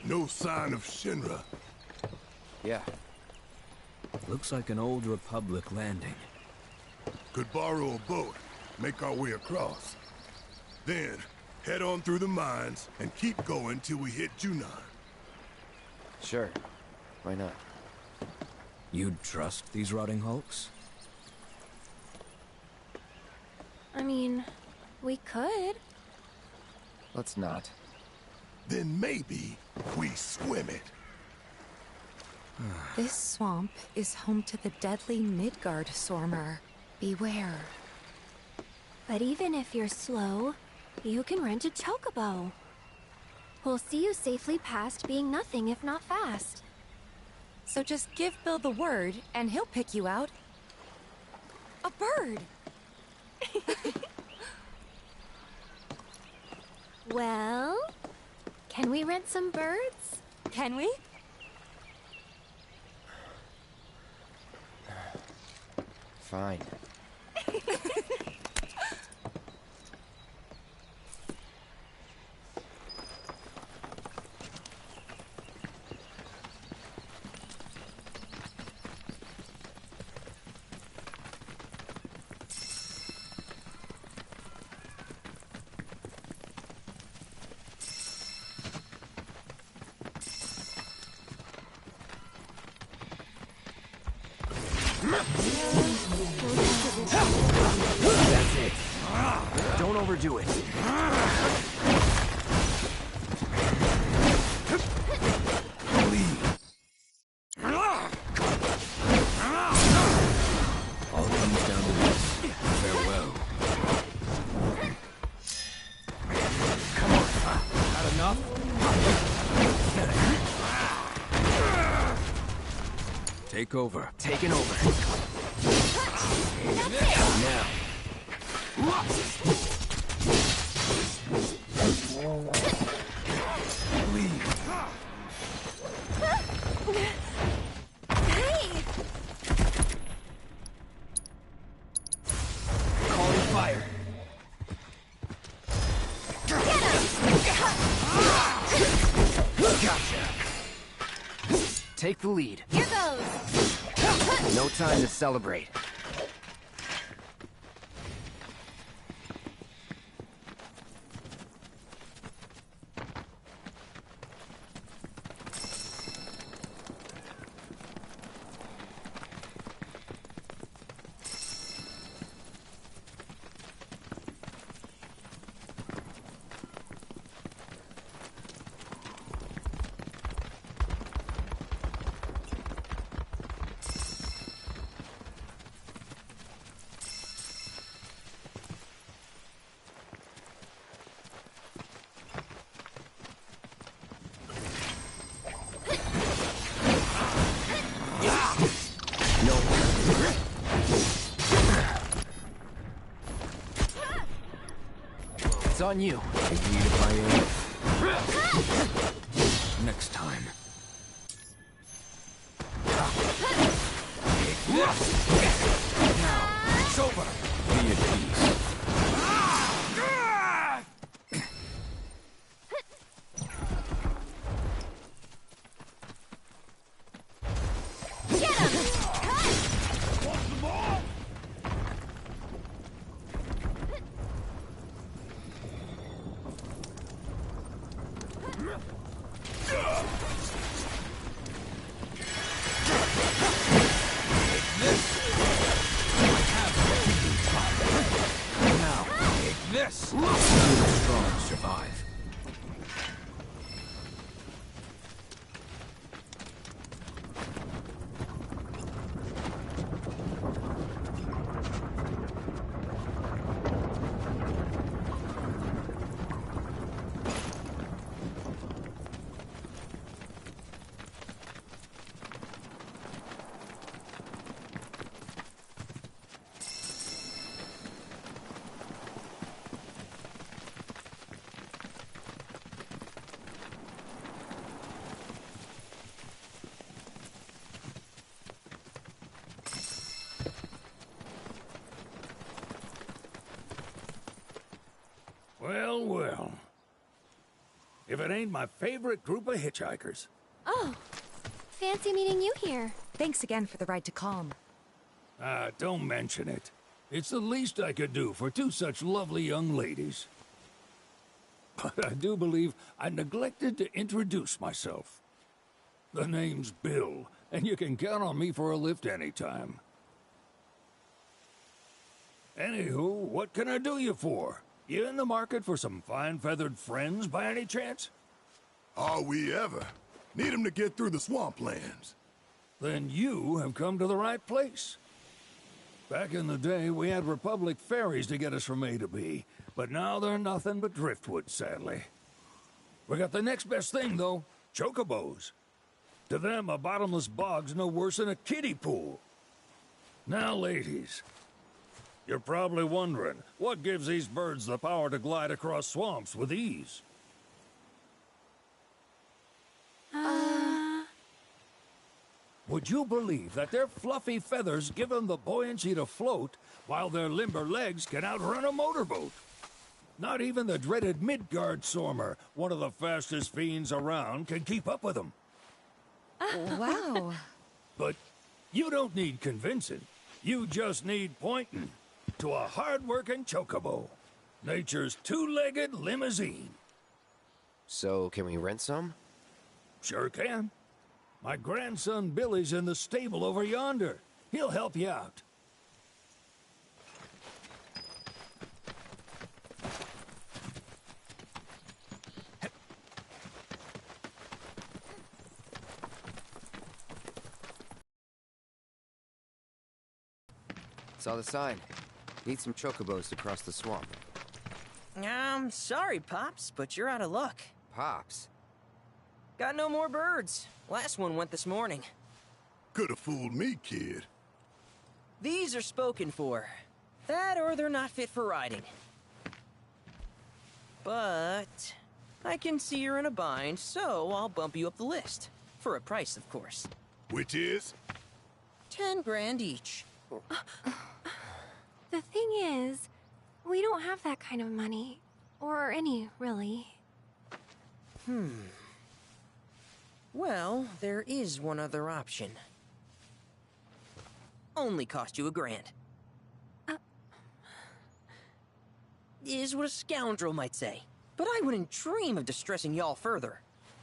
S18: No sign of Shinra.
S10: Yeah.
S5: Looks like an old Republic landing.
S18: Could borrow a boat, make our way across. Then, head on through the mines and keep going till we hit Junon.
S10: Sure. Why not?
S5: You'd trust these rotting hulks?
S14: I mean, we could.
S10: Let's not.
S18: Then maybe we swim it.
S11: This swamp is home to the deadly Midgard Sormer. Beware.
S14: But even if you're slow, you can rent a chocobo. We'll see you safely past being nothing if not fast.
S15: So just give Bill the word, and he'll pick you out. A bird!
S14: Well, can we rent some birds?
S15: Can we?
S10: Fine.
S4: That's it. Don't overdo it.
S5: All comes down to this. Farewell.
S4: Come on. Not enough?
S5: Take over.
S4: Taking over.
S5: Now.
S4: Calling fire. Gotcha. Take the lead.
S14: Here goes.
S10: No time to celebrate. It's on you.
S5: Take me to my aid. Next time.
S4: Now, it's over.
S5: Be at peace.
S3: strong survive.
S7: Well, well. If it ain't my favorite group of hitchhikers.
S14: Oh, fancy meeting you here.
S15: Thanks again for the ride to Calm.
S7: Don't mention it. It's the least I could do for two such lovely young ladies. But I do believe I neglected to introduce myself. The name's Bill, and you can count on me for a lift anytime. Anywho, what can I do you for? You in the market for some fine-feathered friends by any chance?
S18: Are we ever? Need 'em to get through the swamplands.
S7: Then you have come to the right place. Back in the day, we had Republic ferries to get us from A to B, but now they're nothing but driftwood, sadly. We got the next best thing, though, chocobos. To them, a bottomless bog's no worse than a kiddie pool. Now, ladies, you're probably wondering, what gives these birds the power to glide across swamps with ease? Would you believe that their fluffy feathers give them the buoyancy to float, while their limber legs can outrun a motorboat? Not even the dreaded Midgard Sormer, one of the fastest fiends around, can keep up with them.
S15: Wow.
S7: But you don't need convincing. You just need pointing to a hard-working chocobo. Nature's two-legged limousine.
S10: So, can we rent some?
S7: Sure can. My grandson Billy's in the stable over yonder. He'll help you out.
S10: Saw the sign. Need some chocobos to cross the swamp.
S2: Sorry, Pops, but you're out of luck.
S10: Pops?
S2: Got no more birds. Last one went this morning.
S18: Could've fooled me, kid.
S2: These are spoken for. That or they're not fit for riding. But I can see you're in a bind, so I'll bump you up the list. For a price, of course.
S18: Which is?
S2: 10 grand each.
S14: The thing is, we don't have that kind of money. Or any, really.
S2: Well, there is one other option. Only cost you $1 grand. Is what a scoundrel might say. But I wouldn't dream of distressing y'all further.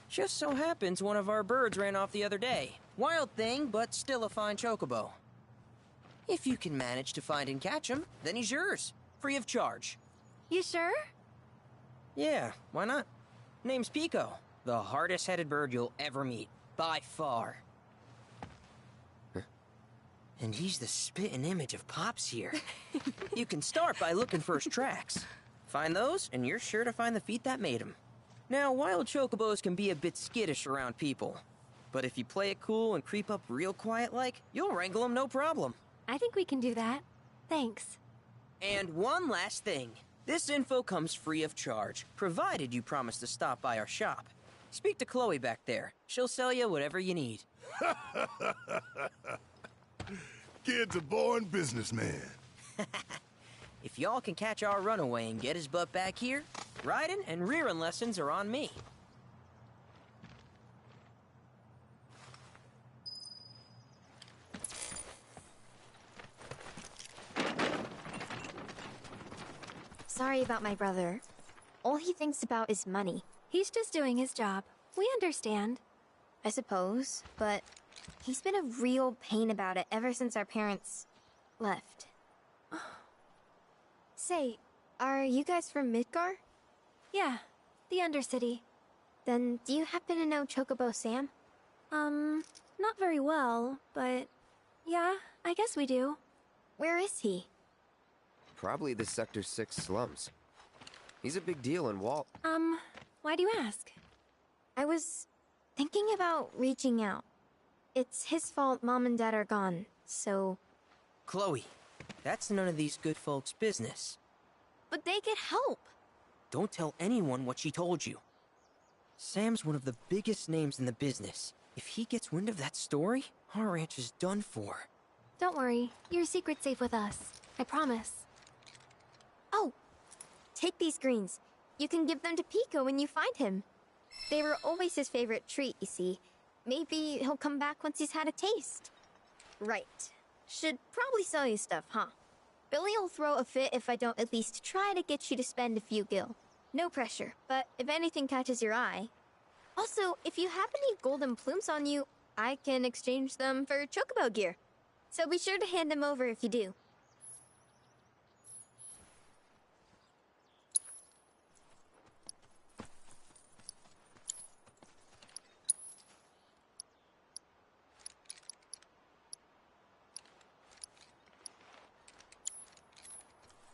S2: Just so happens one of our birds ran off the other day. Wild thing, but still a fine chocobo. If you can manage to find and catch him, then he's yours. Free of charge.
S14: You sure?
S2: Yeah, why not? Name's Pico. The hardest-headed bird you'll ever meet. By far. And he's the spitting image of Pops here. You can start by looking for his tracks. Find those, and you're sure to find the feet that made him. Now, wild chocobos can be a bit skittish around people. But if you play it cool and creep up real quiet-like, you'll wrangle them no problem.
S14: I think we can do that. Thanks.
S2: And one last thing. This info comes free of charge, provided you promise to stop by our shop. Speak to Chloe back there. She'll sell you whatever you need.
S18: Kid's a born businessman.
S2: If y'all can catch our runaway and get his butt back here, riding and rearing lessons are on me.
S16: Sorry about my brother. All he thinks about is money.
S14: He's just doing his job. We understand.
S16: I suppose, but he's been a real pain about it ever since our parents left. Say, are you guys from Midgar?
S14: Yeah, the Undercity.
S16: Then, do you happen to know Chocobo Sam?
S14: Not very well, but yeah, I guess we do.
S16: Where is he?
S10: Probably the Sector 6 slums. He's a big deal in Walt.
S14: Why do you ask?
S16: I was thinking about reaching out. It's his fault Mom and Dad are gone, so...
S2: Chloe, that's none of these good folks' business.
S16: But they get help!
S2: Don't tell anyone what she told you. Sam's one of the biggest names in the business. If he gets wind of that story, our ranch is done for.
S14: Don't worry, your secret's safe with us. I promise.
S16: Oh! Take these greens. You can give them to Pico when you find him. They were always his favorite treat, you see. Maybe he'll come back once he's had a taste. Right. Should probably sell you stuff, huh? Billy'll throw a fit if I don't at least try to get you to spend a few gil. No pressure, but if anything catches your eye... Also, if you have any golden plumes on you, I can exchange them for Chocobo gear. So be sure to hand them over if you do.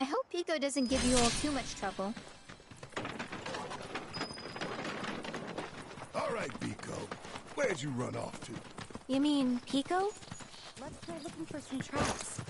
S16: I hope Pico doesn't give you all too much trouble.
S18: All right, Pico. Where'd you run off to?
S14: You mean Pico?
S13: Let's try looking for some traps.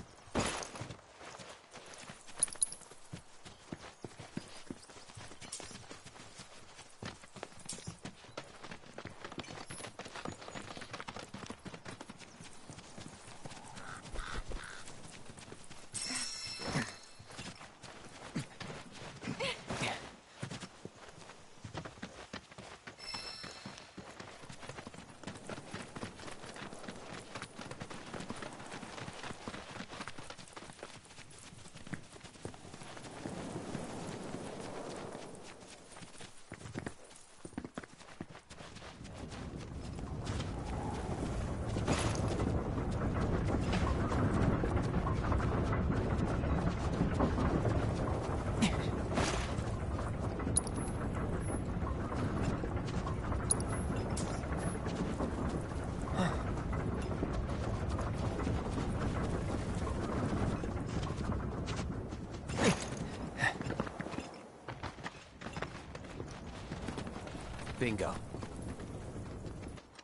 S10: Bingo.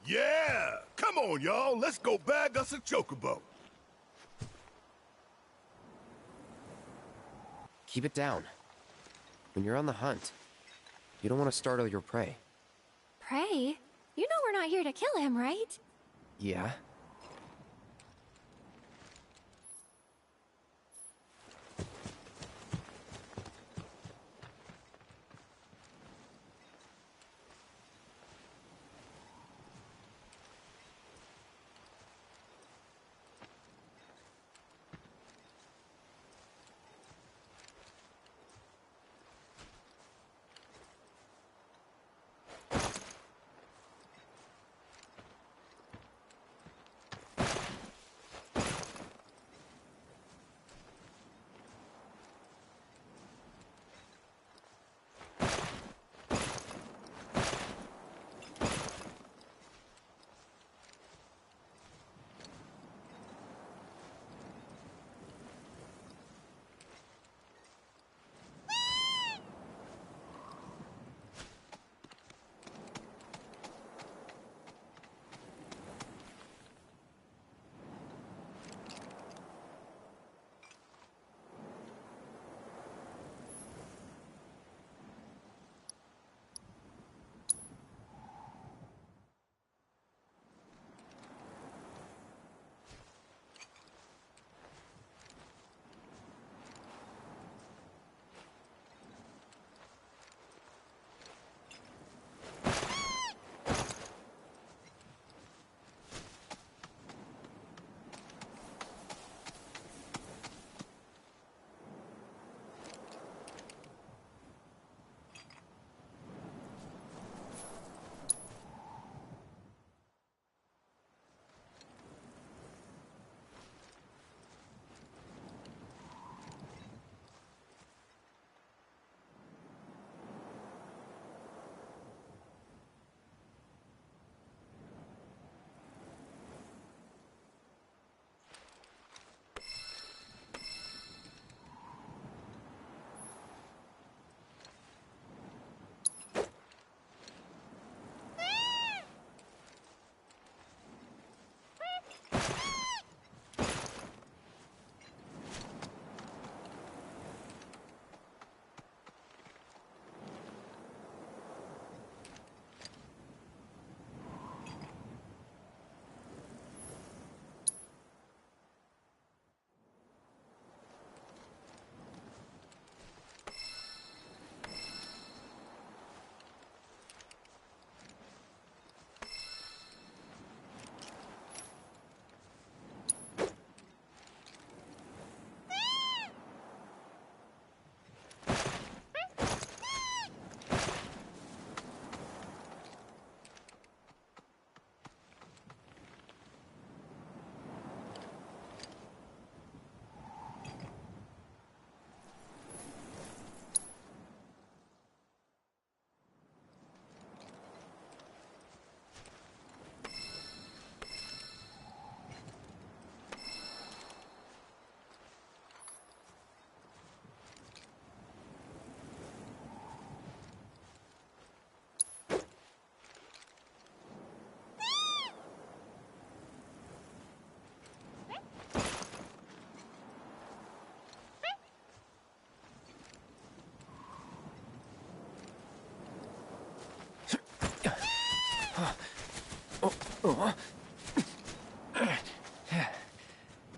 S18: Yeah! Come on, y'all. Let's go bag us a chocobo.
S10: Keep it down. When you're on the hunt, you don't want to startle your prey.
S14: Prey? You know we're not here to kill him, right?
S10: Yeah?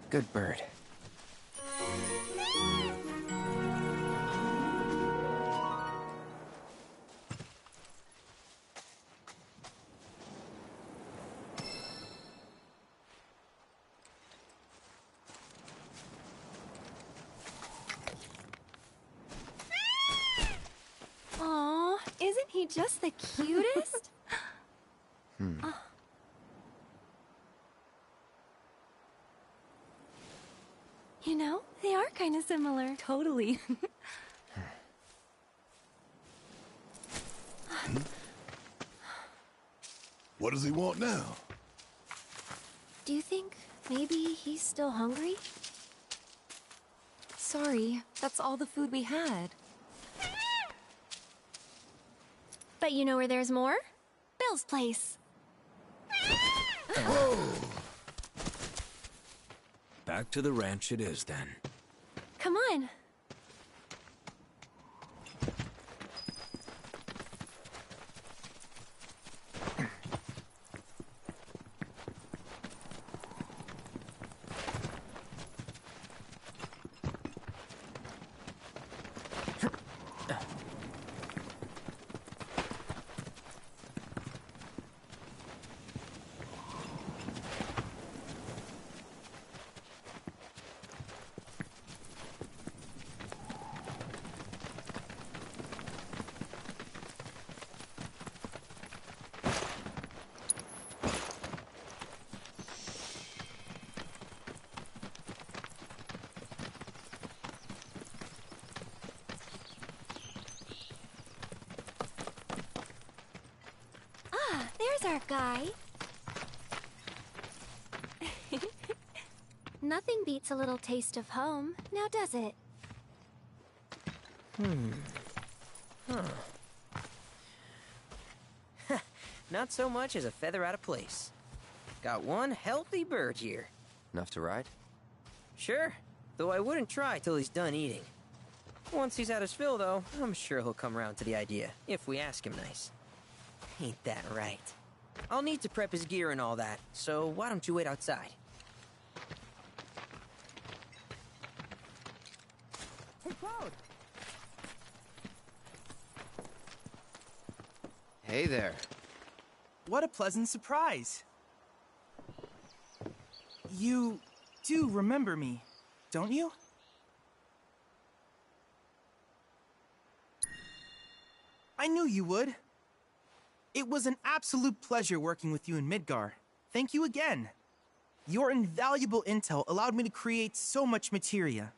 S10: Good bird.
S14: Aw, isn't he just the cutest? Oh. You know, they are kind of similar.
S15: Totally.
S18: What does he want now?
S14: Do you think maybe he's still hungry?
S11: Sorry, that's all the food we had.
S14: But you know where there's more? Bill's place.
S5: Whoa! Back to the ranch it is, then.
S14: Come on. There's our guy. Nothing beats a little taste of home, now does it?
S2: Not so much as a feather out of place. Got one healthy bird here.
S10: Enough to ride?
S2: Sure, though I wouldn't try till he's done eating. Once he's had his fill, though, I'm sure he'll come around to the idea, if we ask him nice. Ain't that right? I'll need to prep his gear and all that, so why don't you wait outside?
S17: Hey, Cloud!
S10: Hey there.
S9: What a pleasant surprise. You do remember me, don't you? I knew you would. It was an absolute pleasure working with you in Midgar. Thank you again. Your invaluable intel allowed me to create so much materia.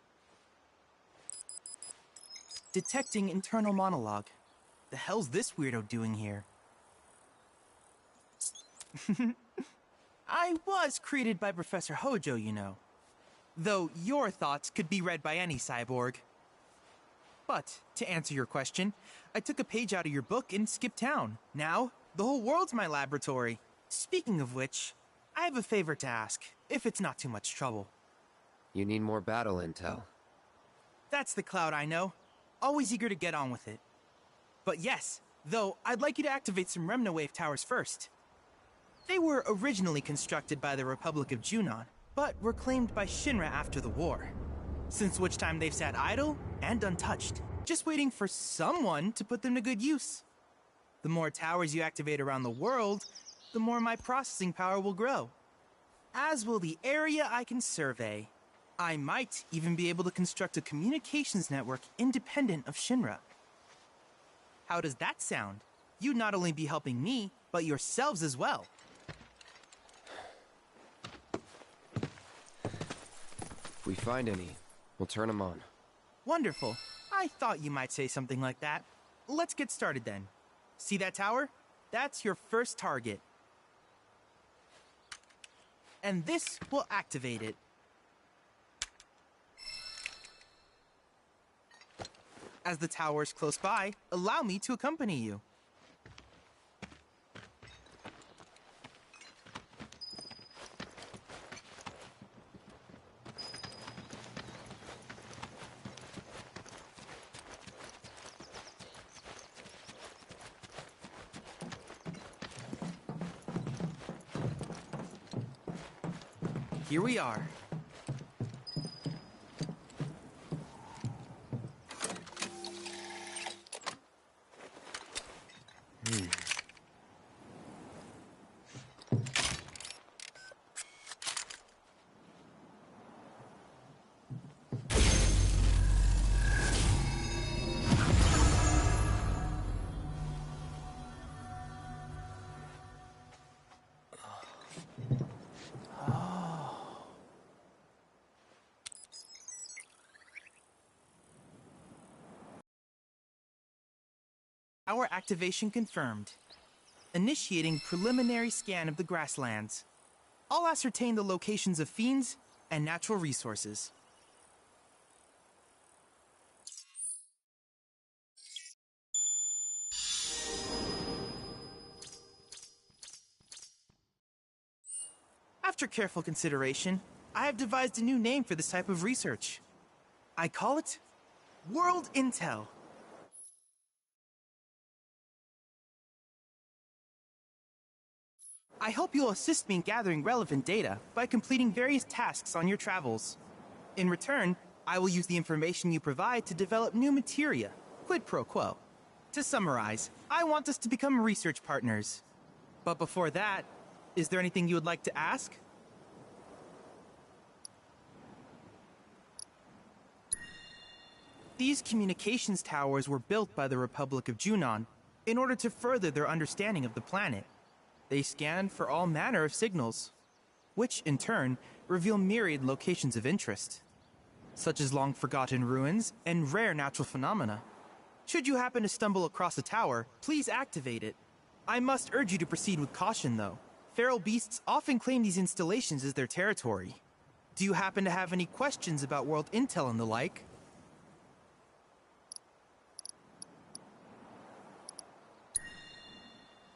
S9: Detecting internal monologue. The hell's this weirdo doing here? I was created by Professor Hojo, you know. Though your thoughts could be read by any cyborg. But, to answer your question, I took a page out of your book and skipped town. Now, the whole world's my laboratory. Speaking of which, I have a favor to ask, if it's not too much trouble.
S10: You need more battle intel.
S9: That's the Cloud I know. Always eager to get on with it. But yes, though, I'd like you to activate some Remnawave towers first. They were originally constructed by the Republic of Junon, but were claimed by Shinra after the war. Since which time they've sat idle and untouched, just waiting for someone to put them to good use. The more towers you activate around the world, the more my processing power will grow. As will the area I can survey. I might even be able to construct a communications network independent of Shinra. How does that sound? You'd not only be helping me, but yourselves as well.
S10: If we find any, we'll turn them on.
S9: Wonderful. I thought you might say something like that. Let's get started then. See that tower? That's your first target. And this will activate it. As the tower is close by, allow me to accompany you. here we are. Tower activation confirmed. Initiating preliminary scan of the grasslands. I'll ascertain the locations of fiends and natural resources. After careful consideration, I have devised a new name for this type of research. I call it World Intel. I hope you'll assist me in gathering relevant data by completing various tasks on your travels. In return, I will use the information you provide to develop new materia, quid pro quo. To summarize, I want us to become research partners. But before that, is there anything you would like to ask? These communications towers were built by the Republic of Junon in order to further their understanding of the planet. They scan for all manner of signals, which, in turn, reveal myriad locations of interest, such as long-forgotten ruins and rare natural phenomena. Should you happen to stumble across a tower, please activate it. I must urge you to proceed with caution, though. Feral beasts often claim these installations as their territory. Do you happen to have any questions about world intel and the like?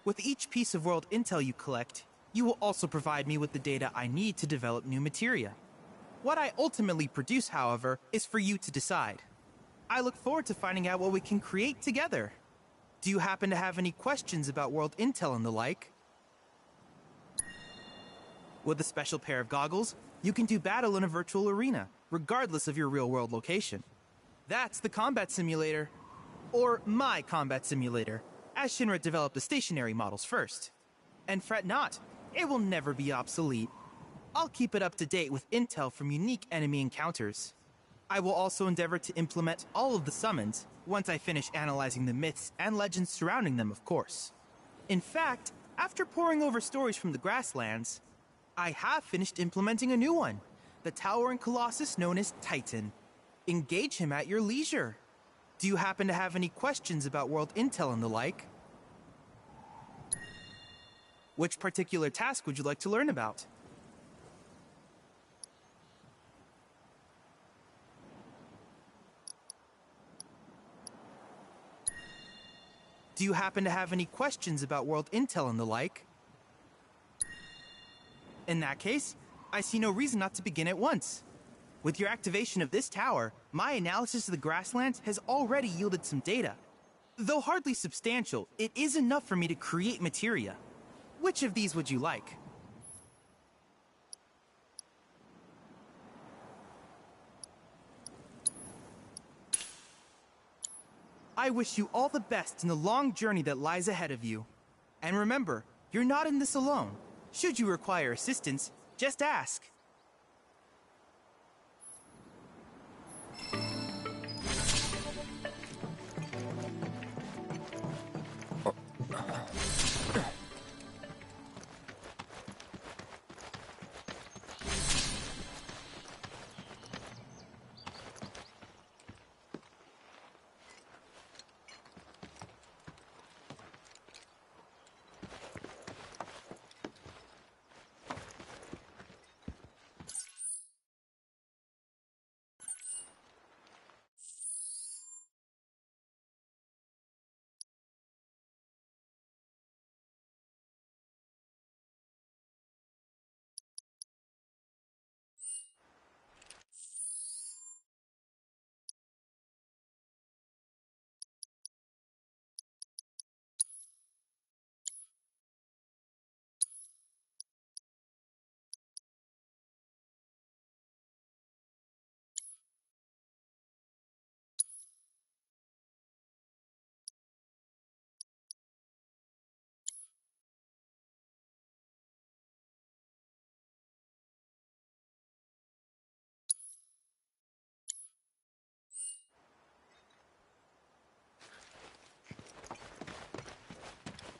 S9: With each piece of world intel you collect, you will also provide me with the data I need to develop new materia. What I ultimately produce, however, is for you to decide. I look forward to finding out what we can create together. Do you happen to have any questions about world intel and the like? With a special pair of goggles, you can do battle in a virtual arena, regardless of your real-world location. That's the combat simulator. Or my combat simulator, as Shinra developed the stationary models first. And fret not, it will never be obsolete. I'll keep it up to date with intel from unique enemy encounters. I will also endeavor to implement all of the summons, once I finish analyzing the myths and legends surrounding them, of course. In fact, after poring over stories from the grasslands, I have finished implementing a new one, the towering colossus known as Titan. Engage him at your leisure. Do you happen to have any questions about world intel and the like? Which particular task would you like to learn about? Do you happen to have any questions about world intel and the like? In that case, I see no reason not to begin at once. With your activation of this tower, my analysis of the grasslands has already yielded some data. Though hardly substantial, it is enough for me to create materia. Which of these would you like? I wish you all the best in the long journey that lies ahead of you. And remember, you're not in this alone. Should you require assistance, just ask.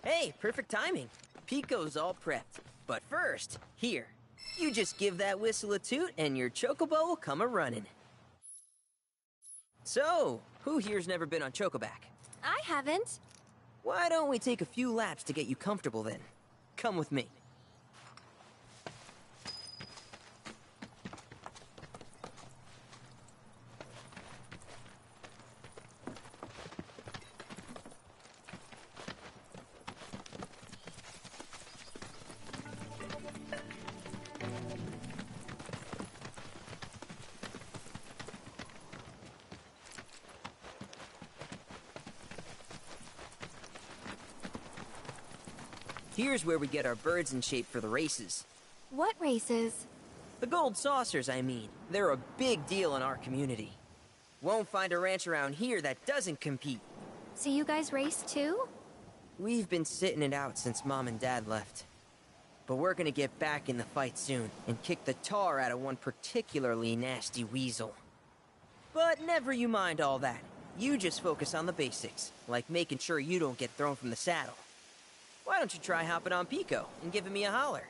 S2: Hey, perfect timing. Pico's all prepped. But first, here. You just give that whistle a toot and your chocobo will come a-running. So, who here's never been on Chocoback?
S14: I haven't.
S2: Why don't we take a few laps to get you comfortable then? Come with me. Here's where we get our birds in shape for the races.
S14: What races?
S2: The gold saucers, I mean. They're a big deal in our community. Won't find a ranch around here that doesn't compete.
S14: So you guys race too?
S2: We've been sitting it out since Mom and Dad left. But we're gonna get back in the fight soon and kick the tar out of one particularly nasty weasel. But never you mind all that. You just focus on the basics, like making sure you don't get thrown from the saddle. Why don't you try hopping on Pico and giving me a holler?